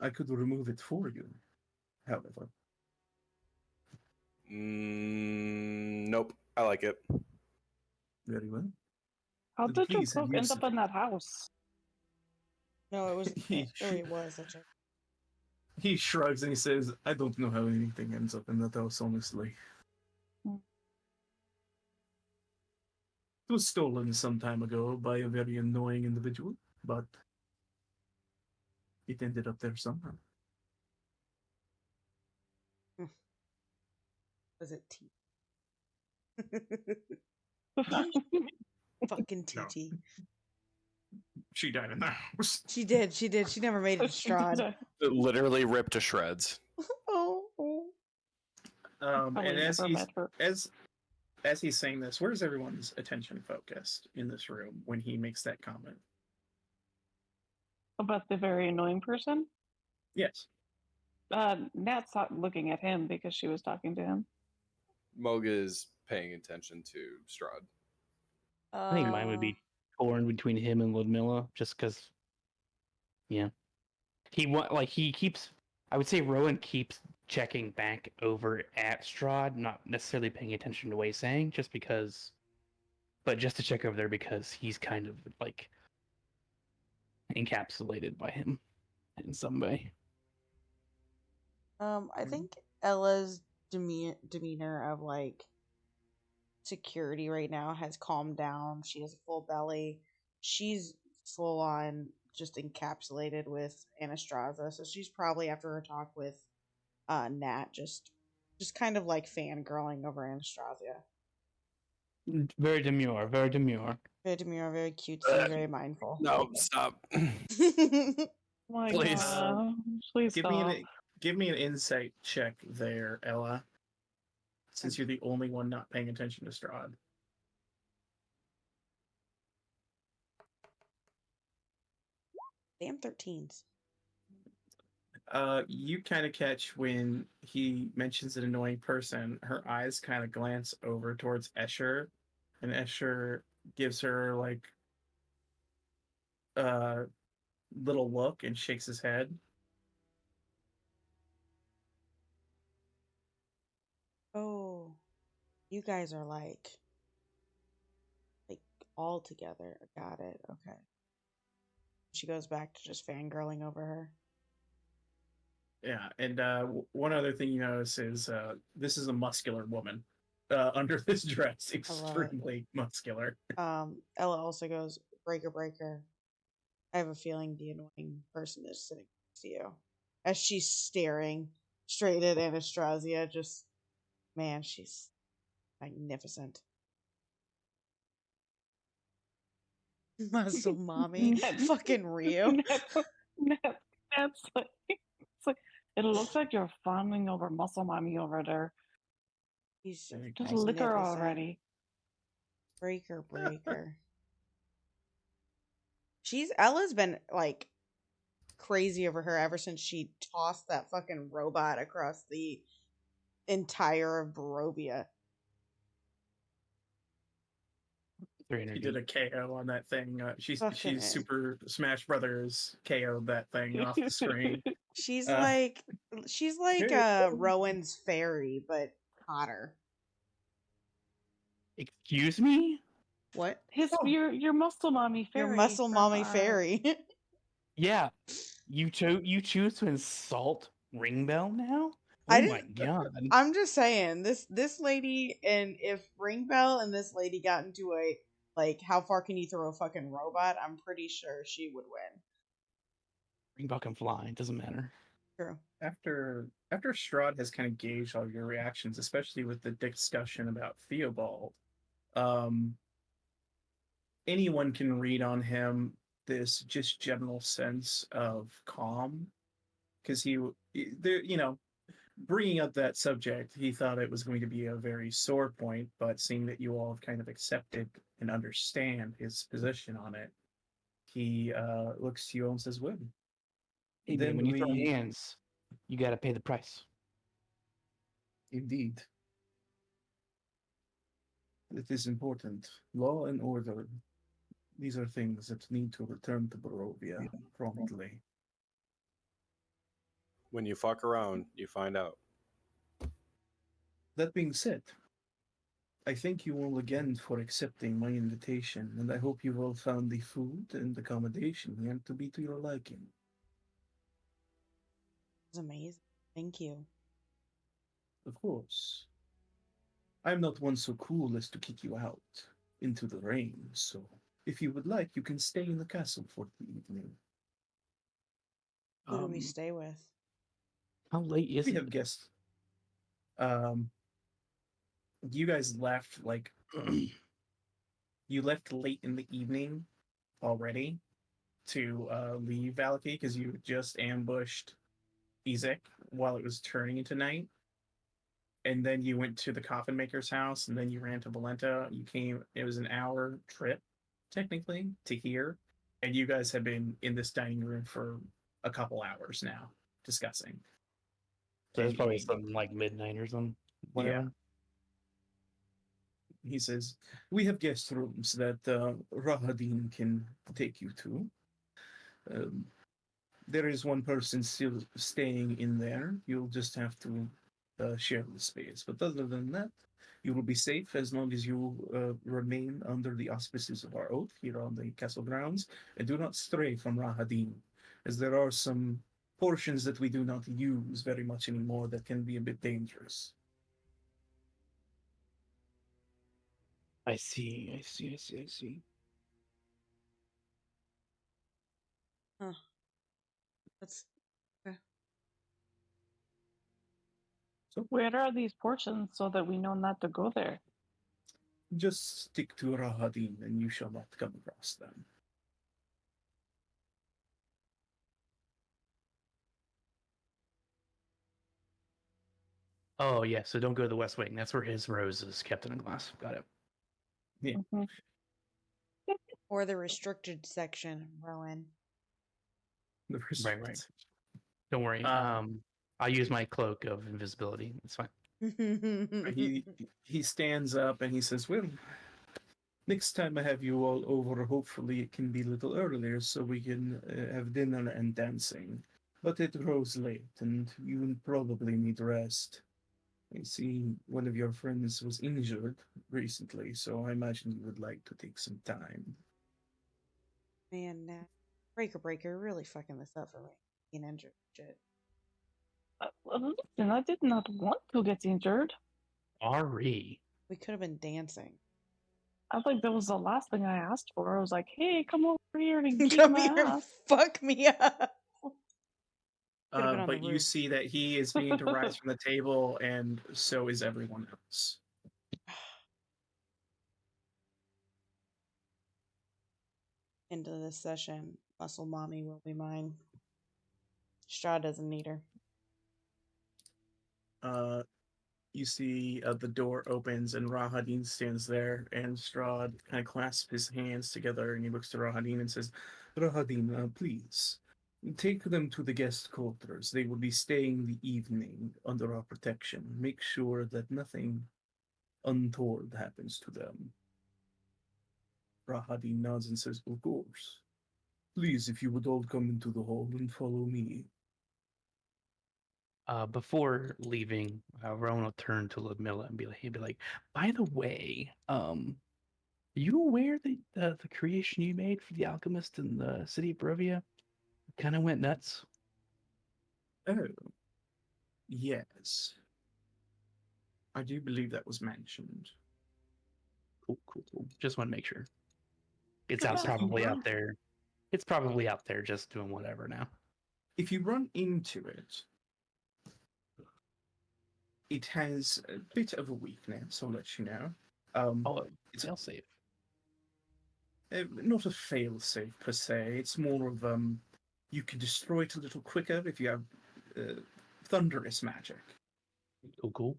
I could remove it for you, however. Nope. I like it. Very well. How Then did your please cloak have end use up of in that house? No, it was. He it was. That's right. He shrugs and he says, I don't know how anything ends up in that house, honestly. Hmm. It was stolen some time ago by a very annoying individual, but it ended up there somehow. Was it T? Fucking No. TT. She died in the house. She did. She never made it to Strahd. It literally ripped to shreds. Oh. And Probably as never he's met her. as he's saying this, where's everyone's attention focused in this room when he makes that comment? About the very annoying person? Yes. Nat stopped looking at him because she was talking to him. Moog is paying attention to Strahd. I think mine would be torn between him and Ludmilla, just because. Yeah, he keeps. I would say Rowan keeps checking back over at Strahd, not necessarily paying attention to what he's saying, just because. But just to check over there because he's kind of like encapsulated by him. in some way. I think Ella's demeanor of like security right now has calmed down. She has a full belly. She's full on just encapsulated with Anastrasya, so she's probably after her talk with Nat just kind of like fangirling over Anastrasya. Very demure, very demure. Very demure, very cutesy, very mindful. No, stop. Oh my Please. God. Please Give stop. me an insight check there, Ella. Since you're the only one not paying attention to Strahd. Damn 13s. You kind of catch when he mentions an annoying person, her eyes kind of glance over towards Escher, and Escher gives her like a little look and shakes his head. Oh, you guys are like all together. Got it. Okay. She goes back to just fangirling over her. Yeah, and one other thing you notice is this is a muscular woman under this dress, extremely muscular. Ella also goes, breaker, breaker. I have a feeling the annoying person is sitting next to you. As she's staring straight at Anastrasya, just, man, she's magnificent. Muscle mommy. Fucking Ryu. That's like, it's like, it looks like you're fawning over muscle mommy over there. He's Just lick her magnificent. already. Breaker. Ella's been like crazy over her ever since she tossed that fucking robot across the entire of Barovia. She did a KO on that thing. She's Fucking A. Super Smash Brothers KO'd that thing off the screen. She's Uh, like Rowan's fairy, but hotter. Excuse me? What? Your muscle mommy fairy. Your muscle from, mommy fairy. Yeah. You choose to insult Ringbell now? I Oh my didn't- god. I'm just saying this lady, and if Ringbell and this lady got into a like how far can you throw a fucking robot, I'm pretty sure she would win. Ringbell can fly, it doesn't matter. True. After Strahd has kind of gauged all your reactions, especially with the discussion about Theobald, anyone can read on him this just general sense of calm, because bringing up that subject, he thought it was going to be a very sore point, but seeing that you all have kind of accepted and understand his position on it, he looks to you all and says, "Well, Hey, then man, when you throw we hands, you gotta pay the price. indeed. It is important. Law and order. These are things that need to return to Barovia promptly." When you fuck around, you find out. That being said, I thank you all again for accepting my invitation, and I hope you've all found the food and accommodation here to be to your liking. It's amazing. Thank you. Of course. I'm not one so cool as to kick you out into the rain, so if you would like, you can stay in the castle for the evening. Who do we stay with? How late is We it? have guests. You guys left you left late in the evening already to leave Valaki because you just ambushed Ezek while it was turning into night. And then you went to the coffin maker's house, and then you ran to Volenta. It was an hour trip, technically, to here. And you guys have been in this dining room for a couple hours now, discussing. So it's And probably eating. something like midnight or something. Whatever. He says, "We have guest rooms that Rahadin can take you to. There is one person still staying in there. You'll just have to share the space. But other than that, you will be safe as long as you remain under the auspices of our oath here on the castle grounds, and do not stray from Rahadin. as there are some portions that we do not use very much anymore that can be a bit dangerous. I see. That's Where are these portions so that we know not to go there? Just stick to Rahadin and you shall not come across them. Oh yeah, so don't go to the West Wing. That's where his rose is kept in a glass. Got it. Mhm. or the restricted section, Rowan. The Right. Don't worry. I'll use my cloak of invisibility. It's fine. He stands up and he says, "Well, next time I have you all over, hopefully it can be a little earlier so we can have dinner and dancing. But it grows late and you probably need rest. I see one of your friends was injured recently, so I imagine you would like to take some time." Man, Breaker really fucking this up for me. Being injured, shit. Listen, I did not want to get injured. Ari. We could have been dancing. I think that was the last thing I asked for. I was like, "Hey, come over here and kick Come my here and ass." fuck me up. Could've been on But the you roof. see that he is beginning to rise from the table, and so is everyone else. Into this session, Muscle Mommy will be mine. Strahd doesn't need her. You see the door opens and Rahadin stands there, and Strahd kind of clasps his hands together, and he looks to Rahadin and says, "Rahadin, please, take them to the guest quarters. They will be staying the evening under our protection. Make sure that nothing untoward happens to them." Rahadin nods and says, "Of course. Please, if you would all come into the hall and follow me." Before leaving, Rowan will turn to Ludmilla and he'd be like, "By the way, are you aware that the creation you made for the alchemist in the city of Barovia kind of went nuts?" Oh, yes. I do believe that was mentioned. Cool. Just want to make sure. It's Yeah, probably yeah. out there. It's probably out there just doing whatever now. If you run into it, it has a bit of a weakness, I'll let you know. Oh, It's fail safe. not a fail-safe per se. It's more of you can destroy it a little quicker if you have thunderous magic. Cool.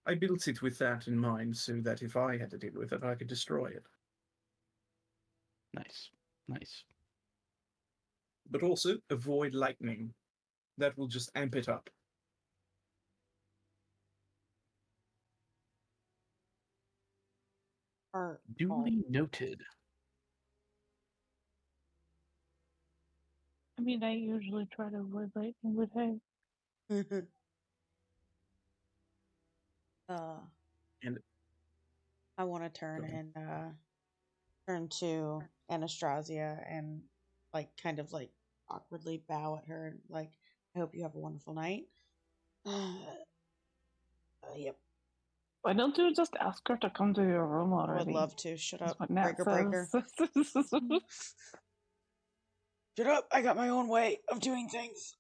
I built it with that in mind, so that if I had to deal with it, I could destroy it. Nice. But also avoid lightning. That will just amp it up. Duly noted. I mean, I usually try to avoid lightning, but hey. And I want to turn to Anastrasya and kind of awkwardly bow at her and I hope you have a wonderful night. Yep. Why don't you just ask her to come to your room I already? would love to. Shut That's up, what Nat Breaker. says. Shut up! I got my own way of doing things.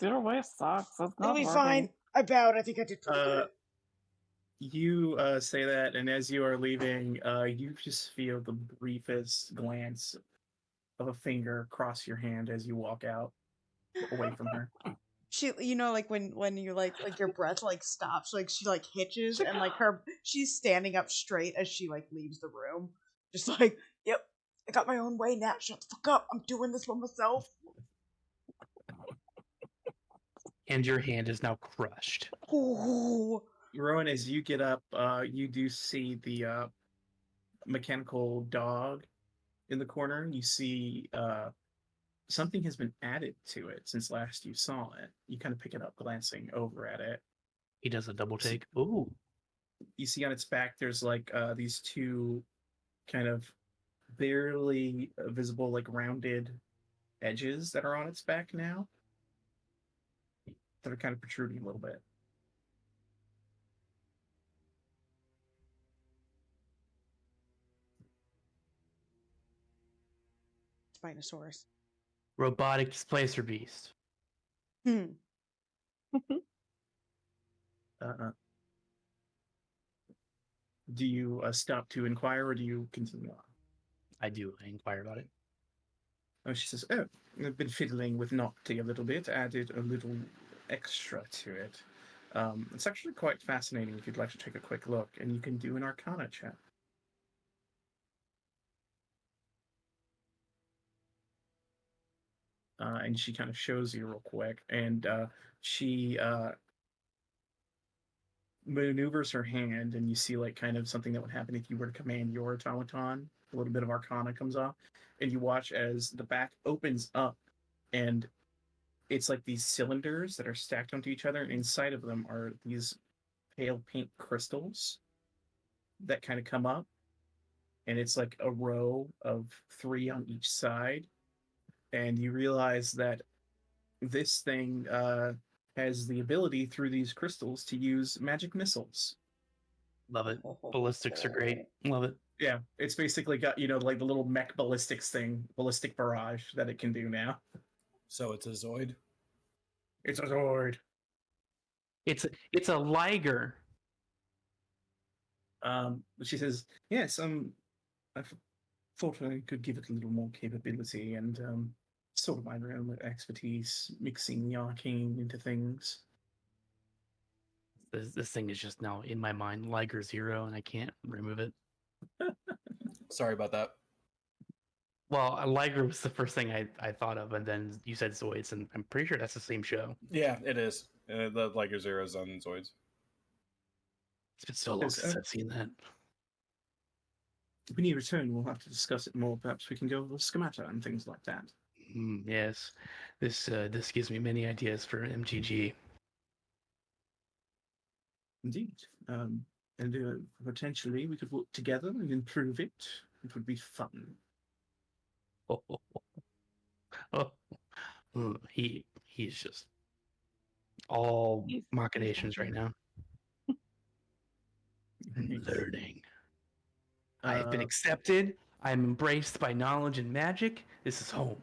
Your way sucks. It's It'll not be working. fine. I bowed. I think I did pretty good. You say that, and as you are leaving, you just feel the briefest glance of a finger cross your hand as you walk out away from her. She, when you your breath stops, she hitches and she's standing up straight as she leaves the room, just yep, I got my own way now. Shut the fuck up! I'm doing this for myself. And your hand is now crushed. Ooh. Rowan, as you get up, you do see the mechanical dog in the corner. You see something has been added to it since last you saw it. You kind of pick it up, glancing over at it. He does a double take. Ooh. You see on its back, there's these two kind of barely visible, like rounded edges that are on its back now that are kind of protruding a little bit. Spinosaurus. Robotic displacer beast. Hmm. Do you stop to inquire, or do you continue on? I do. I inquire about it. Oh, she says, "Oh, I've been fiddling with Nocti a little bit, added a little extra to it. It's actually quite fascinating if you'd like to take a quick look, and you can do an Arcana check." And she kind of shows you real quick, and she maneuvers her hand, and you see like kind of something that would happen if you were to command your automaton. A little bit of Arcana comes off, and you watch as the back opens up, and it's like these cylinders that are stacked onto each other, and inside of them are these pale pink crystals that kind of come up, and it's like a row of 3 on each side, and you realize that this thing has the ability through these crystals to use magic missiles. Love it. Ballistics are great. Love it. Yeah, it's basically got, like the little mech ballistics thing, ballistic barrage that it can do now. So it's a Zoid. It's a Zord. It's a Liger. She says, yes, I thought I could give it a little more capability and sort of my realm of expertise, mixing the arcane into things. This thing is just now in my mind, Liger 0, and I can't remove it. Sorry about that. Well, Liger was the first thing I thought of, and then you said Zoids, and I'm pretty sure that's the same show. Yeah, it is. The Liger Zero's on Zoids. It's been so long since I've seen that. When you return, we'll have to discuss it more. Perhaps we can go over schemata and things like that. Yes, this gives me many ideas for MTG. Indeed. And potentially we could work together and improve it. It would be fun. He's just all machinations right now. Learning. I have been accepted. I'm embraced by knowledge and magic. This is home.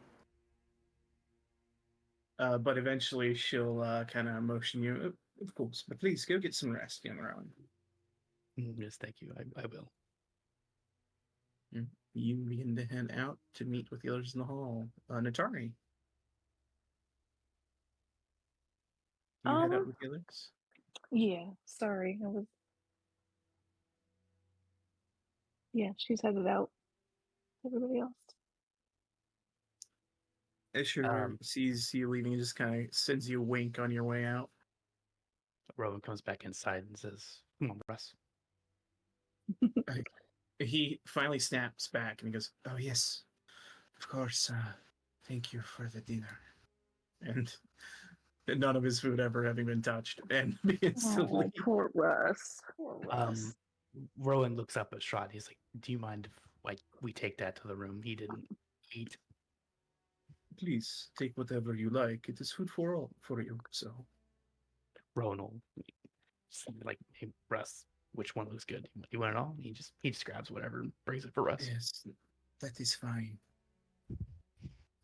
But eventually she'll kind of motion you. Of course, but please go get some rest, young Rowan. Yes, thank you. I will. You begin to head out to meet with the others in the hall. Natari. You head out with the others? Yeah, sorry. Yeah, she's headed out. Everybody else. Escher sees you leaving and just kind of sends you a wink on your way out. Rowan comes back inside and says, "Come on, Russ." He finally snaps back and he goes, "Oh yes, of course. Thank you for the dinner." And none of his food ever having been touched, and begins to leave. Poor Russ. Poor Russ. Rowan looks up at Strahd. He's like, "Do you mind if we take that to the room? He didn't eat." Please take whatever you like. It is food for all for you. So Rowan will like, "Hey, Russ, which one looks good? You want it all?" He just grabs whatever and brings it for Russ. yes, that is fine.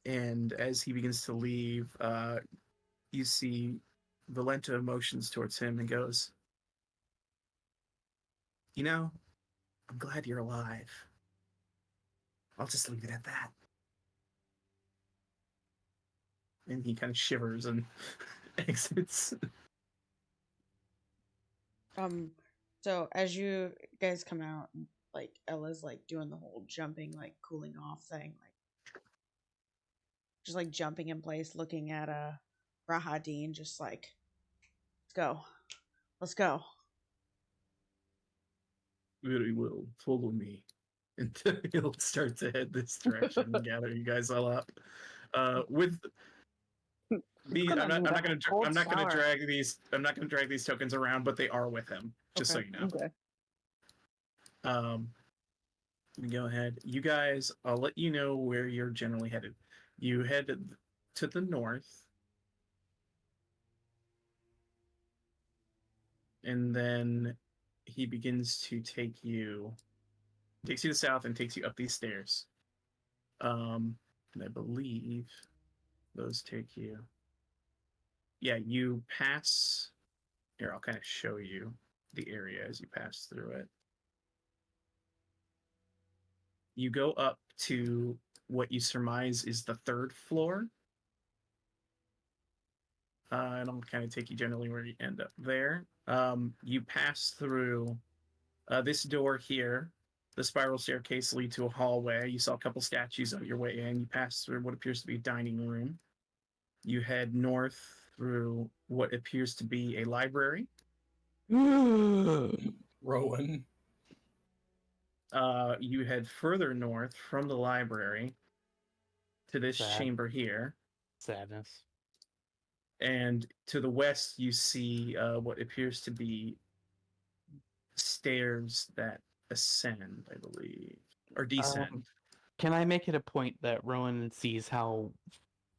And as he begins to leave, you see Volenta motions towards him and goes, I'm glad you're alive. I'll just leave it at that. And he kind of shivers and exits. So as you guys come out, like Ella's like doing the whole jumping, like cooling off thing, like just like jumping in place, looking at Rahadin, just like, let's go. Very well, follow me. And he'll start to head this direction and gather you guys all up. With me, I'm not gonna drag these tokens around, but they are with him, just so you know. Okay. Go ahead. You guys, I'll let you know where you're generally headed. You head to the north, and then he begins to takes you to south and takes you up these stairs. And I believe those take you. Yeah, you pass. Here, I'll kind of show you the area as you pass through it. You go up to what you surmise is the third floor. And I'll kind of take you generally where you end up there. You pass through this door here. The spiral staircase leads to a hallway. You saw a couple statues on your way in. You pass through what appears to be a dining room. You head north through what appears to be a library. Rowan. You head further north from the library to this Sad. chamber here. Sadness. And to the west, you see what appears to be stairs that ascend, I believe, or descend. Can I make it a point that Rowan sees how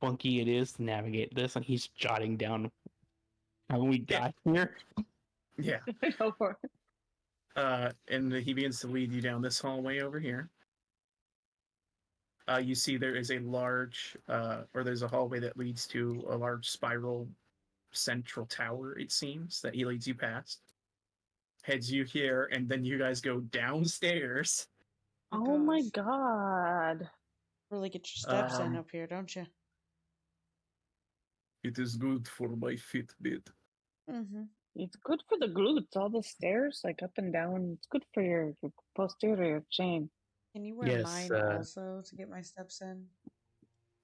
funky it is to navigate this, and he's jotting down how we got here? Yeah. Go for it. And he begins to lead you down this hallway over here. You see there is a large, or there's a hallway that leads to a large spiral central tower, it seems, that he leads you past. Heads you here, and then you guys go downstairs. Oh my gosh. god. Really get your steps in Um, up here, don't you? It is good for my Fitbit. Mm-hmm. It's good for the glutes, all the stairs, like up and down. It's good for your posterior chain. Can you wear Yes, mine also to get my steps in?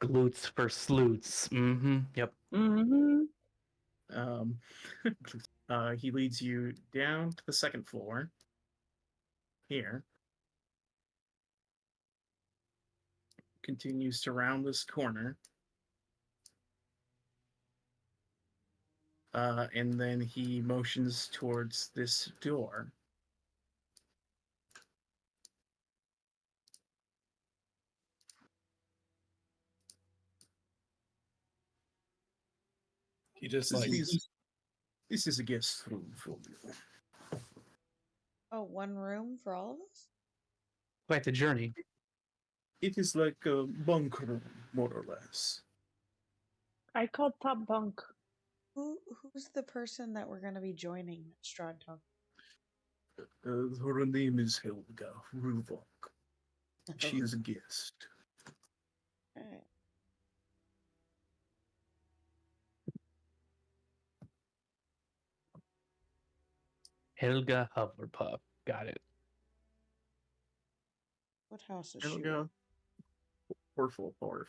Glutes for sleuts. Mm-hmm. Yep. Mm-hmm. He leads you down to the second floor. Here. Continues to round this corner. And then he motions towards this door. He just This like is, this is a guest room for you. Oh, one room for all of us? Quite the journey. It is like a bunk room, more or less. I called top bunk. Who's the person that we're gonna be joining at Strahd Talk? Her name is Helga Ruvok. She is a guest. Alright. Helga Hufflepuff. Got it. What house is she? Helga Horfleporf.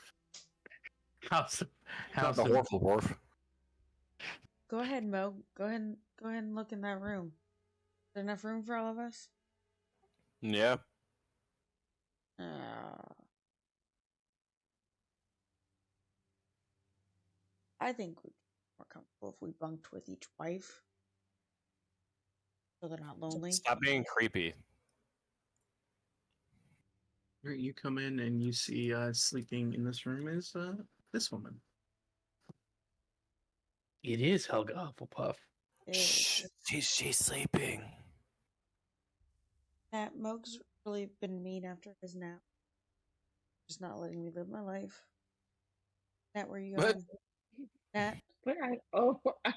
House Not the of Horfleporf. Go ahead, Mo. Go ahead and look in that room. Is there enough room for all of us? Yeah. I think we'd be more comfortable if we bunked with each wife. So they're not lonely. Stop being creepy. You come in and you see sleeping in this room is this woman. It is Helga Hufflepuff. Shh, she's sleeping. Nat, Moog's really been mean after his nap. Just not letting me live my life. Nat, where are you What? going? Nat? Where I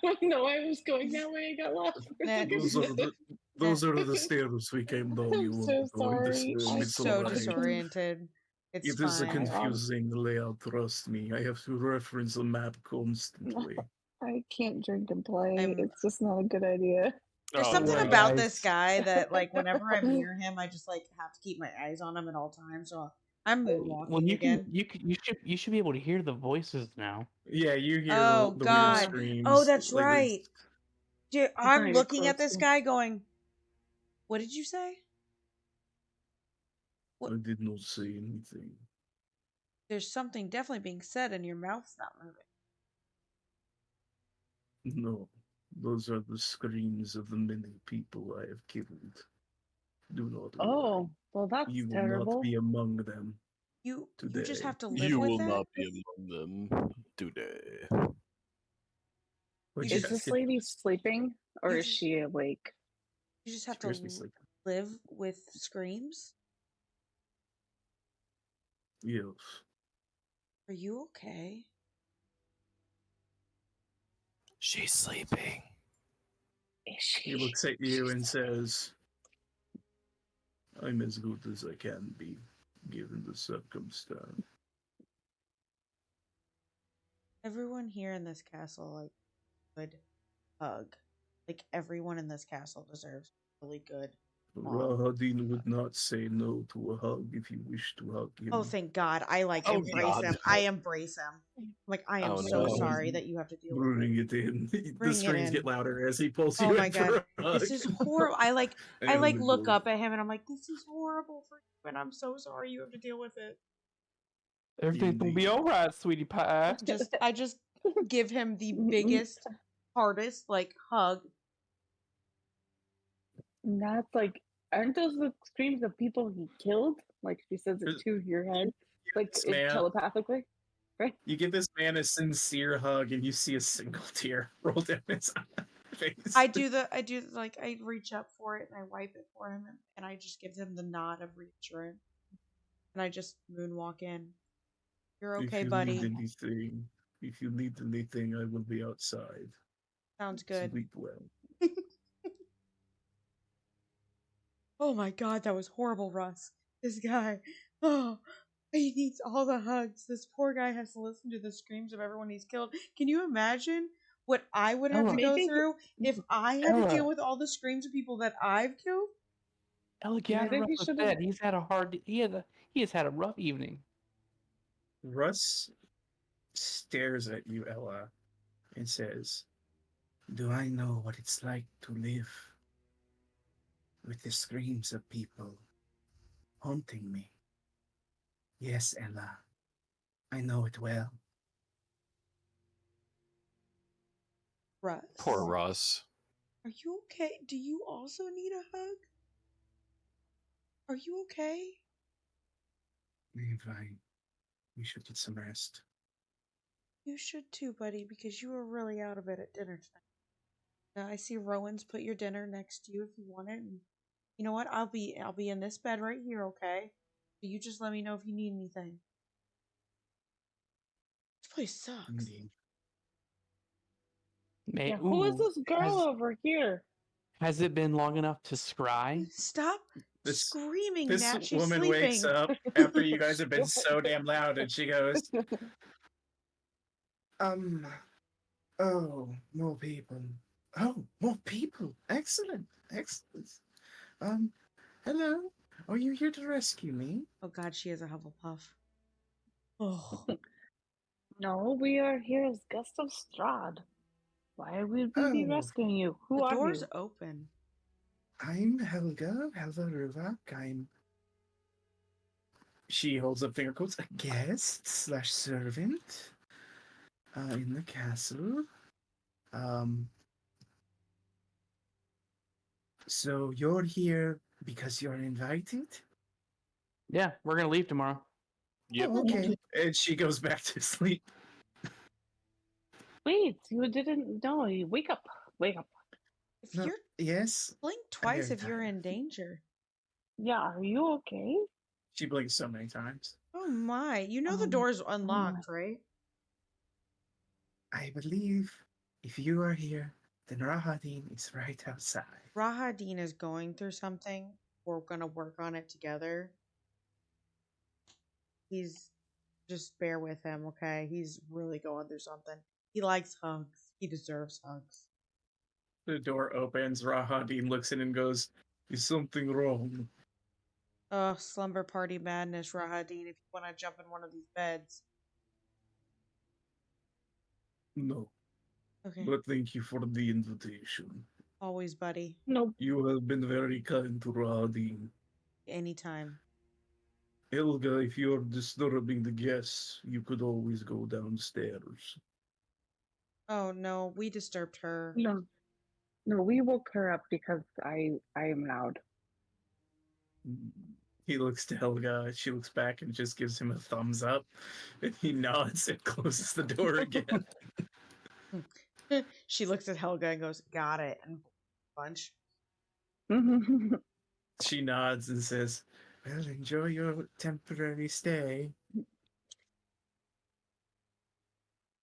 don't know. I was going that way. I got lost. For a Nat, second. Those are the stairs we came down. I'm You so want to go in this sorry. room. she's It's so alright. disoriented. It's It is a fine. confusing layout, trust me. I have to reference the map constantly. I can't drink and play. I'm- It's just not a good idea. There's Oh, something well, about guys. this guy that, like, whenever I'm near him, I just like have to keep my eyes on him at all times. So I'm moonwalking Well, you again. you should be able to hear the voices now. Yeah, you hear Oh, the God. weird screams. Oh, that's like, right. Dude, trying I'm to looking get at this close. guy going, what did you say? I did not say anything. There's something definitely being said and your mouth's not moving. No, those are the screams of the many people I have killed. Do not worry. Oh, well, that's You will not terrible. be among them You today. just have to live You with will it. not be among them today. What'd You you Is just- ask this him? lady sleeping or You is just- she awake? You just have She appears to be to sleeping. live with screams. Yes. Are you okay? She's sleeping. Is she? He looks at you and says, I'm as good as I can be, given the circumstance. Everyone here in this castle like good hug. Like everyone in this castle deserves a really good. Rahadin would not say no to a hug if you wish to hug him. Oh, thank God! I like Oh, embrace God. him. I embrace him. Like I am Oh, so no. sorry that you have to deal with Bring it. it in. Bring The it screams in. get louder as he pulls Oh you my in God, for a hug. this is horrible. I like And the look ghoul- up at him and I'm like, this is horrible for you, and I'm so sorry you have to deal with it. Everything's gonna be Indeed. all right, sweetie pie. I just give him the biggest, hardest like hug. And that's like, aren't those the screams of people he killed? Like she says it There's- to your head, like This it man- telepathically, right? You give this man a sincere hug, and you see a single tear roll down his face. I do like I reach up for it and I wipe it for him and I just give him the nod of reassurance. And I just moonwalk in. You're If okay, you buddy. need anything, if you need anything, I will be outside. Sounds good. Sleep well. Oh my God, that was horrible, Russ. This guy. Oh, he needs all the hugs. This poor guy has to listen to the screams of everyone he's killed. Can you imagine what I would have to Ella. go Maybe- through if I had to Ella. deal with all the screams of people that I've killed? Ella, get out Maybe of he Russ's should've- bed. He has had a rough evening. Russ stares at you, Ella, and says, Do I know what it's like to live with the screams of people haunting me? Yes, Ella, I know it well. Russ. Poor Russ. Are you okay? Do you also need a hug? Are you okay? I'm fine. We should get some rest. You should too, buddy, because you were really out of it at dinner tonight. Now I see Rowan's put your dinner next to you if you want it. And you know what? I'll be in this bed right here, okay? So you just let me know if you need anything. This place sucks. Indeed. May, Yeah, who is ooh, this girl over here? Has it been long enough to scry? Stop This- screaming, This Nat. She's woman sleeping. wakes up after you guys have been so damn loud, and she goes, oh, more people. Oh, more people. Excellent. Excellent. Hello. Are you here to rescue me? Oh God, she is a Hufflepuff. Oh, No, we are here as guests of Strahd. Why would we be Oh, rescuing you? Who the are door's you? open. I'm Helga Ruvak. She holds up finger quotes. A guest / servant in the castle. So you're here because you're invited? Yeah, we're gonna leave tomorrow. Yep. Oh, okay. And she goes back to sleep. Wait, you didn't know. Wake up. Wake up. If No, you're yes. blink twice very if you're tired. in danger. Yeah, are you okay? She blinks so many times. Oh my! You know the door's unlocked, right? I believe if you are here, then Rahadin is right outside. Rahadin is going through something. We're gonna work on it together. He's just bear with him, okay? He's really going through something. He likes hugs. He deserves hugs. The door opens. Rahadin looks in and goes, Is something wrong? Oh, slumber party madness, Rahadin. If you want to jump in one of these beds, No, okay. but thank you for the invitation. Always, buddy. No. You have been very kind to Rahadin. Anytime. Helga, if you're disturbing the guests, you could always go downstairs. Oh no, we disturbed her. No. No, we woke her up because I am loud. He looks to Helga. She looks back and just gives him a thumbs up. And he nods and closes the door again. She looks at Helga and goes, "Got it," and punch. She nods and says, "Well, enjoy your temporary stay."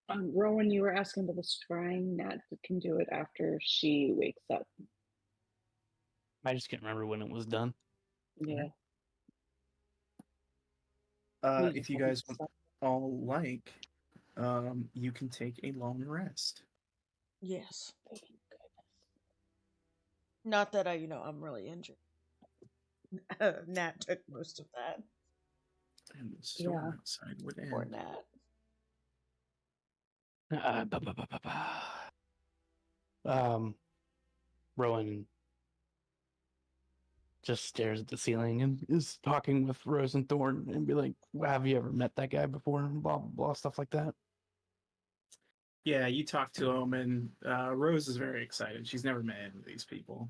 Rowan, you were asking about the scrying. Nat can do it after she wakes up. I just can't remember when it was done. Yeah. We If just you haven't guys would slept. all like, you can take a long rest. Yes. Not that I'm really injured. Nat took most of that. And the storm Yeah. outside would end. Poor Nat. Rowan just stares at the ceiling and is talking with Rose and Thorn and be like, well, have you ever met that guy before? Blah, blah, blah, stuff like that. Yeah, you talk to him, and Rose is very excited. She's never met any of these people.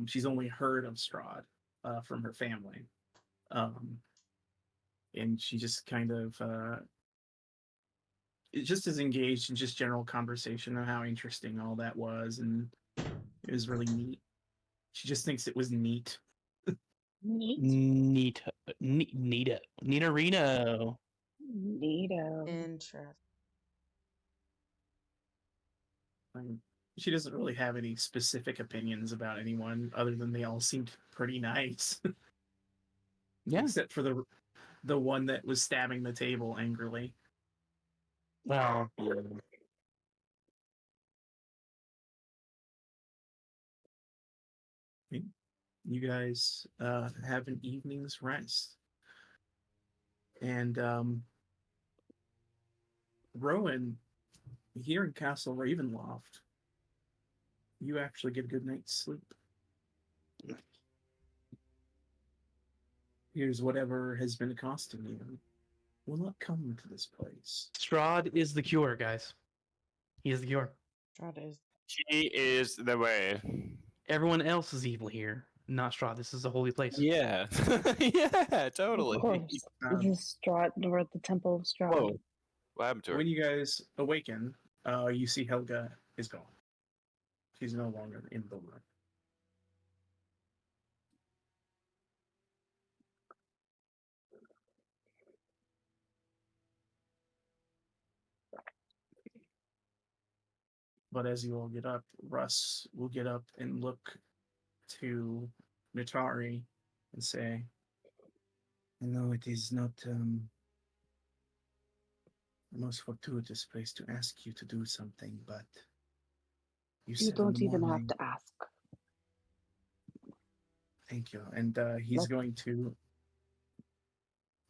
She's only heard of Strahd from her family. And she just kind of just is engaged in just general conversation of how interesting all that was, and it was really neat. She just thinks it was neat. Neat. Neaterino. Neato. Interesting. She doesn't really have any specific opinions about anyone other than they all seemed pretty nice. Yeah. Except for the one that was stabbing the table angrily. Well, You guys have an evening's rest. And Rowan, here in Castle Ravenloft, you actually get a good night's sleep. Here's whatever has been costing you will not come to this place. Strahd is the cure, guys. He is the cure. Strahd is. She is the way. Everyone else is evil here, not Strahd. This is a holy place. Yeah. Yeah, totally. Of course. Um, This is Strahd. We're at the Temple of Strahd. Whoa. What happened to her? When you guys awaken, you see Helga is gone. She's no longer in the room. But as you all get up, Russ will get up and look to Natari and say, I know it is not the most fortuitous place to ask you to do something, but you You said in don't the even have morning- to ask. Thank you. And he's Look. going to.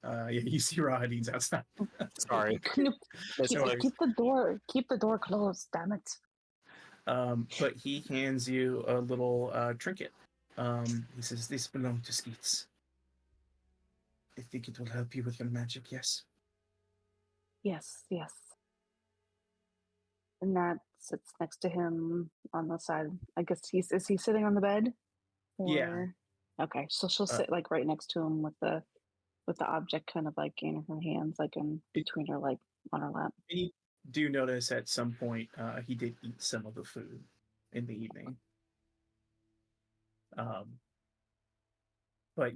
Yeah, you see Rahadin's outside. Sorry. keep, Sorry. keep the door closed. Damn it. But he hands you a little trinket. He says, "This belongs to Skeets. I think it will help you with your magic." Yes. Yes. And Nat sits next to him on the side. I guess is he sitting on the bed? Yeah. Okay, so she'll sit like right next to him with the object kind of like in her hands, like in between her, like on her lap. And you do notice at some point he did eat some of the food in the evening. But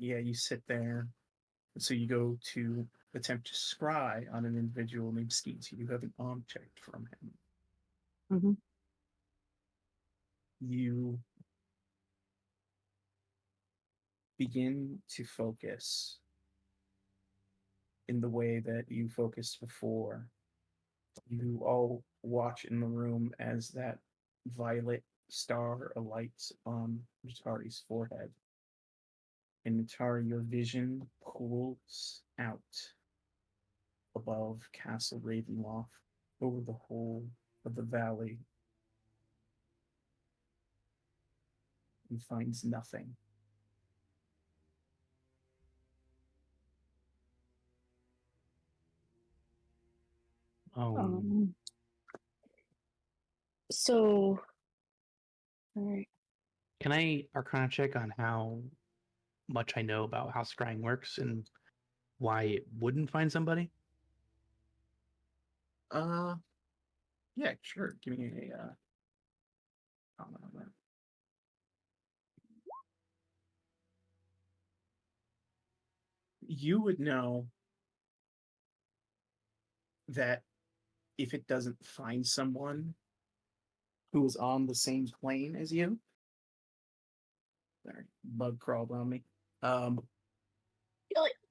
yeah, you sit there. So you go to attempt to scry on an individual named Skeets. You have an object from him. Mm-hmm. You begin to focus in the way that you focused before. You all watch in the room as that violet star alights on Natari's forehead. And Natari, your vision pulls out above Castle Ravenloft over the whole of the valley and finds nothing. So, all right. Can I Arcana check on how much I know about how scrying works and why it wouldn't find somebody? Yeah, sure. Give me a comment on that. You would know that if it doesn't find someone who is on the same plane as you, sorry, bug crawled on me.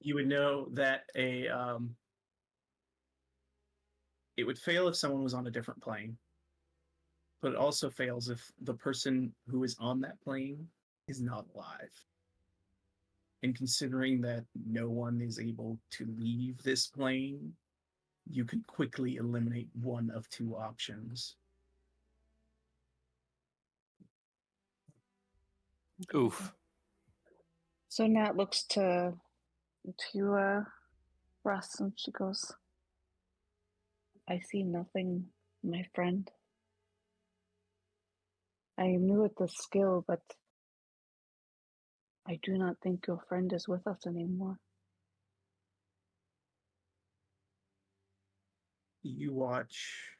You would know that it would fail if someone was on a different plane, but it also fails if the person who is on that plane is not alive. And considering that no one is able to leave this plane, you can quickly eliminate one of two options. Oof. So Nat looks to Russ and she goes, I see nothing, my friend. I am new at this skill, but I do not think your friend is with us anymore. You watch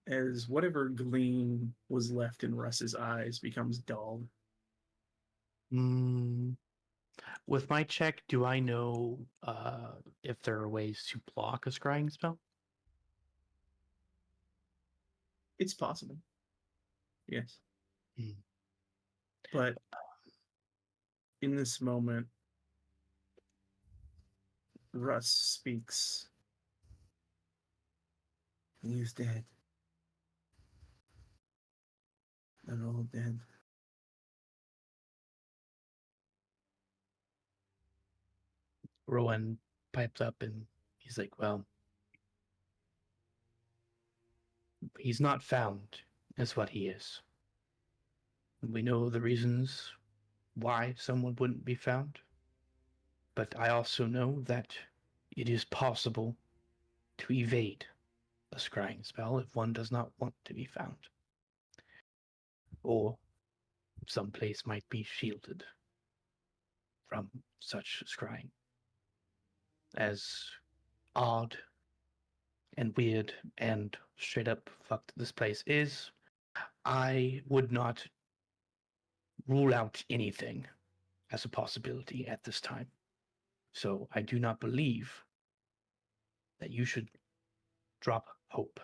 as whatever gleam was left in Russ's eyes becomes dull. With my check, do I know if there are ways to block a scrying spell? It's possible. Yes. Hmm. But in this moment, Russ speaks. He's dead. They're all dead. Rowan pipes up and he's like, well, he's not found, is what he is. We know the reasons why someone wouldn't be found, but I also know that it is possible to evade a scrying spell if one does not want to be found. Or some place might be shielded from such scrying. As odd and weird and straight up fucked this place is, I would not rule out anything as a possibility at this time. So I do not believe that you should drop hope,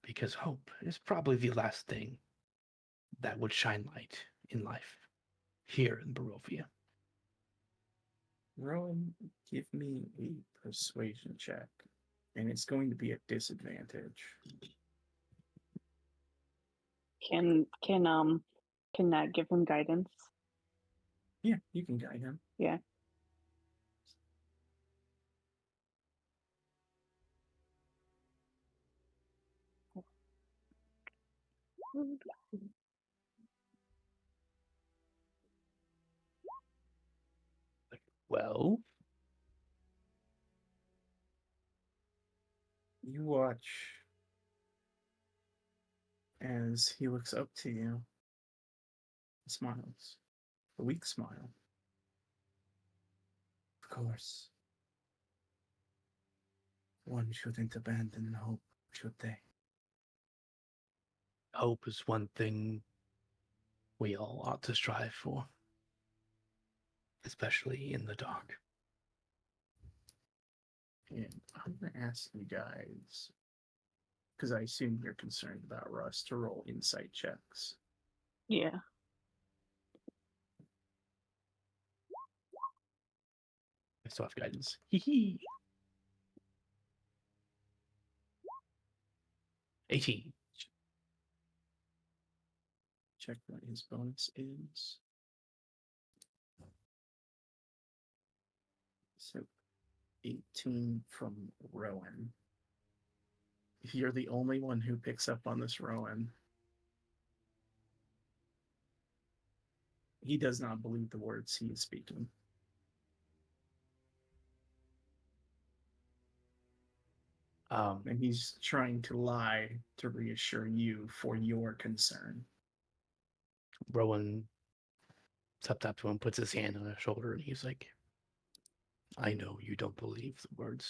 because hope is probably the last thing that would shine light in life here in Barovia. Rowan, give me a persuasion check. And it's going to be at disadvantage. Can Nat give him guidance? Yeah, you can guide him. Yeah. Well, You watch as he looks up to you and smiles. A weak smile. Of course. One shouldn't abandon hope, should they? hope is one thing we all ought to strive for, especially in the dark. And I'm going to ask you guys, because I assume you're concerned about Russ, to roll insight checks. Yeah. I still have guidance. Hee hee. 18. Check what his bonus is. So 18 from Rowan. You're the only one who picks up on this, Rowan. He does not believe the words he is speaking. And he's trying to lie to reassure you for your concern. Rowan steps up to him, puts his hand on his shoulder, and he's like, I know you don't believe the words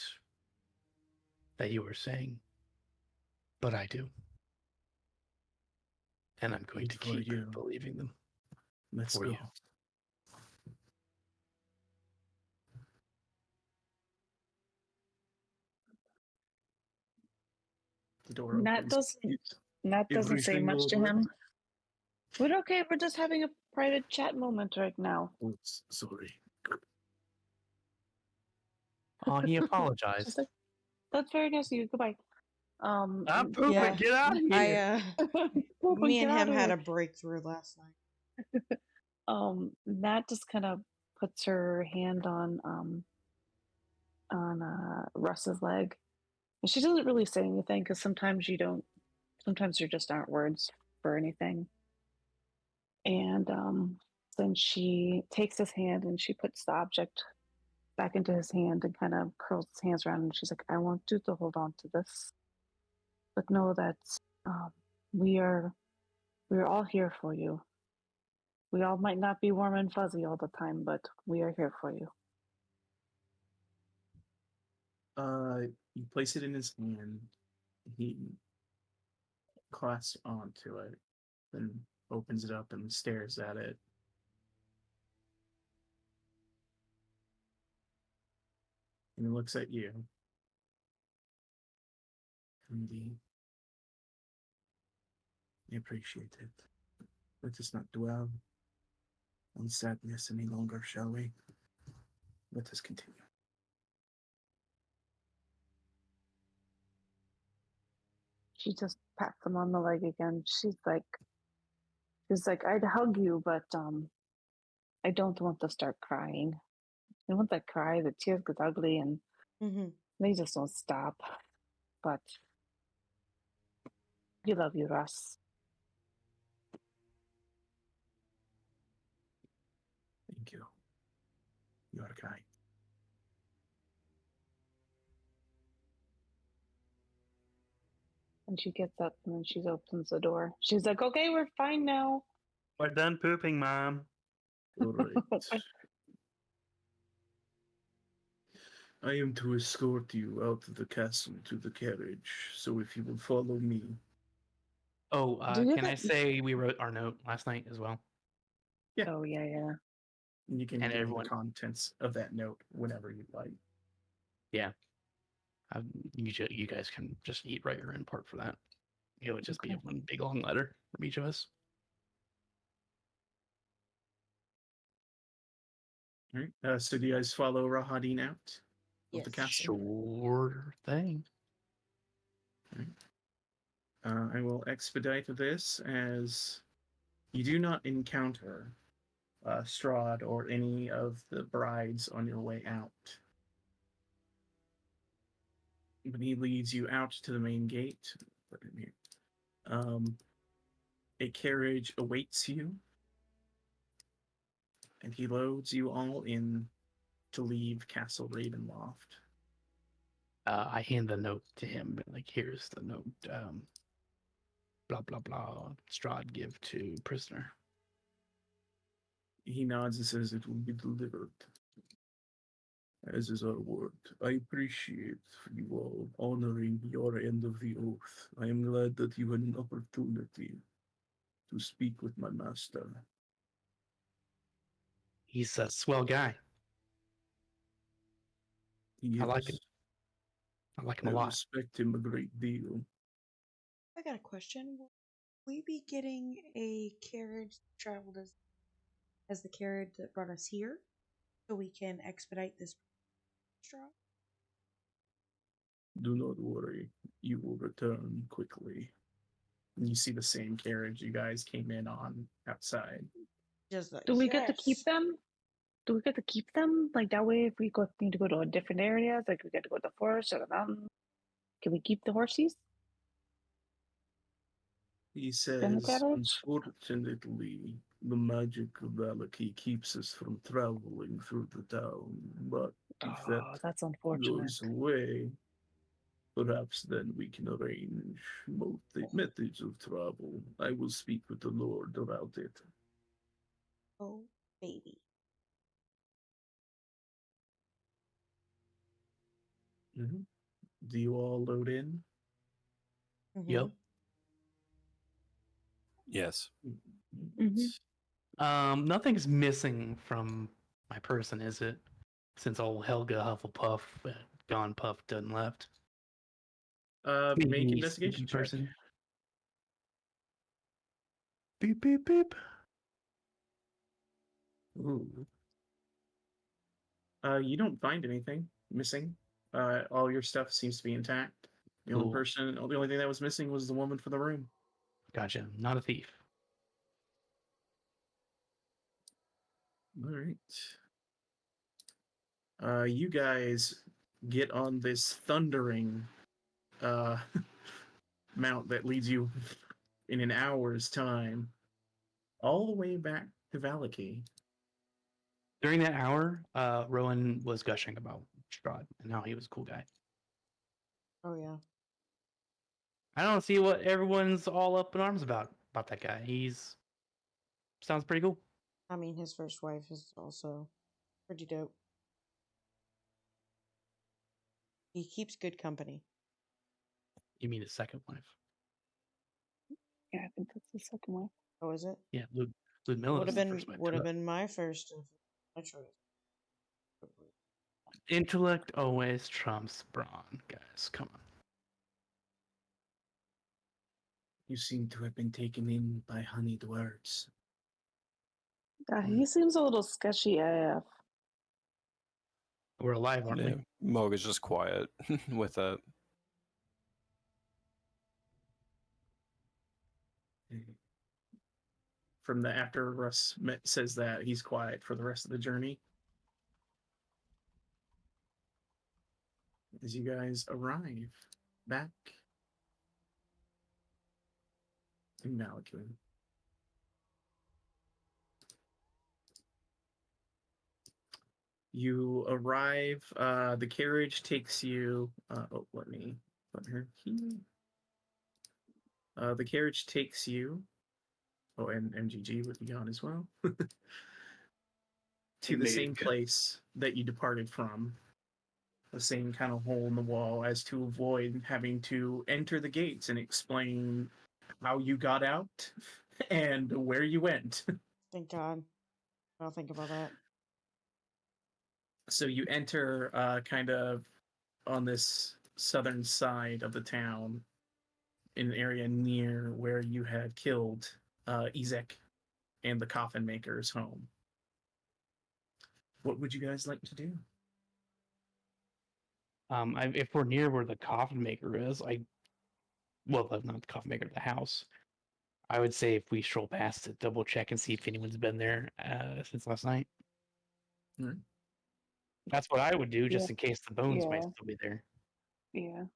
that you are saying, but I do. And I'm going to Good for keep you. believing them Let's for go. you. The door Nat opens. doesn't say Everything much to all right? him. We're okay. We're just having a private chat moment right now. Oops, sorry. Oh, he She's apologized. like, that's very nice of you. Goodbye. I'm and- pooping. Yeah. Get out of here. Me Get and him outta had here. a breakthrough last night. Nat just kind of puts her hand on Russ's leg, and she doesn't really say anything because sometimes there just aren't words for anything. And then she takes his hand and she puts the object back into his hand and kind of curls his hands around, and she's like, I want you to hold on to this, but know that we're all here for you. We all might not be warm and fuzzy all the time, but we are here for you. You place it in his hand. He clasps onto it, then opens it up and stares at it. And he looks at you. Indeed. I appreciate it. Let us not dwell on sadness any longer, shall we? Let us continue. She just pats him on the leg again. She's like, I'd hug you, but I don't want to start crying. I want to cry, the tears get ugly, and Mm-hmm. they just don't stop. But we love you, Russ. Thank you. You are kind. And she gets up and then she opens the door. She's like, okay, we're fine now. We're done pooping, Mom. All right. I am to escort you out of the castle to the carriage, so if you will follow me. Oh, Do you can I get- say we wrote our note last night as well? Yeah. Oh, yeah. And you can And give me everyone- the contents of that note whenever you'd like. Yeah. You guys can just write your own part for that. It would just be Okay. one big long letter from each of us. All right. So do you guys follow Rahadin out of the Yes. castle? Sure thing. I will expedite this as you do not encounter Strahd or any of the brides on your way out. But he leads you out to the main gate. Put him here. A carriage awaits you, and he loads you all in to leave Castle Ravenloft. I hand the note to him, like, here's the note. Blah blah blah. Strahd give to prisoner. He nods and says it will be delivered. As is our word. I appreciate you all honoring your end of the oath. I am glad that you had an opportunity to speak with my master. He's a swell guy. He I like is. him. I like him I a lot. respect him a great deal. I got a question. Will we be getting a carriage that traveled as the carriage that brought us here, so we can expedite this straw? Do not worry, you will return quickly. And you see the same carriage you guys came in on outside. Just like, Do we get to keep yes. them? Do we get to keep them? Like that way, if we need to go to a different areas, like we get to go to the forest or the mountain, can we keep the horses? He In the says, carriage? unfortunately, the magic of Valaki keeps us from traveling through the town. But if that Oh, that's unfortunate. goes away, perhaps then we can arrange methods of travel. I will speak with the Lord about it. Oh, baby. Mhm. Do you all load in? Yep. Yes. Nothing's missing from my person, is it? Since old Helga Hufflepuff gone puffed and left. Make Any investigation sneaky check. person. Beep beep beep. Ooh. You don't find anything missing. All your stuff seems to be intact. The Cool. the only thing that was missing was the woman for the room. Gotcha. Not a thief. All right. You guys get on this thundering mount that leads you in an hour's time all the way back to Valaki. During that hour, Rowan was gushing about Strahd and how he was a cool guy. Oh yeah. I don't see what everyone's all up in arms about that guy. He's sounds pretty cool. I mean, his first wife is also pretty dope. He keeps good company. You mean his second wife? Yeah, I think that's the second one. Oh, is it? Yeah, Ludmilla Would was have the been first wife. would have been my first and my choice. Intellect always trumps brawn, guys. Come on. You seem to have been taken in by honeyed words. He seems a little sketchy AF. We're alive, aren't Yeah, Moog is just quiet with it. From the after Russ says that, he's quiet for the rest of the journey. As you guys arrive back in Malakun. You arrive, the carriage takes you, let me put her here. The carriage takes you, oh, and MGG would be gone as well, to the same place that you departed from. The same kind of hole in the wall, as to avoid having to enter the gates and explain how you got out and where you went. Thank God. I'll think about that. So you enter kind of on this southern side of the town, in an area near where you had killed Ezek and the coffin maker's home. What would you guys like to do? If we're near where the coffin maker is, well, not the coffin maker, the house. I would say if we stroll past it, double check and see if anyone's been there since last night. Right. That's what I would do, just Yeah. in case the bones might Yeah. still be there. Yeah.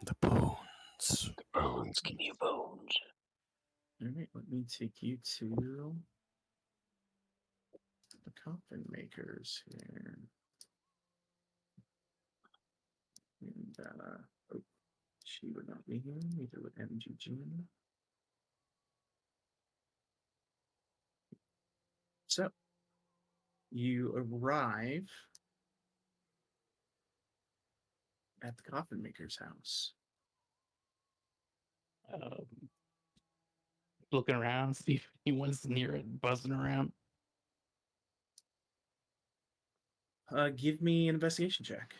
The bones. Bones, give me a bones. All right, let me take you to the coffin makers here. And oh, she would not be here. Neither would MGG. So you arrive at the coffin maker's house. Looking around, see if anyone's near it, buzzing around. Give me an investigation check.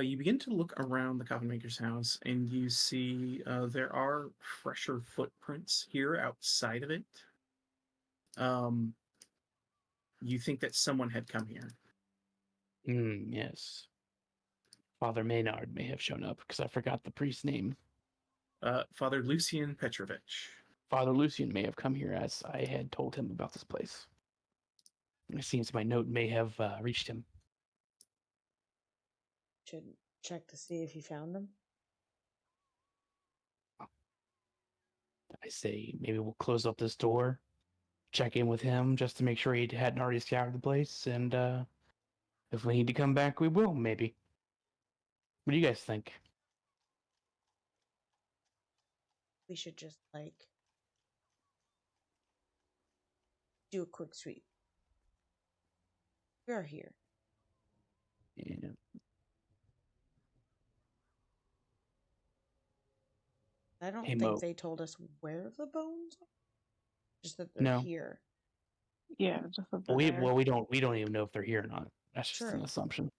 You begin to look around the coffin maker's house, and you see there are fresher footprints here outside of it. You think that someone had come here. Yes. Father Maynard may have shown up because I forgot the priest's name. Father Lucian Petrovich. Father Lucian may have come here as I had told him about this place. It seems my note may have reached him. Should check to see if he found them. I say maybe we'll close up this door, check in with him just to make sure he hadn't already scoured the place, and if we need to come back, we will, maybe. What do you guys think? We should just like do a quick sweep. We're here. Yeah. I don't Hey, think Mo. they told us where the bones are. Just that they're No. here. Yeah, just that Well, they're we there. don't even know if they're here or not. That's just an True. assumption.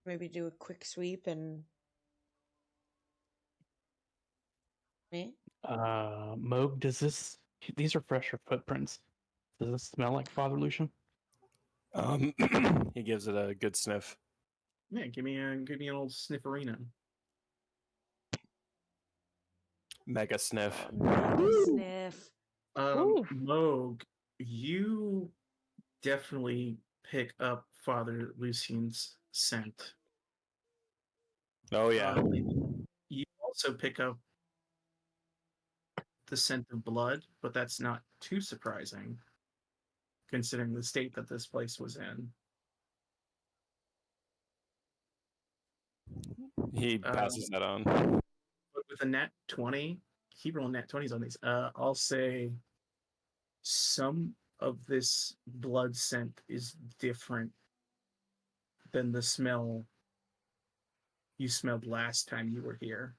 Maybe do a quick sweep and me. Moog, these are fresher footprints. Does this smell like Father Lucian? He gives it a good sniff. Yeah, give me an old snifferino. Mega sniff. Mega sniff. Ooh. Moog, you definitely pick up Father Lucian's scent. Oh yeah. You also pick up the scent of blood, but that's not too surprising, considering the state that this place was in. He passes that on. But with a nat 20, keep rolling nat 20s on these. I'll say some of this blood scent is different than the smell you smelled last time you were here.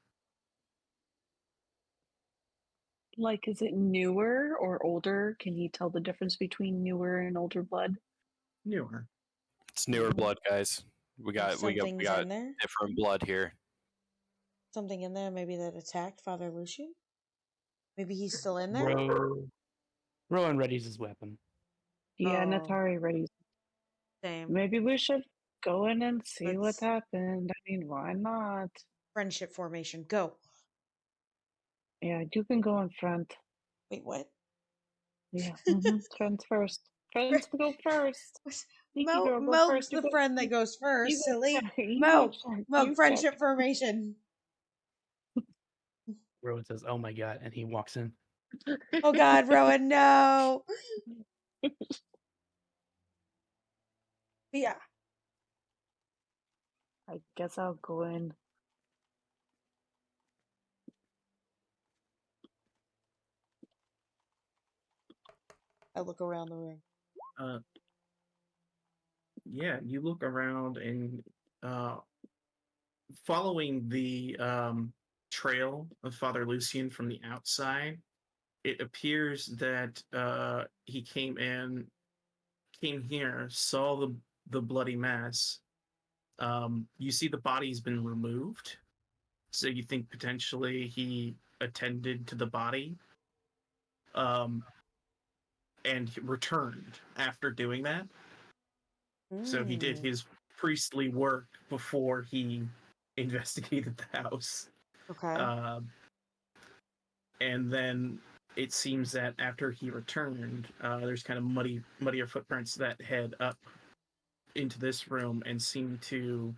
Like, is it newer or older? Can you tell the difference between newer and older blood? Newer. It's newer blood, guys. We got Something's in there. different blood here. Something in there. Maybe that attacked Father Lucian. Maybe he's still in there. Rowan readies his weapon. Yeah, Oh. Natari ready. Same. Maybe we should go in and see what Let's- happened. I mean, why not? Friendship formation. Go. Yeah, you can go in front. Wait, what? Yeah, friends first. Friends go first. Sneaky girl, go Mo's first. the friend that goes first. You go Silly. check. You Mo. go check. Mo. You Friendship check. formation. Rowan says, "Oh my god," and he walks in. Oh God, Rowan, no. Yeah. I guess I'll go in. I look around the room. Yeah, you look around and following the trail of Father Lucian from the outside, it appears that he came here, saw the bloody mess. You see the body's been removed, so you think potentially he attended to the body, and returned after doing that. So he did his priestly work before he investigated the house. Okay. And then it seems that after he returned, there's kind of muddier footprints that head up into this room and seem to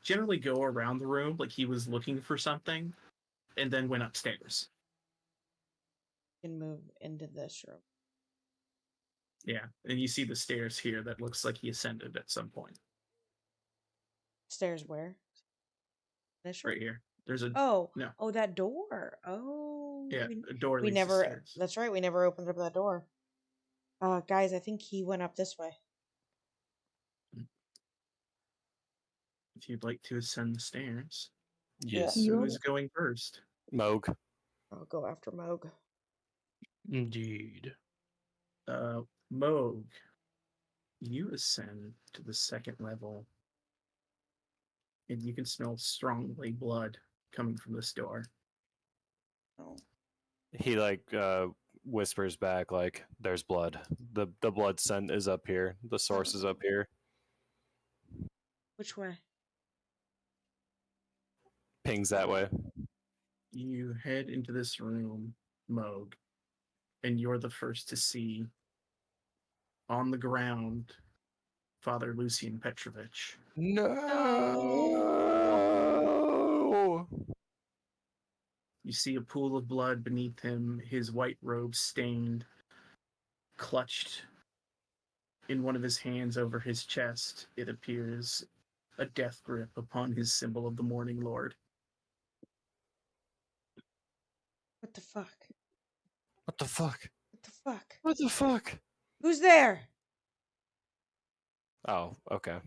generally go around the room like he was looking for something, and then went upstairs. Can move into this room. Yeah, and you see the stairs here that looks like he ascended at some point. Stairs where? This room? Right here. There's a Oh. no. Oh, that door. Oh. Yeah, a door We leads to never. stairs. That's right. We never opened up that door. Guys, I think he went up this way. If you'd like to ascend the stairs, Yes. Yeah. who is going first? Moog. I'll go after Moog. Indeed. Moog, you ascend to the second level, and you can smell strongly blood coming from this door. Oh. He whispers back like, "There's blood. The blood scent is up here. The source is up here." Which way? Pings that way. You head into this room, Moog, and you're the first to see on the ground Father Lucian Petrovich. No. You see a pool of blood beneath him, his white robe stained, clutched in one of his hands over his chest. It appears a death grip upon his symbol of the Morning Lord. What the fuck? What the fuck? What the fuck? What the fuck? Who's there? Oh, okay.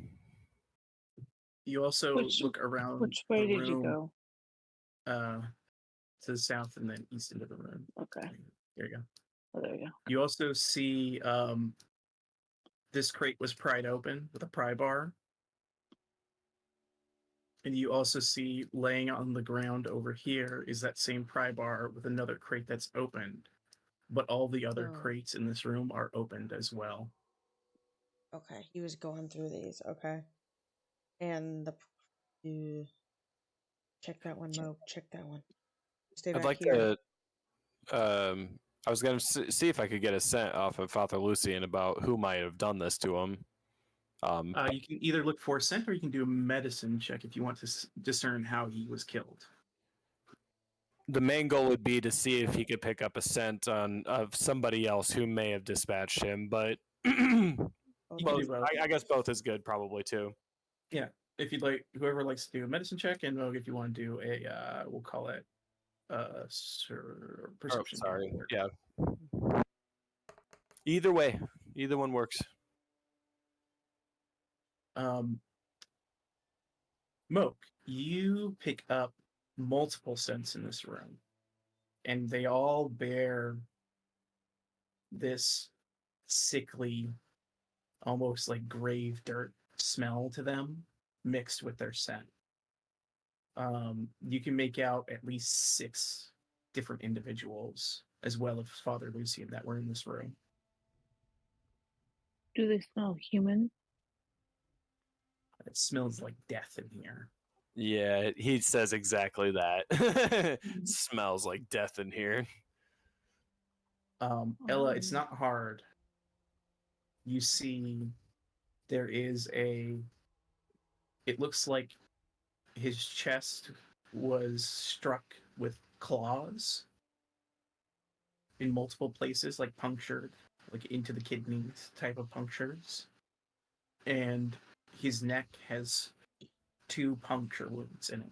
You also Which- look around Which way the did you room, go? to the south and then east into the room. Okay. There you go. Oh, there you go. You also see this crate was pried open with a pry bar. And you also see laying on the ground over here is that same pry bar with another crate that's opened. But all the other Oh. crates in this room are opened as well. Okay, he was going through these. Okay, and you check that one, Mo. Check that one. Stay I'd back like here. to. I was going to see if I could get a scent off of Father Lucian about who might have done this to him. You can either look for scent or you can do a medicine check if you want to discern how he was killed. The main goal would be to see if he could pick up a scent of somebody else who may have dispatched him, but You can do both. I guess both is good, probably too. Yeah, if you'd like, whoever likes to do a medicine check, and Rogue, if you want to do a, we'll call it, perception. Oh, sorry. Yeah. Either way, either one works. Moke, you pick up multiple scents in this room, and they all bear this sickly, almost like grave dirt smell to them, mixed with their scent. You can make out at least 6 different individuals, as well as Father Lucian, that were in this room. Do they smell human? It smells like death in here. Yeah, he says exactly that. Smells like death in here. Ella, it's not hard. You see, there is a. It looks like his chest was struck with claws in multiple places, like punctured, like into the kidneys type of punctures. And his neck has 2 puncture wounds in it.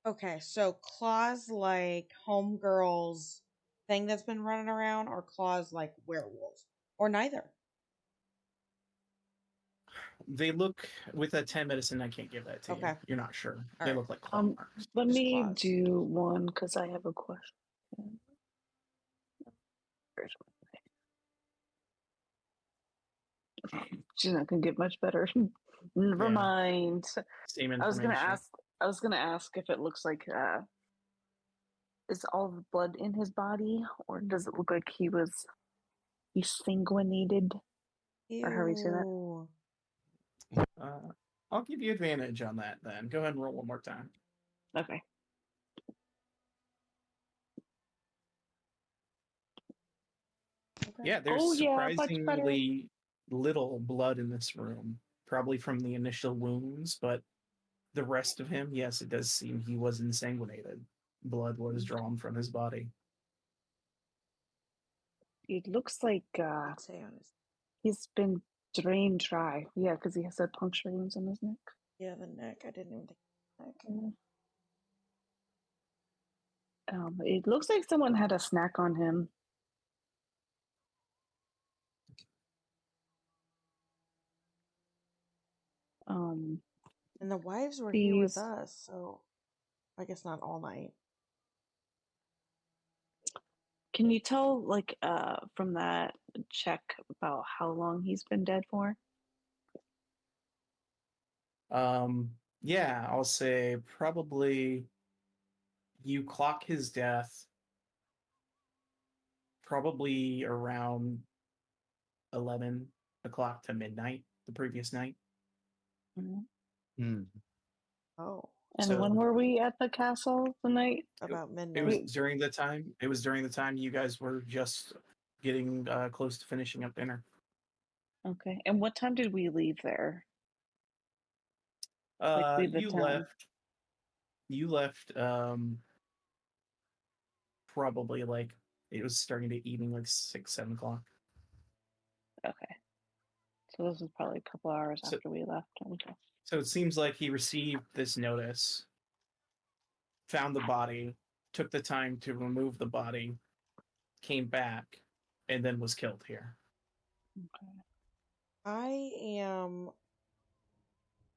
Okay, so claws like homegirl's thing that's been running around, or claws like werewolves, or neither. They look, with a 10 medicine, I can't give that to you. Okay. You're not sure. All They right. look like claw marks. Let Just me claws. do one because I have a question. She's not gonna get much better. Never Yeah. mind. Same I was information. gonna ask if it looks like is all the blood in his body, or does it look like he sanguinated? Or how do you say that? Ew. I'll give you advantage on that then. Go ahead and roll one more time. Okay. Okay. Yeah, there's Oh, yeah, much better. surprisingly little blood in this room. Probably from the initial wounds, but the rest of him, yes, it does seem he was insanguinated. Blood was drawn from his body. It looks like Say on his, he's been drained dry. Yeah, because he has that puncture wounds on his neck. yeah, the neck. I didn't even think of the neck. It looks like someone had a snack on him. And the wives were here with These- us, so I guess not all night. Can you tell, like, from that check about how long he's been dead for? Yeah, I'll say probably you clock his death probably around 11 o'clock to midnight the previous night. Mm-hmm. Oh, And So- when were we at the castle the night? about It midnight. was during the time. It was during the time you guys were just getting close to finishing up dinner. Okay. And what time did we leave there? Leave the You town. left. You left. Probably like it was starting to evening, like 6, 7 o'clock. Okay. So this was probably a couple hours So- after we left. Okay. So it seems like he received this notice, found the body, took the time to remove the body, came back, and then was killed here. I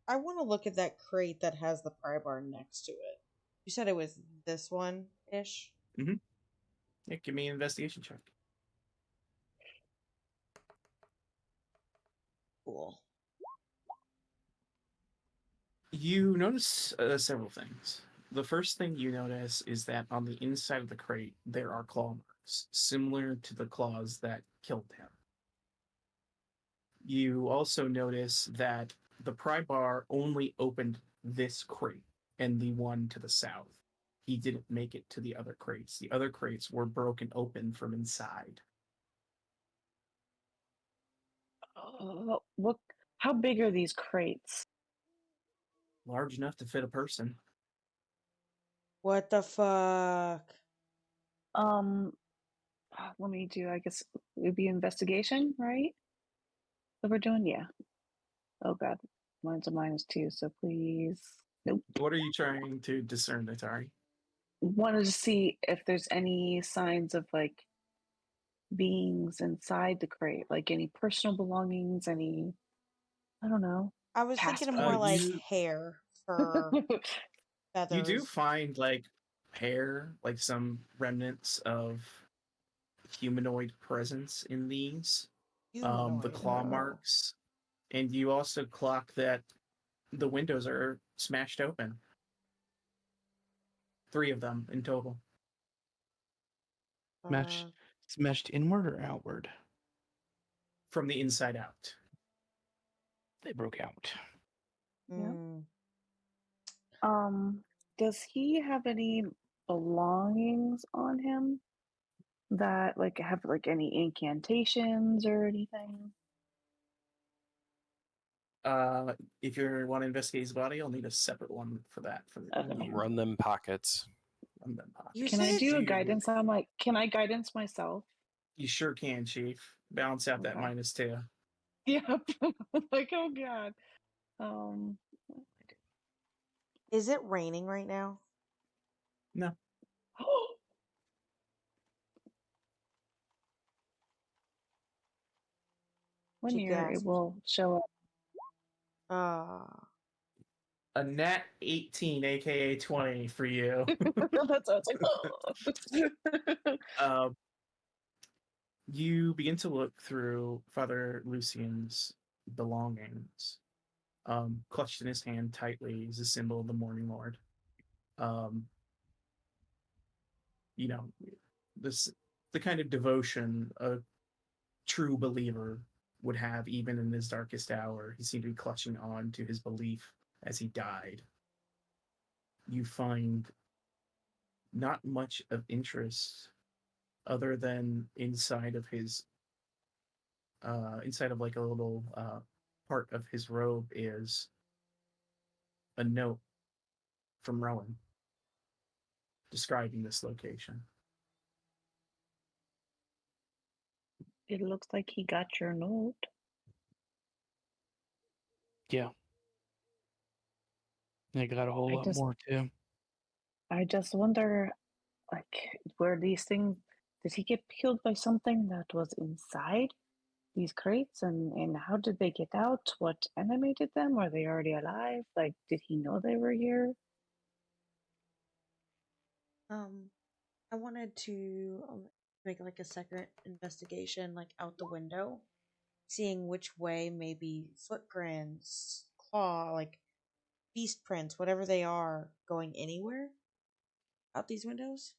want to look at that crate that has the pry bar next to it. You said it was this one ish. Yeah, give me an investigation check. Cool. You notice several things. The first thing you notice is that on the inside of the crate, there are claw marks, similar to the claws that killed him. You also notice that the pry bar only opened this crate and the one to the south. He didn't make it to the other crates. The other crates were broken open from inside. What? How big are these crates? Large enough to fit a person. What the fuck? Let me do. I guess it would be investigation, right? That we're doing, yeah. Oh god, mine's a -2, so please. Nope. What are you trying to discern, Atari? Wanted to see if there's any signs of like beings inside the crate, like any personal belongings, any, I don't know. I was thinking of more like hair, fur, feathers. You do find like hair, like some remnants of humanoid presence in these. The Humanoid. claw marks, and you also clock that the windows are smashed open. 3 of them in total. Smashed inward or outward? From the inside out. They broke out. Mm. Does he have any belongings on him that like have like any incantations or anything? If you want to investigate his body, I'll need a separate one for that. Run them pockets. Run them pockets. You Can I said do a guidance? I'm like, can I guidance myself? You sure can, Chief. Balance out that Okay. -2. Yep. Like, oh god. Is it raining right now? No. One She year it gasped. will show up. A nat 18, aka 20 for you. That's what it's like. You begin to look through Father Lucian's belongings. Clutched in his hand tightly is a symbol of the Morning Lord. You know, the kind of devotion a true believer would have even in his darkest hour. He seemed to be clutching on to his belief as he died. You find not much of interest other than inside of his inside of like a little part of his robe is a note from Rowan describing this location. It looks like he got your note. Yeah. They got a whole lot more too. I just wonder, like, were these things? Did he get killed by something that was inside these crates, and how did they get out? What animated them? Were they already alive? Like, did he know they were here? I wanted to make like a second investigation, like out the window, seeing which way maybe footprints, claw, like beast prints, whatever they are, going anywhere out these windows.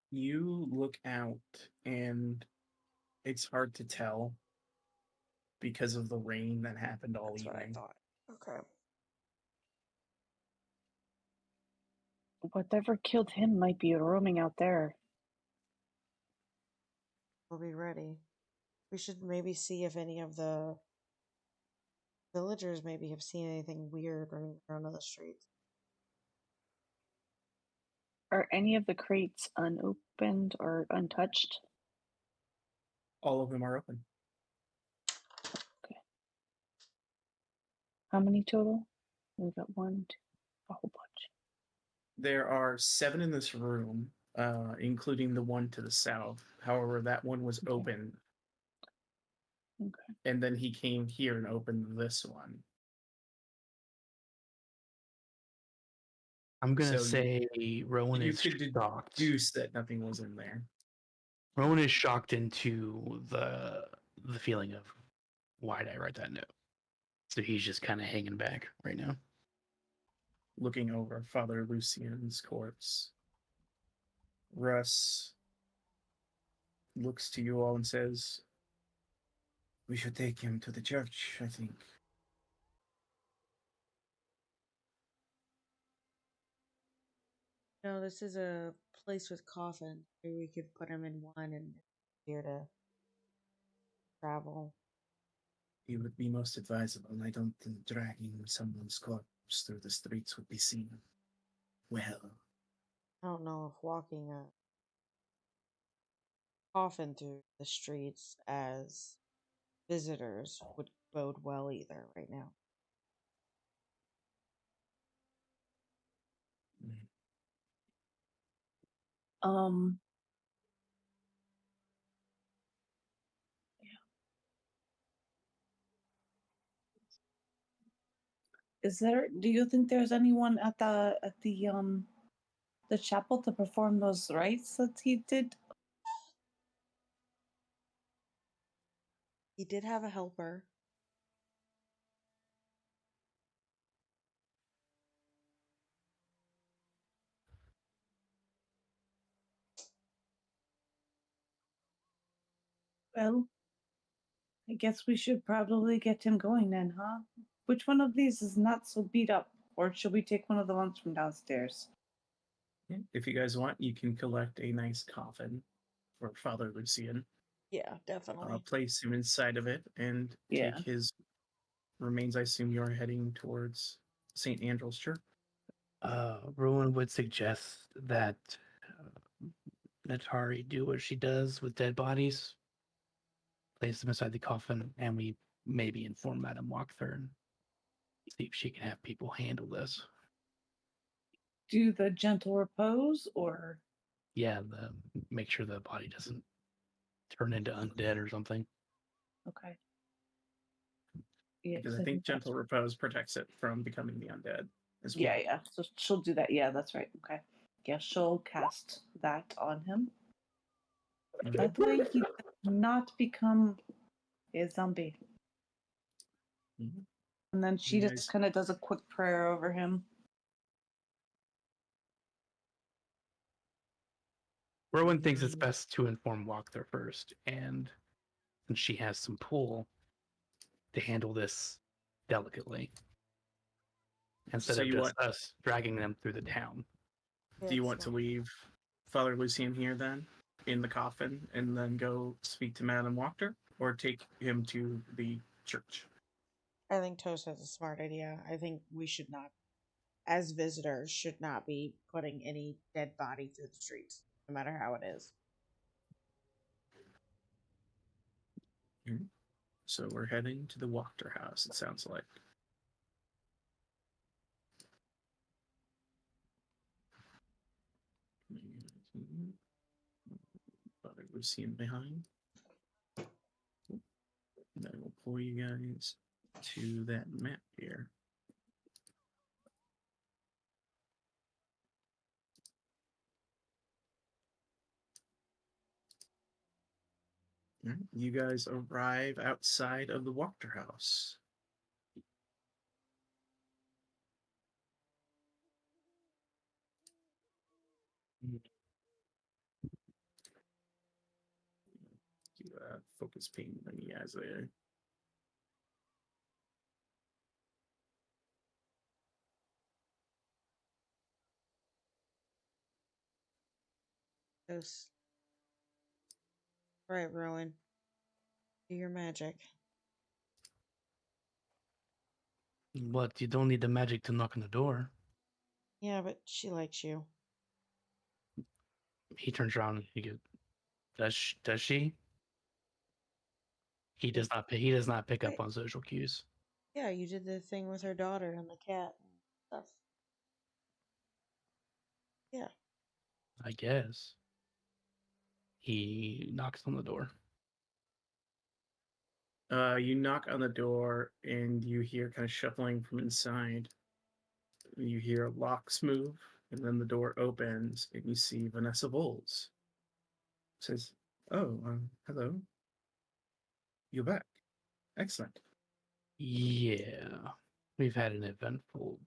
You look out and it's hard to tell because of the rain that happened all That's evening. what I thought. Okay. Whatever killed him might be roaming out there. We'll be ready. We should maybe see if any of the villagers maybe have seen anything weird running around on the streets. Are any of the crates unopened or untouched? All of them are open. How many total? We got one, two, a whole bunch. There are 7 in this room, including the one to the south. However, that one was Okay. open, Okay. and then he came here and opened this one. I'm gonna So say Rowan you is could shocked. deduce that nothing was in there. Rowan is shocked into the feeling of why did I write that note? So he's just kind of hanging back right now. Looking over Father Lucian's corpse, Russ looks to you all and says, "We should take him to the church, I think." No, this is a place with coffin. Maybe we could put him in one and here to travel. It would be most advisable. I don't think dragging someone's corpse through the streets would be seen well. I don't know if walking a coffin through the streets as visitors would bode well either right now. Um. Is there? Do you think there's anyone at the chapel to perform those rites that he did? He did have a helper. Well, I guess we should probably get him going then, huh? Which one of these is not so beat up? Or should we take one of the ones from downstairs? Yeah, if you guys want, you can collect a nice coffin for Father Lucian, Yeah, definitely. place him inside of it, and Yeah. take his remains. I assume you're heading towards St. Andrew's Church. Rowan would suggest that Natari do what she does with dead bodies, place them inside the coffin, and we maybe inform Madame Walkthorne and see if she can have people handle this. Do the gentle repose or? Yeah, make sure the body doesn't turn into undead or something. Okay. Yeah, Because I think Gentle Repose protects it from becoming the undead as well. Yeah. So she'll do that. Yeah, that's right. Okay. Yeah, she'll cast that on him. Mhm. That way he does not become a zombie. Mhm. And then she You just guys- kind of does a quick prayer over him. Rowan thinks it's best to inform Walkthorne first, and since she has some pull to handle this delicately, instead So of you just want- us dragging them through the town. Do you want to leave Father Lucian here then, in the coffin, and then go speak to Madame Wachter, or take him to the church? I think Toast has a smart idea. I think we should not, as visitors, should not be putting any dead body through the streets, no matter how it is. So we're heading to the Wachter house, it sounds like. Father Lucian behind. And I will pull you guys to that map here. All right, you guys arrive outside of the Wachter house. Do focus paint on you guys there. Toast. All right, Rowan. Do your magic. What? You don't need the magic to knock on the door. Yeah, but she likes you. He turns around and he goes, Does she? He does not. He does not pick up on social cues. Yeah, you did the thing with her daughter and the cat and stuff. Yeah. I guess. He knocks on the door. You knock on the door and you hear kind of shuffling from inside. You hear locks move, and then the door opens, and you see Vanessa Bowles. Says, "Oh, hello. You're back. Excellent. Yeah. We've had an eventful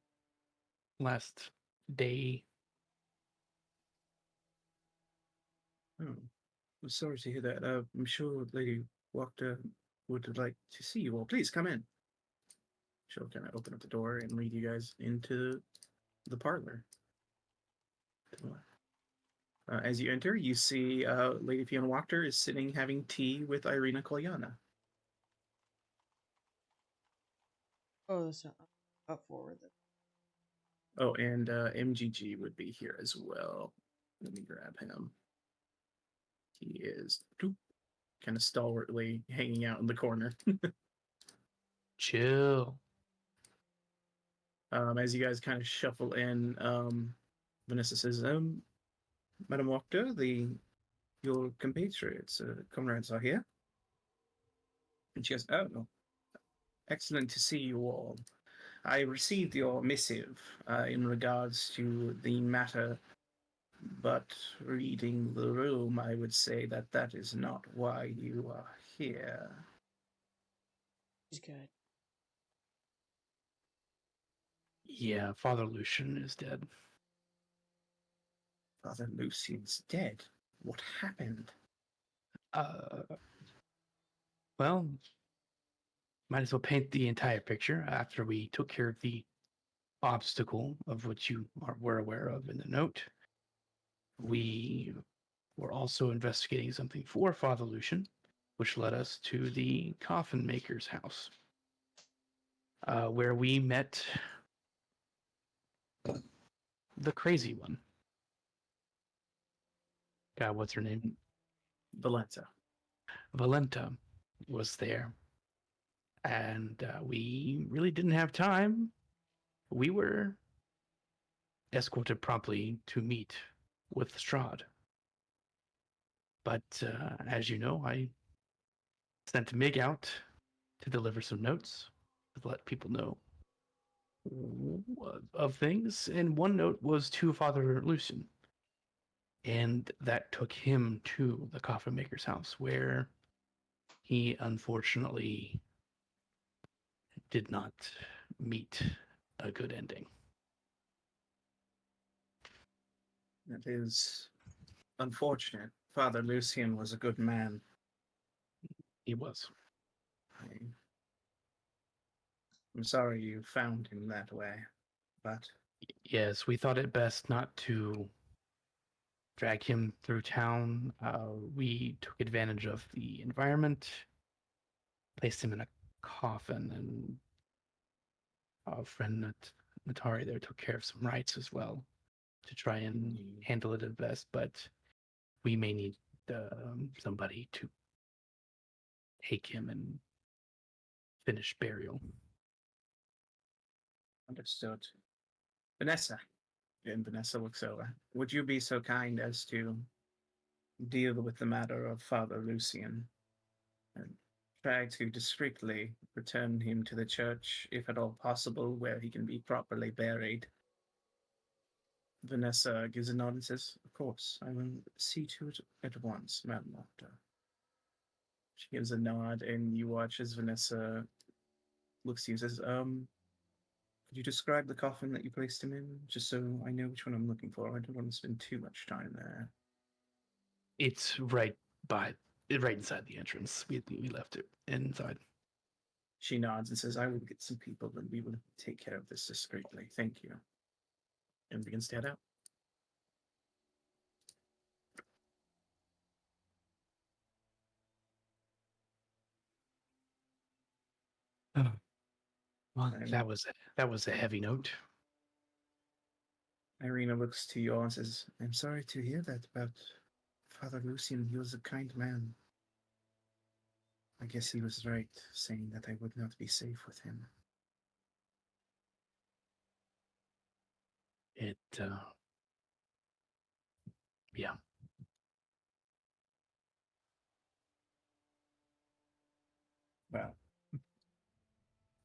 last day. Oh, I'm sorry to hear that. I'm sure Lady Wachter would like to see you all. Please come in." She'll kind of open up the door and lead you guys into the parlor. As you enter, you see Lady Fiona Wachter is sitting having tea with Irina Kolyana. Oh, that's not up forward. Oh, and MGG would be here as well. Let me grab him. He is kind of stalwartly hanging out in the corner. Chill. As you guys kind of shuffle in, Vanessa says, Madam Wachter, your compatriots, comrades are here. And she goes, oh, excellent to see you all. I received your missive in regards to the matter, but reading the room, I would say that that is not why you are here. She's good. Yeah, Father Lucian is dead. Father Lucian's dead. What happened? Well, might as well paint the entire picture after we took care of the obstacle of which were aware of in the note. We were also investigating something for Father Lucian, which led us to the coffin maker's house, where we met the crazy one. God, what's her name? Volenta. Volenta was there. And we really didn't have time. We were escorted promptly to meet with Strahd. But as you know, I sent Mig out to deliver some notes to let people know of things. And one note was to Father Lucian. And that took him to the coffin maker's house, where he unfortunately did not meet a good ending. That is unfortunate. Father Lucian was a good man. He was. I'm sorry you found him that way, but Yes, we thought it best not to drag him through town. We took advantage of the environment, placed him in a coffin, and our friend Natari there took care of some rites as well to try and handle it at best. But we may need somebody to take him and finish burial. understood. Vanessa. And Vanessa looks over. Would you be so kind as to deal with the matter of Father Lucian and try to discreetly return him to the church, if at all possible, where he can be properly buried? Vanessa gives a nod and says, Of course, I will see to it at once, Madam Doctor. She gives a nod, and you watch as Vanessa looks to you and says, could you describe the coffin that you placed him in, just so I know which one I'm looking for? I don't want to spend too much time there. It's right inside the entrance. We left it inside. She nods and says, I will get some people and we will take care of this discreetly. Thank you. And begins to head out. Oh. Well, And that was a heavy note. Irina looks to you all and says, I'm sorry to hear that about Father Lucian. He was a kind man. I guess he was right, saying that I would not be safe with him. Yeah. Well,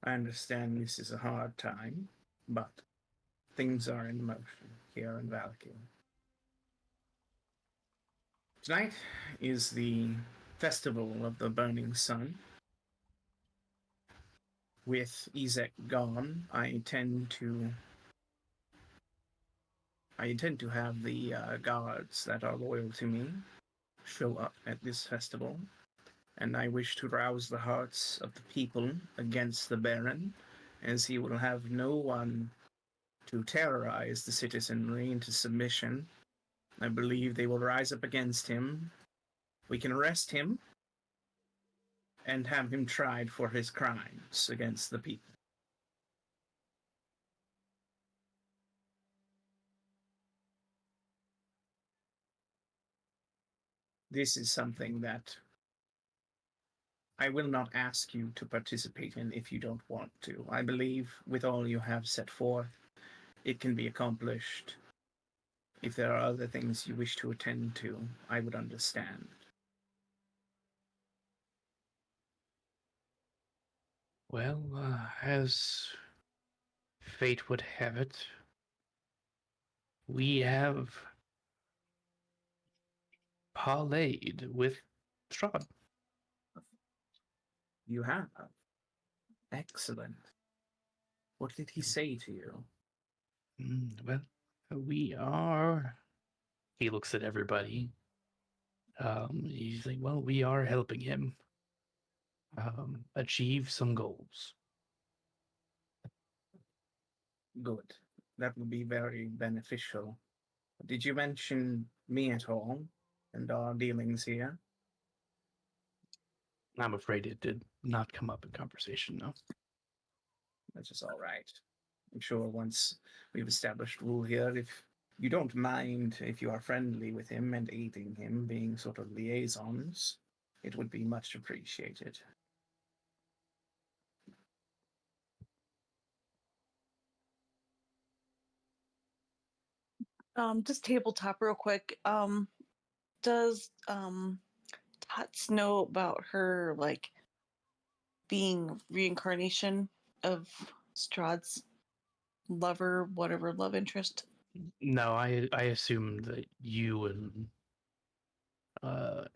I understand this is a hard time, but things are in motion here in Valakir. Tonight is the Festival of the Burning Sun. With Ezek gone, I intend to have the guards that are loyal to me show up at this festival, and I wish to rouse the hearts of the people against the Baron, as he will have no one to terrorize the citizenry into submission. I believe they will rise up against him. We can arrest him and have him tried for his crimes against the people. This is something that I will not ask you to participate in if you don't want to. I believe with all you have set forth, it can be accomplished. If there are other things you wish to attend to, I would understand. Well, as fate would have it, we have parlayed with Strahd. You have. Excellent. What did he say to you? Well, we are. He looks at everybody. He's like, well, we are helping him achieve some goals. Good. That would be very beneficial. Did you mention me at all and our dealings here? I'm afraid it did not come up in conversation, no. That is all right. I'm sure once we've established rule here, if you don't mind, if you are friendly with him and aiding him, being sort of liaisons, it would be much appreciated. Just tabletop real quick. Does Tots know about her like being reincarnation of Strahd's lover, whatever love interest? No, I assumed that you and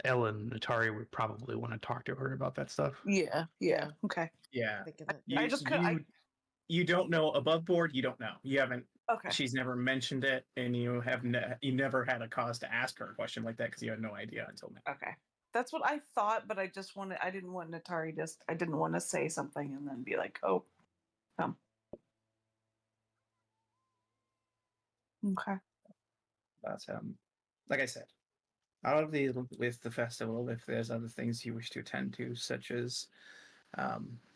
Ellen Atari would probably want to talk to her about that stuff. Yeah. Yeah. Okay. Yeah. Think of it. You, I just could. you don't know above board, you don't know. You haven't Okay. She's never mentioned it, and you have you never had a cause to ask her a question like that because you had no idea until now. Okay. That's what I thought, but I didn't want Natari I didn't want to say something and then be like, oh, okay. But like I said, I'll deal with the festival if there's other things you wish to attend to, such as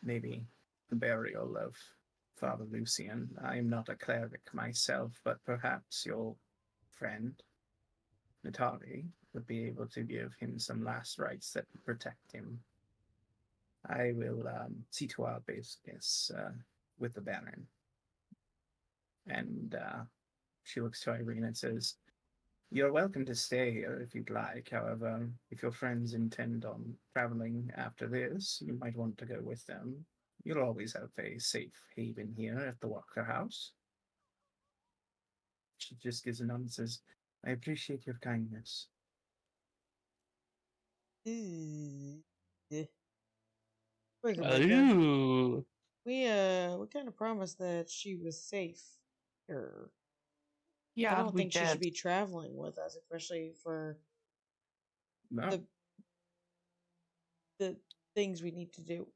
maybe the burial of Father Lucian. I am not a cleric myself, but perhaps your friend Natari would be able to give him some last rites that would protect him. I will see to our business with the Baron. And she looks to Irene and says, "You're welcome to stay here if you'd like. However, if your friends intend on traveling after this, you might want to go with them. You'll always have a safe haven here at the Walker House." She just gives a nod and says, "I appreciate your kindness." Breaker, breaker. Ooh. We kind of promised that she was safe here. Yeah, I don't we think she did. should be traveling with us, especially for No. the things we need to do.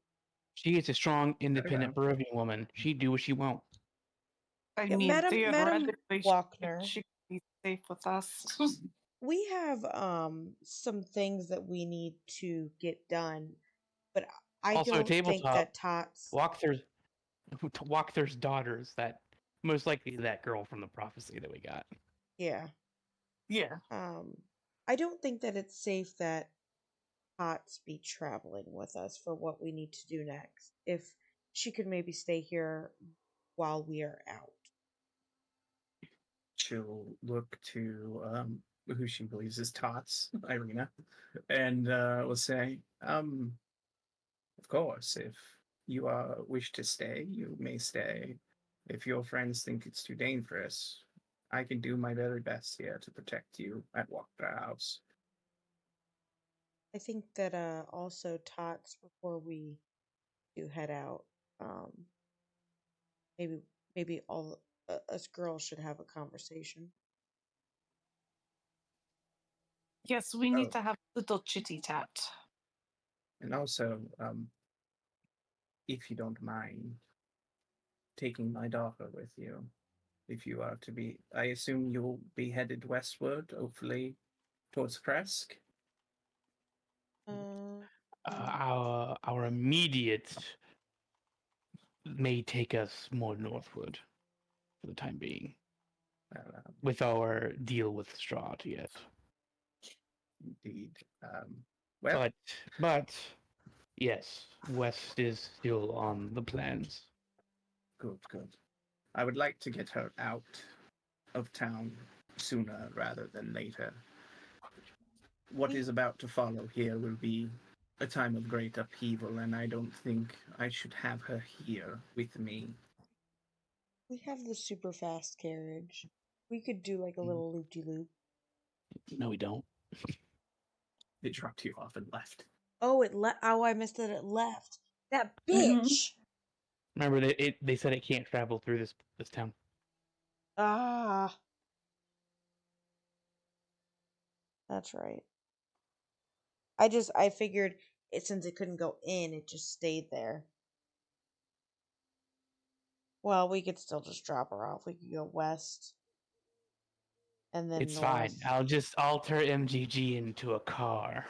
She is a strong, independent Barovian woman. She'd do what she wants. I Yeah, mean, Madam theoretically, Walkner. she could be safe with us. We have some things that we need to get done, but I Also, don't think tabletop, that Tots. Walkther's daughters, that most likely that girl from the prophecy that we got. Yeah. Yeah. I don't think that it's safe that Tots be traveling with us for what we need to do next. If she could maybe stay here while we are out. she'll look to who she believes is Tots, Irina, and will say, of course, if you wish to stay, you may stay. If your friends think it's too dangerous, I can do my very best here to protect you at Walker House. I think that also Tots, before we do head out, maybe all us girls should have a conversation. Yes, we need Oh. to have a little chitty chat. And also, if you don't mind taking my daughter with you, if you are to be, I assume you'll be headed westward, hopefully towards Kresk. Our immediate may take us more northward for the time being. With our deal with Strahd, yes. Indeed. Well, But yes, west is still on the plans. good. I would like to get her out of town sooner rather than later. What is about to follow here will be a time of great upheaval, and I don't think I should have her here with me. We have the super fast carriage. We could do like a little loop-de-loop. No, we don't. It dropped you off and left. Oh, Oh, I missed that it left. That bitch. Remember, they said it can't travel through this town. Ah, that's right. I figured since it couldn't go in, it just stayed there. Well, we could still just drop her off. We could go west, and then It's north. fine. I'll just alter MGG into a car.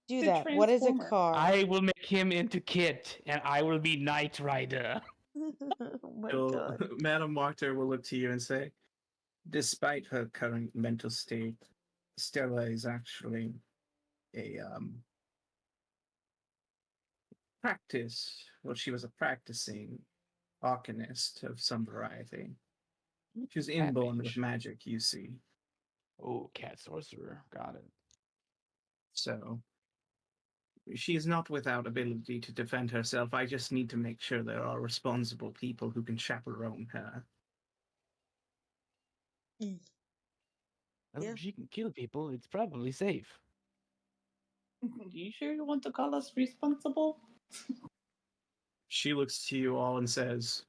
Do that. What is a car? I will make him into Kit, and I will be Knight Rider. Oh my god. Madame Wachter will look to you and say, despite her current mental state, Stella is actually a she was a practicing arcanist of some variety. She was inborn with magic, you see. Oh, cat sorcerer. Got it. So she is not without ability to defend herself. I just need to make sure there are responsible people who can chaperone her. Well, if she can kill people, it's probably safe. You sure you want to call us responsible? She looks to you all and says,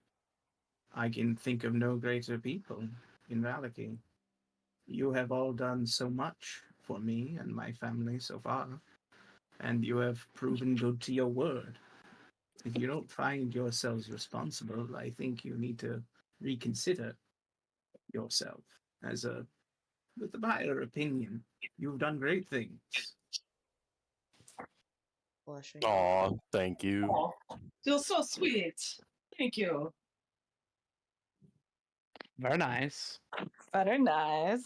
I can think of no greater people in Valaki. You have all done so much for me and my family so far, and you have proven good to your word. If you don't find yourselves responsible, I think you need to reconsider yourself with a higher opinion. You've done great things. Blushing. Aw, thank you. Oh, you're so sweet. Thank you. Very nice. Very nice.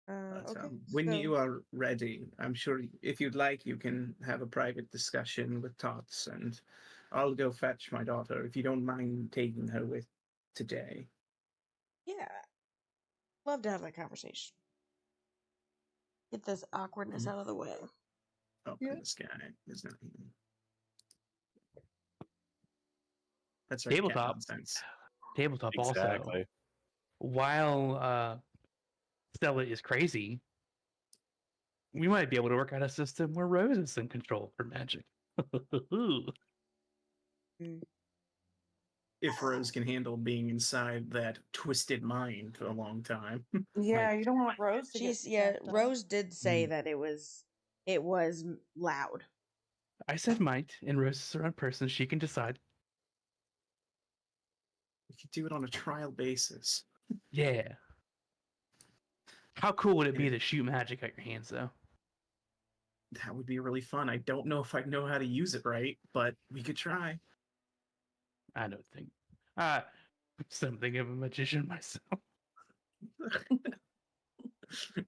But, when you are ready, I'm sure if you'd like, you can have a private discussion with Tots, and I'll go fetch my daughter if you don't mind taking her with today. Yeah. Love to have that conversation. Get this awkwardness out of the way. Oh, Yeah. this guy is not even. That's right. Tabletop. Tabletop Exactly. also. While Stella is crazy, we might be able to work out a system where Rose is in control for magic. If Rose can handle being inside that twisted mind for a long time. Yeah, you don't want Rose to She's get jacked up. Rose did say that it was loud. I said might, and Rose is her own person. She can decide. We could do it on a trial basis. Yeah. How cool would it be to shoot magic out your hands, though? That would be really fun. I don't know if I know how to use it right, but we could try. I don't think. Something of a magician myself.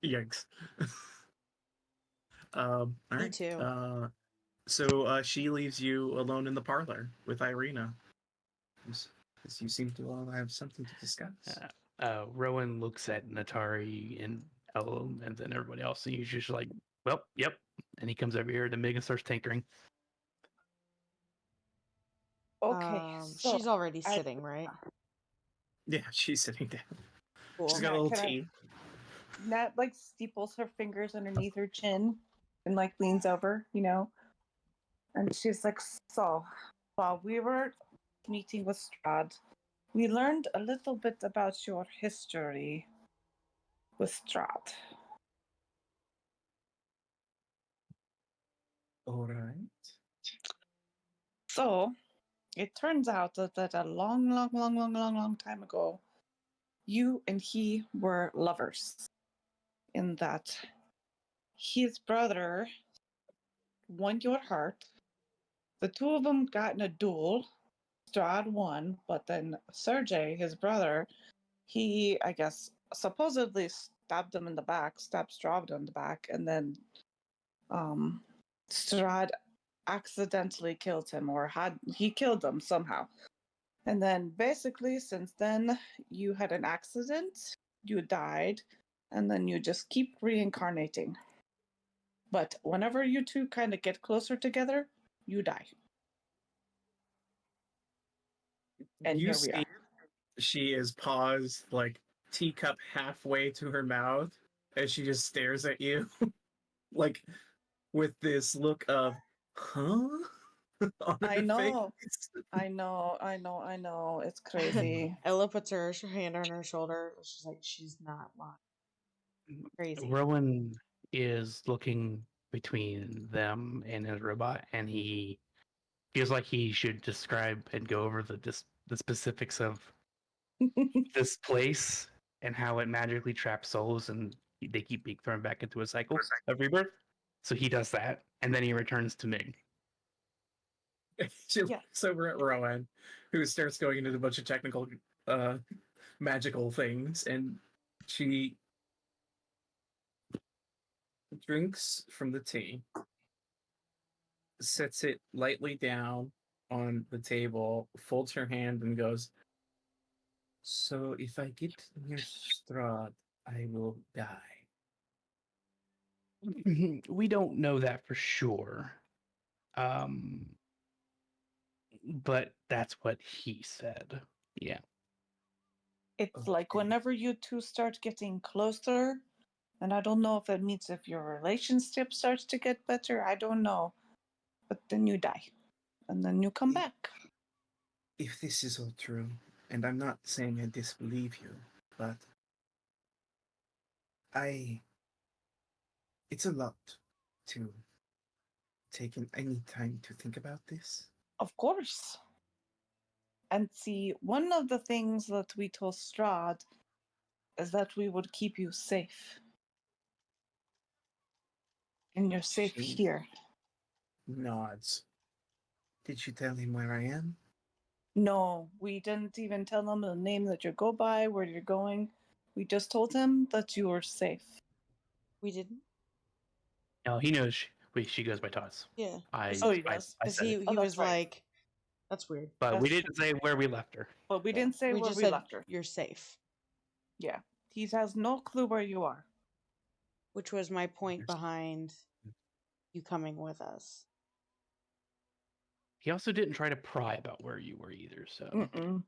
Yikes. All right. Me too. So she leaves you alone in the parlor with Irina. Because you seem to all have something to discuss. Rowan looks at Natari and Elo and then everybody else, and he's just like, well, yep. And he comes over here, and Megan starts tinkering. Okay. So She's already I- sitting, right? Yeah, she's sitting down. Cool. She's got a little Can I- tea. Nat like steeples her fingers underneath her chin and like leans over, and she's like, so while we were meeting with Strahd, we learned a little bit about your history with Strahd. All right. So it turns out that a long time ago, you and he were lovers. In that his brother won your heart. The two of them got in a duel. Strahd won, but then Sergei, his brother, he, I guess, supposedly stabbed him in the back, stabbed Strahd in the back, and then Strahd accidentally killed him, or he killed him somehow. And then basically, since then, you had an accident, you died, and then you just keep reincarnating. But whenever you two kind of get closer together, you die. And you here we see, are. she is paused, like teacup halfway to her mouth, as she just stares at you, like with this look of, huh? On I her know. face. I know. It's crazy. Ella puts her hand on her shoulder. She's like, she's not lying. Crazy. Rowan is looking between them and his robot, and he feels like he should describe and go over the specifics of this place and how it magically traps souls, and they keep being thrown back into a cycle of rebirth. So he does that, and then he returns to Mig. She Yeah. looks over at Rowan, who starts going into a bunch of technical, magical things, and she drinks from the tea, sets it lightly down on the table, folds her hand, and goes, so if I get near Strahd, I will die. We don't know that for sure. But that's what he said. Yeah. It's like Okay. whenever you two start getting closer, and I don't know if that means if your relationship starts to get better, I don't know. But then you die. And then you come back. If this is all true, and I'm not saying I disbelieve you, but it's a lot to take in any time to think about this. Of course. And see, one of the things that we told Strahd is that we would keep you safe. And you're safe She here. nods. Did you tell him where I am? No, we didn't even tell him the name that you go by, where you're going. We just told him that you were safe. We didn't. No, he knows she goes by Tots. Yeah. Oh, he does? I Because said he it, Oh, that's was right. like, that's weird. but we That's didn't say where we left her. But we Yeah. didn't say we where just we said left her. you're safe, Yeah. He has no clue where you are. which was my point behind you coming with us. He also didn't try to pry about where you were either. So Mm-mm.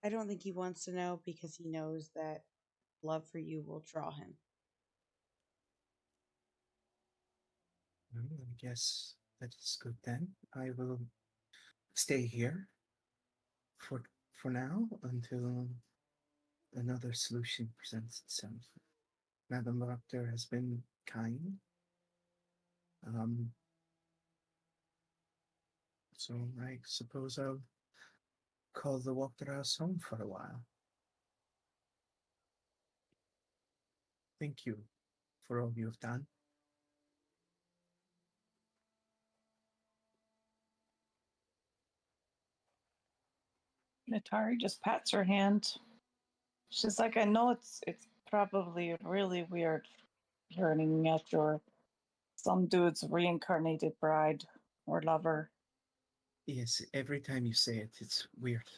I don't think he wants to know because he knows that love for you will draw him. Well, I guess that is good then. I will stay here for now until another solution presents itself. Madam Doctor has been kind. So I suppose I'll call the Walkerhouse home for a while. Thank you for all you have done. Natari just pats her hand. She's like, I know it's probably really weird yearning after some dude's reincarnated bride or lover. Yes, every time you say it, it's weird.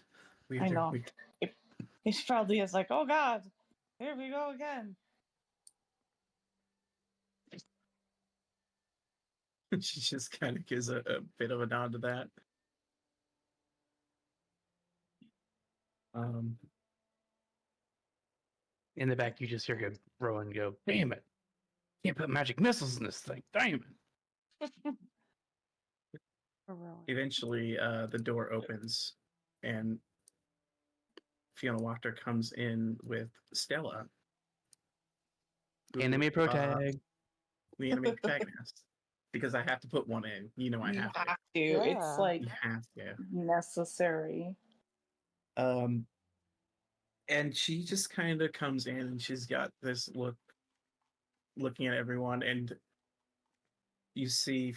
I know. It probably is like, oh God, here we go again. She just kind of gives a bit of a nod to that. In the back, you just hear him Rowan go, "Damn it! Can't put magic missiles in this thing. Damn it!" Eventually, the door opens, and Fiona Wachter comes in with Stella. who, Enemy protag. The enemy protagonist. Because I have to put one in. You know I You have to. have to. Yeah. It's like You have to. necessary. And she just kind of comes in and she's got this look looking at everyone, and you see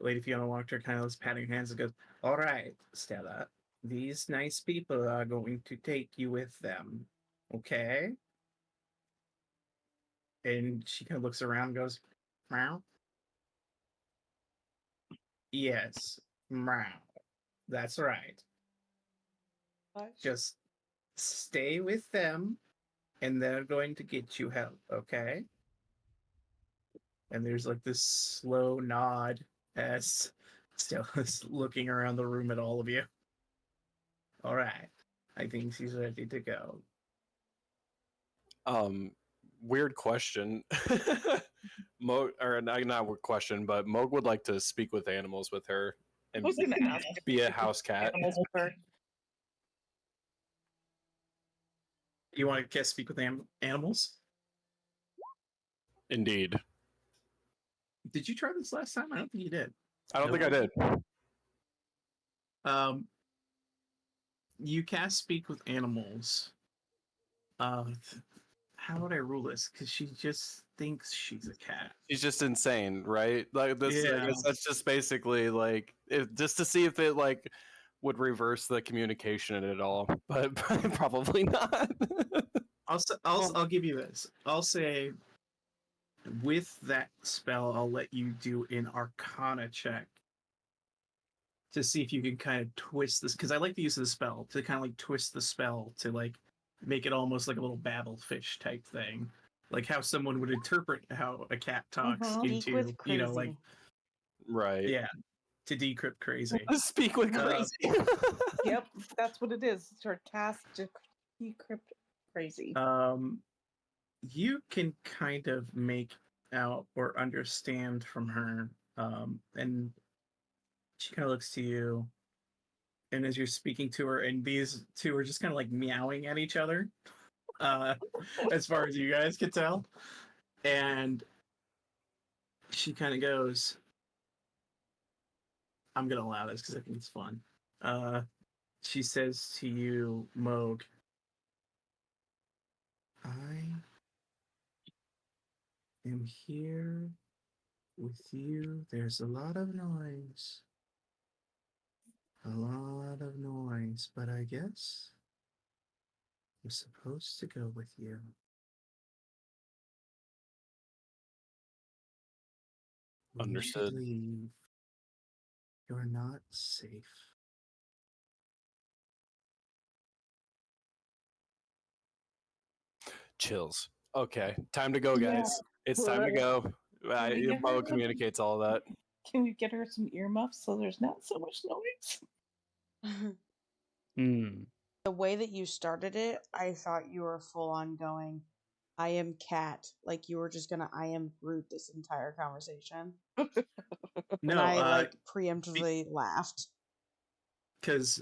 Lady Fiona Wachter kind of is patting her hands and goes, "All right, Stella, these nice people are going to take you with them. Okay?" And she kind of looks around and goes, "Meow." "Yes, meow. That's right. Just stay with them, and they're going to get you help, okay?" And there's like this slow nod as Stella's looking around the room at all of you. "All right, I think she's ready to go." Weird question. Or not weird question, but Moog would like to speak with animals with her I and was going to ask. be a house cat. Animals with her. You want to speak with animals? Indeed. Did you try this last time? I don't think you did. I don't think I did. You cast speak with animals. How would I rule this? Because she just thinks she's a cat. She's just insane, right? Like this. Yeah. I guess that's just basically like just to see if it like would reverse the communication at all, but probably not. I'll give you this. I'll say, with that spell, I'll let you do an Arcana check to see if you can kind of twist this, because I like the use of the spell to kind of like twist the spell to like make it almost like a little babble fish type thing, like how someone would interpret how a cat talks Speak into, with you know, like crazy. Right. yeah, to decrypt crazy. Speak with crazy. Yep, that's what it is. It's her task to decrypt crazy. You can kind of make out or understand from her, and she kind of looks to you, and as you're speaking to her, and these two are just kind of like meowing at each other, as far as you guys can tell, and she kind of goes, "I'm gonna allow this because I think it's fun." She says to you, Moog, "I am here with you. There's a lot of noise. A lot of noise, but I guess I'm supposed to go with you. We should Understood. leave. You're not safe." Chills. Okay, time to go, guys. Yeah. It's time to go. Can we get Mo her- communicates all of that. Can we get her some earmuffs so there's not so much noise? The way that you started it, I thought you were full on going, "I am cat." Like you were just gonna "I am Groot" this entire conversation. No, And I preemptively laughed. because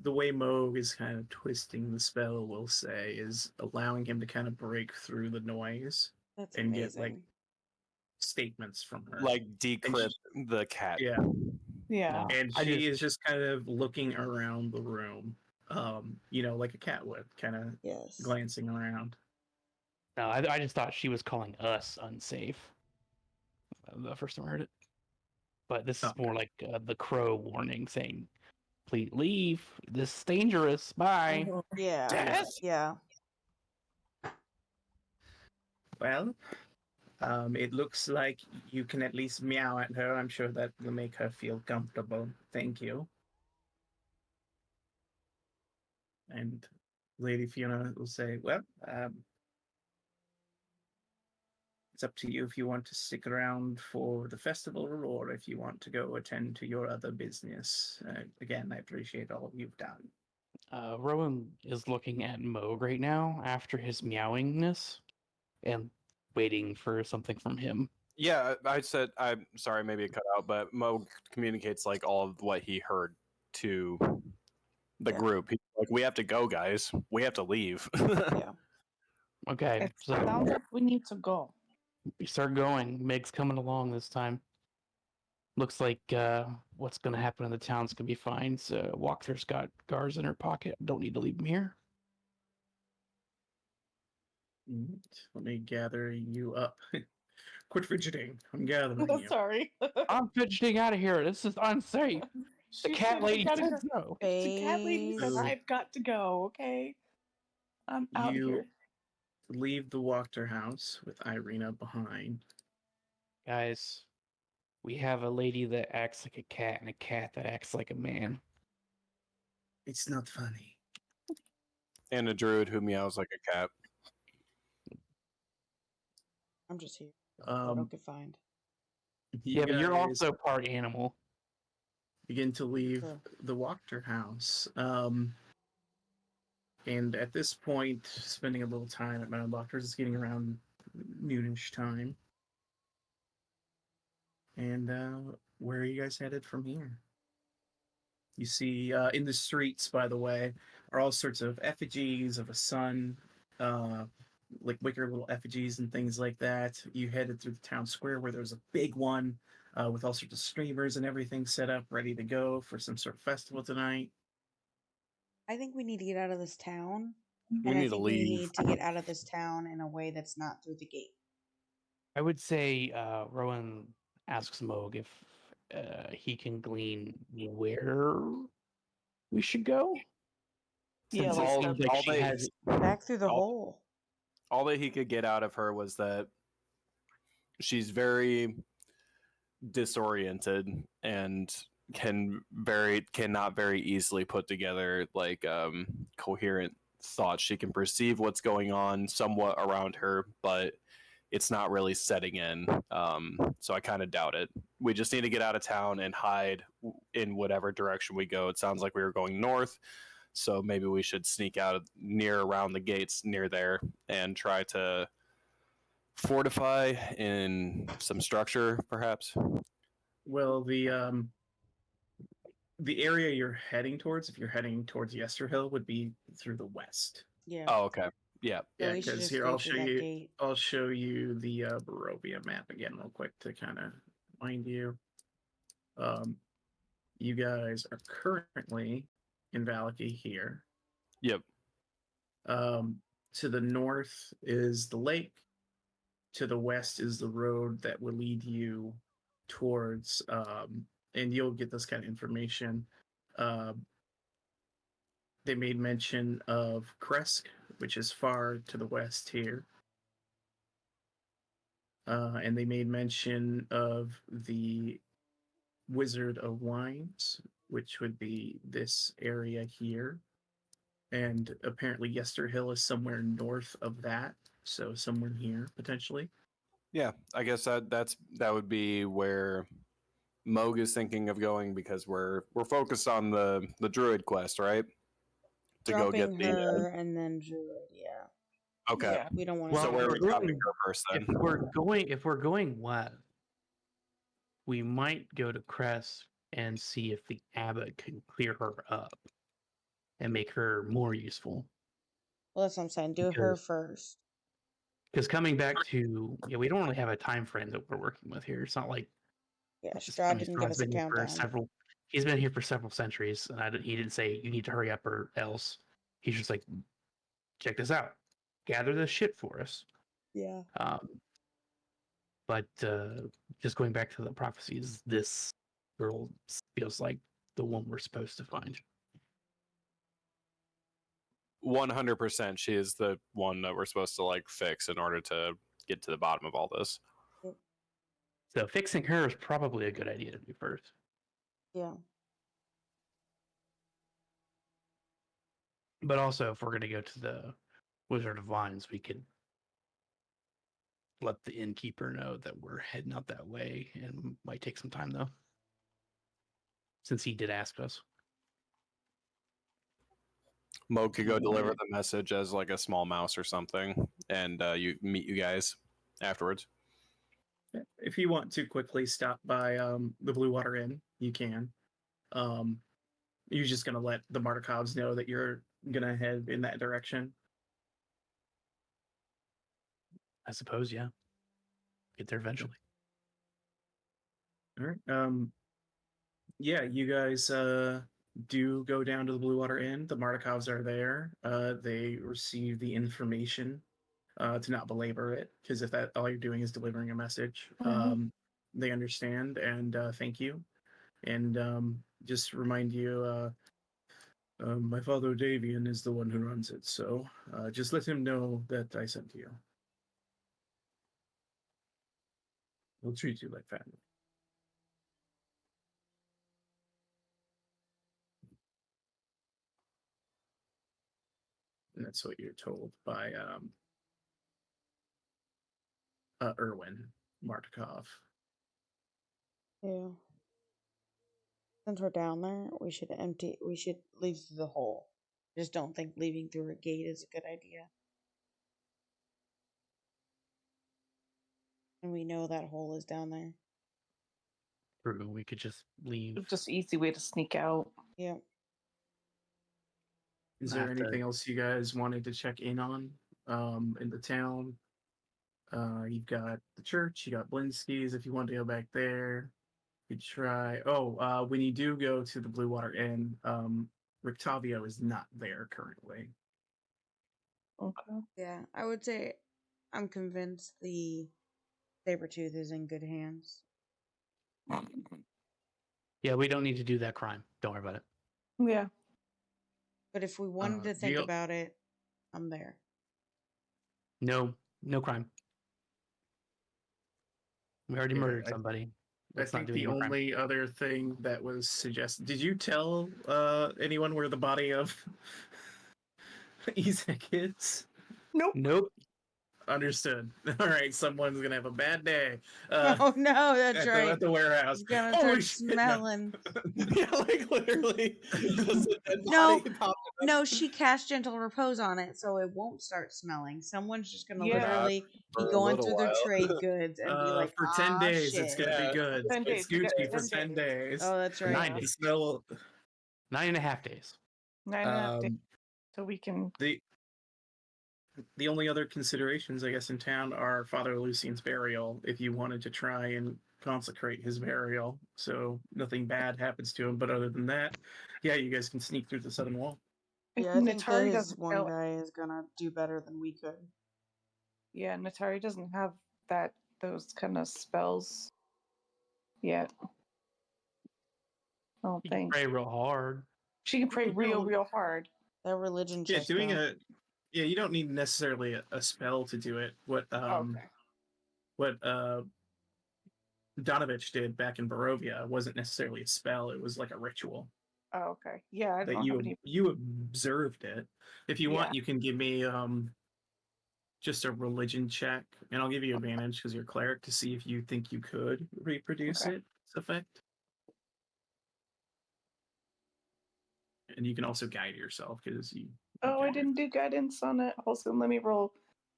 the way Moog is kind of twisting the spell, we'll say, is allowing him to kind of break through the noise That's and amazing. get like statements from her. Like decrypt the cat. Yeah. Yeah. And she is just kind of looking around the room, you know, like a cat would, kind of Yes. glancing around. No, I just thought she was calling us unsafe the first time I heard it. But this is more like the crow warning saying, "Please leave. This is dangerous. Bye." Yeah. Death? Yeah. Well, it looks like you can at least meow at her. I'm sure that will make her feel comfortable. Thank you. And Lady Fiona will say, well, it's up to you if you want to stick around for the festival or if you want to go attend to your other business. Again, I appreciate all you've done. Rowan is looking at Moog right now after his meowingness and waiting for something from him. Yeah, I said, I'm sorry, maybe it cut out, but Mo communicates like all of what he heard to the group. He's like, we have to go, guys. We have to leave. Yeah. Okay, It so sounds like we need to go. we start going. Meg's coming along this time. Looks like what's going to happen in the town's going to be fine. So Walker's got guards in her pocket. Don't need to leave them here. Let me gather you up. Quit fidgeting. I'm gathering you. Sorry. I'm fidgeting out of here. This is unsafe. The She cat said, lady "I gotta says go." no. The cat lady said, Phase. I've got to go, okay? I'm out You here. leave the Wachter house with Irina behind. Guys, we have a lady that acts like a cat and a cat that acts like a man. It's not funny. And a druid who meows like a cat. I'm just here. What I Um, could find. you But you're guys also part animal. begin to leave Sure. the Wachter house. And at this point, spending a little time at Mount Wachter is getting around noonish time. And where are you guys headed from here? You see in the streets, by the way, are all sorts of effigies of a sun, like wicker little effigies and things like that. You headed through the town square where there's a big one with all sorts of streamers and everything set up, ready to go for some sort of festival tonight. I think we need to get out of this town. We And I need to think we leave. need to get out of this town in a way that's not through the gate. I would say Rowan asks Moog if he can glean where we should go. Yeah, Since like it all, seems like all she they, has Back through the all- hole. all that he could get out of her was that she's very disoriented and cannot very easily put together like coherent thoughts. She can perceive what's going on somewhat around her, but it's not really setting in. So I kind of doubt it. We just need to get out of town and hide in whatever direction we go. It sounds like we were going north, so maybe we should sneak out near around the gates near there and try to fortify in some structure, perhaps. Well, the area you're heading towards, if you're heading towards Yesterhill, would be through the west. Yeah. Oh, okay. Yeah. So Yeah, we should because just here go I'll through show that you. gate. I'll show you the Barovia map again, real quick, to kind of remind you. You guys are currently in Valaki here. Yep. To the north is the lake. To the west is the road that will lead you towards, and you'll get this kind of information. They made mention of Kresk, which is far to the west here. And they made mention of the Wizard of Wines, which would be this area here. And apparently Yesterhill is somewhere north of that, so somewhere here potentially. Yeah, I guess that would be where Moog is thinking of going, because we're focused on the druid quest, right? To go Dropping get the her and then Druid, yeah. okay. Yeah. We don't want to Well, So where are we're we dropping going- her first then? if we're going west, we might go to Crest and see if the abbot can clear her up and make her more useful. Well, that's what I'm saying. Do her first. Because coming back to, we don't really have a time frame that we're working with here. It's not like Yeah, it's- Strahd I mean, didn't give Strahd's us a been here for countdown. He's been here for several centuries, and he didn't say you need to hurry up or else. He's just like, check this out, gather this shit for us. Yeah. But just going back to the prophecies, this girl feels like the one we're supposed to find. 100%, she is the one that we're supposed to like fix in order to get to the bottom of all this. So fixing her is probably a good idea to do first. Yeah. But also, if we're going to go to the Wizard of Wines, we could let the innkeeper know that we're heading out that way and might take some time, though. Since he did ask us. Mo could go deliver the message as like a small mouse or something, and you meet you guys afterwards. If you want to quickly stop by the Blue Water Inn, you can. You're just gonna let the Markovs know that you're gonna head in that direction. I suppose, yeah. Get there eventually. All right. Yeah, you guys do go down to the Blue Water Inn. The Markovs are there. They receive the information to not belabor it, because if that all you're doing is delivering a message, they understand and thank you. And just remind you, my father Davian is the one who runs it, so just let him know that I sent you. He'll treat you like family. And that's what you're told by Erwin Markov. Yeah. Since we're down there, we should leave through the hole. Just don't think leaving through a gate is a good idea. And we know that hole is down there. True, we could just leave. Just easy way to sneak out. Yep. Is there anything else you guys wanted to check in on in the town? You've got the church, you got Blinsky's if you want to go back there. You could try. Oh, when you do go to the Blue Water Inn, Rictavio is not there currently. Okay. Yeah, I would say I'm convinced the Sabretooth is in good hands. Yeah, we don't need to do that crime. Don't worry about it. Yeah. But if we wanted to think about it, I'm there. No crime. We already murdered somebody. I think the crime. only other thing that was suggested. Did you tell anyone where the body of Isaac is? Nope. Understood. All right, someone's gonna have a bad day. Oh no, that's right. At the warehouse. He's gonna Holy start shit, smelling. Yeah, like literally. No, she cast gentle repose on it, so it won't start smelling. Someone's just gonna literally be going through their trade goods and be like, for 10 days, shit. it's gonna be good. 10 days. It's Gucci for 10 days. Oh, that's right. 9 days. 9.5 days. 9.5 days. So we can. The only other considerations, I guess, in town are Father Lucian's burial, if you wanted to try and consecrate his burial, so nothing bad happens to him. But other than that, yeah, you guys can sneak through the southern wall. Yeah, I think that his one guy is gonna do better than we could. Yeah, Natari doesn't have those kind of spells yet. I don't think. Pray real hard. She can pray real hard. That religion check. Yeah, you don't need necessarily a spell to do it. What Donovich did back in Barovia wasn't necessarily a spell, it was like a ritual. Oh, okay. Yeah, I that you observed it. If you want, you can give me just a religion check, and I'll give you advantage because you're a cleric to see if you think you could reproduce its effect. And you can also guide yourself because you. Oh, I didn't do guidance on it. Also, let me roll.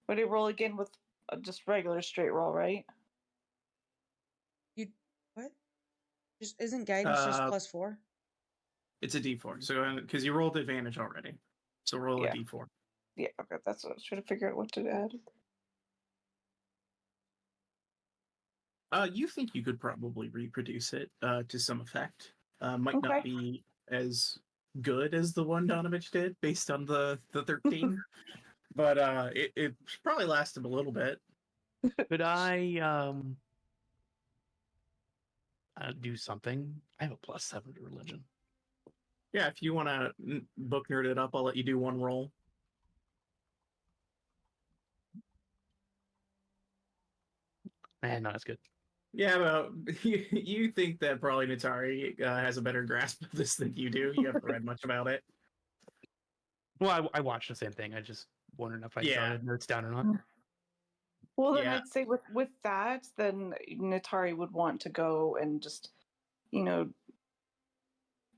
Would I roll again with just regular straight roll, right? What? Isn't guidance just +4? It's a D4. So because you rolled advantage already, so roll a D4. Yeah, okay. That's what I was trying to figure out what to add. You think you could probably reproduce it to some effect. Might not be as good as the one Donovich did based on the 13, but it probably lasted a little bit. Could I do something? I have a +7 to religion. Yeah, if you want to book nerd it up, I'll let you do one roll. No, that's good. Yeah, well, you think that probably Natari has a better grasp of this than you do. You haven't read much about it. Well, I watched the same thing. I just wondered if I Yeah. jotted notes down or not. Well, then Yeah. I'd say with that, then Natari would want to go and just,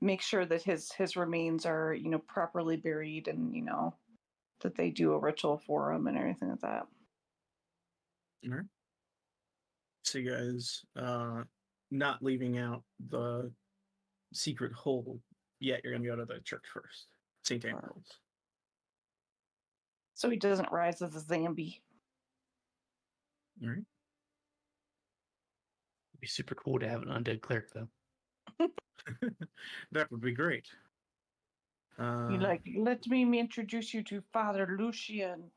make sure that his remains are, properly buried, and that they do a ritual for him and everything like that. All right. So you guys, not leaving out the secret hole yet. You're gonna go to the church first, St. Ambrose. So he doesn't rise as a zombie. All right. It'd be super cool to have an undead cleric, though. That would be great. Let me introduce you to Father Lucian.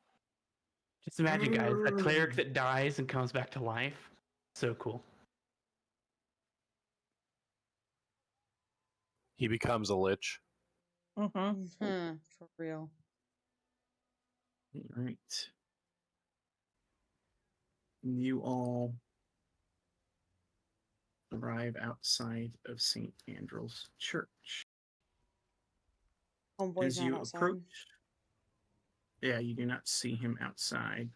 Just imagine, guys, a cleric that dies and comes back to life. So cool. He becomes a lich. Mm-hmm. For real. All right. You all arrive outside of St. Andrew's Church. Homeboy's As not you outside. approach, yeah, you do not see him outside.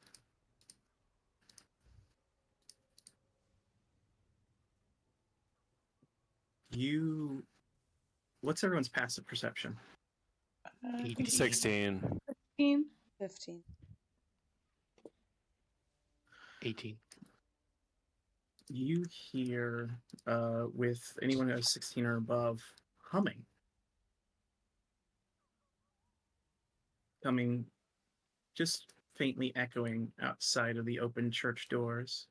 What's everyone's passive perception? 16. 15. 15. 18. You hear, with anyone who has 16 or above, humming. Coming, just faintly echoing outside of the open church doors.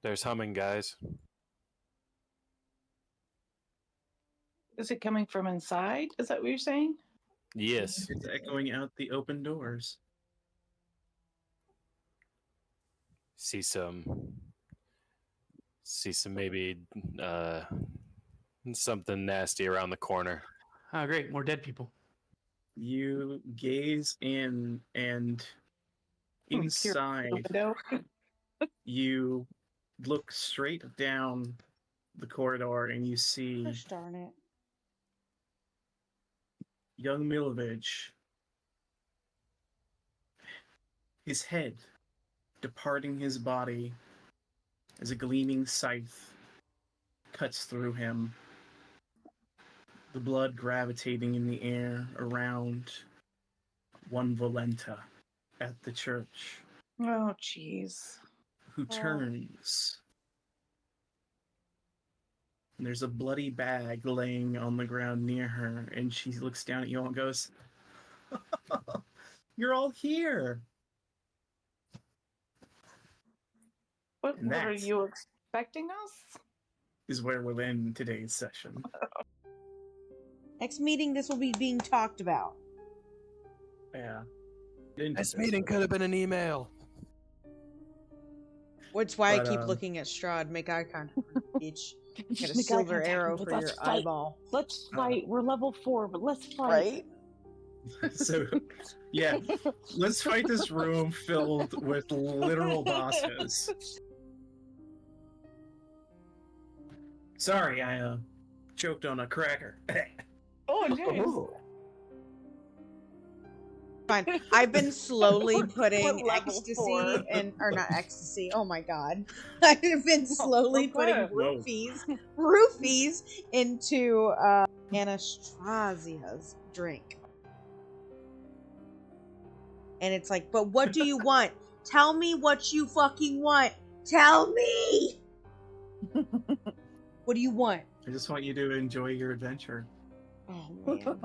There's humming, guys. Is it coming from inside? Is that what you're saying? Yes. It's echoing out the open doors. See some maybe something nasty around the corner. Oh, great. More dead people. You gaze in, and inside, Window. you look straight down the corridor, and you see Gosh darn it. young Milovich, his head departing his body as a gleaming scythe cuts through him, the blood gravitating in the air around one Volenta at the church, Oh, jeez. who turns. And there's a bloody bag laying on the ground near her, and she looks down at you all and goes, "You're all here." What And are that- you expecting us? Is where we'll end today's session. Next meeting, this will be being talked about. Yeah. This meeting could have been an email. Which is why But, I keep looking at Strahd. Make eye contact with each. Get a Make eye silver contact, arrow but for your let's fight. eyeball. Let's fight. We're level 4, but let's fight. Right? So, yeah, let's fight this room filled with literal bosses. Sorry, I choked on a cracker. Oh, nice. Fine. I've been slowly putting level ecstasy 4. and or not ecstasy. Oh my god. I've been slowly putting Whoa. roofies into Anastrasia's drink. And it's like, but what do you want? Tell me what you fucking want. Tell me. What do you want? I just want you to enjoy your adventure. Oh man.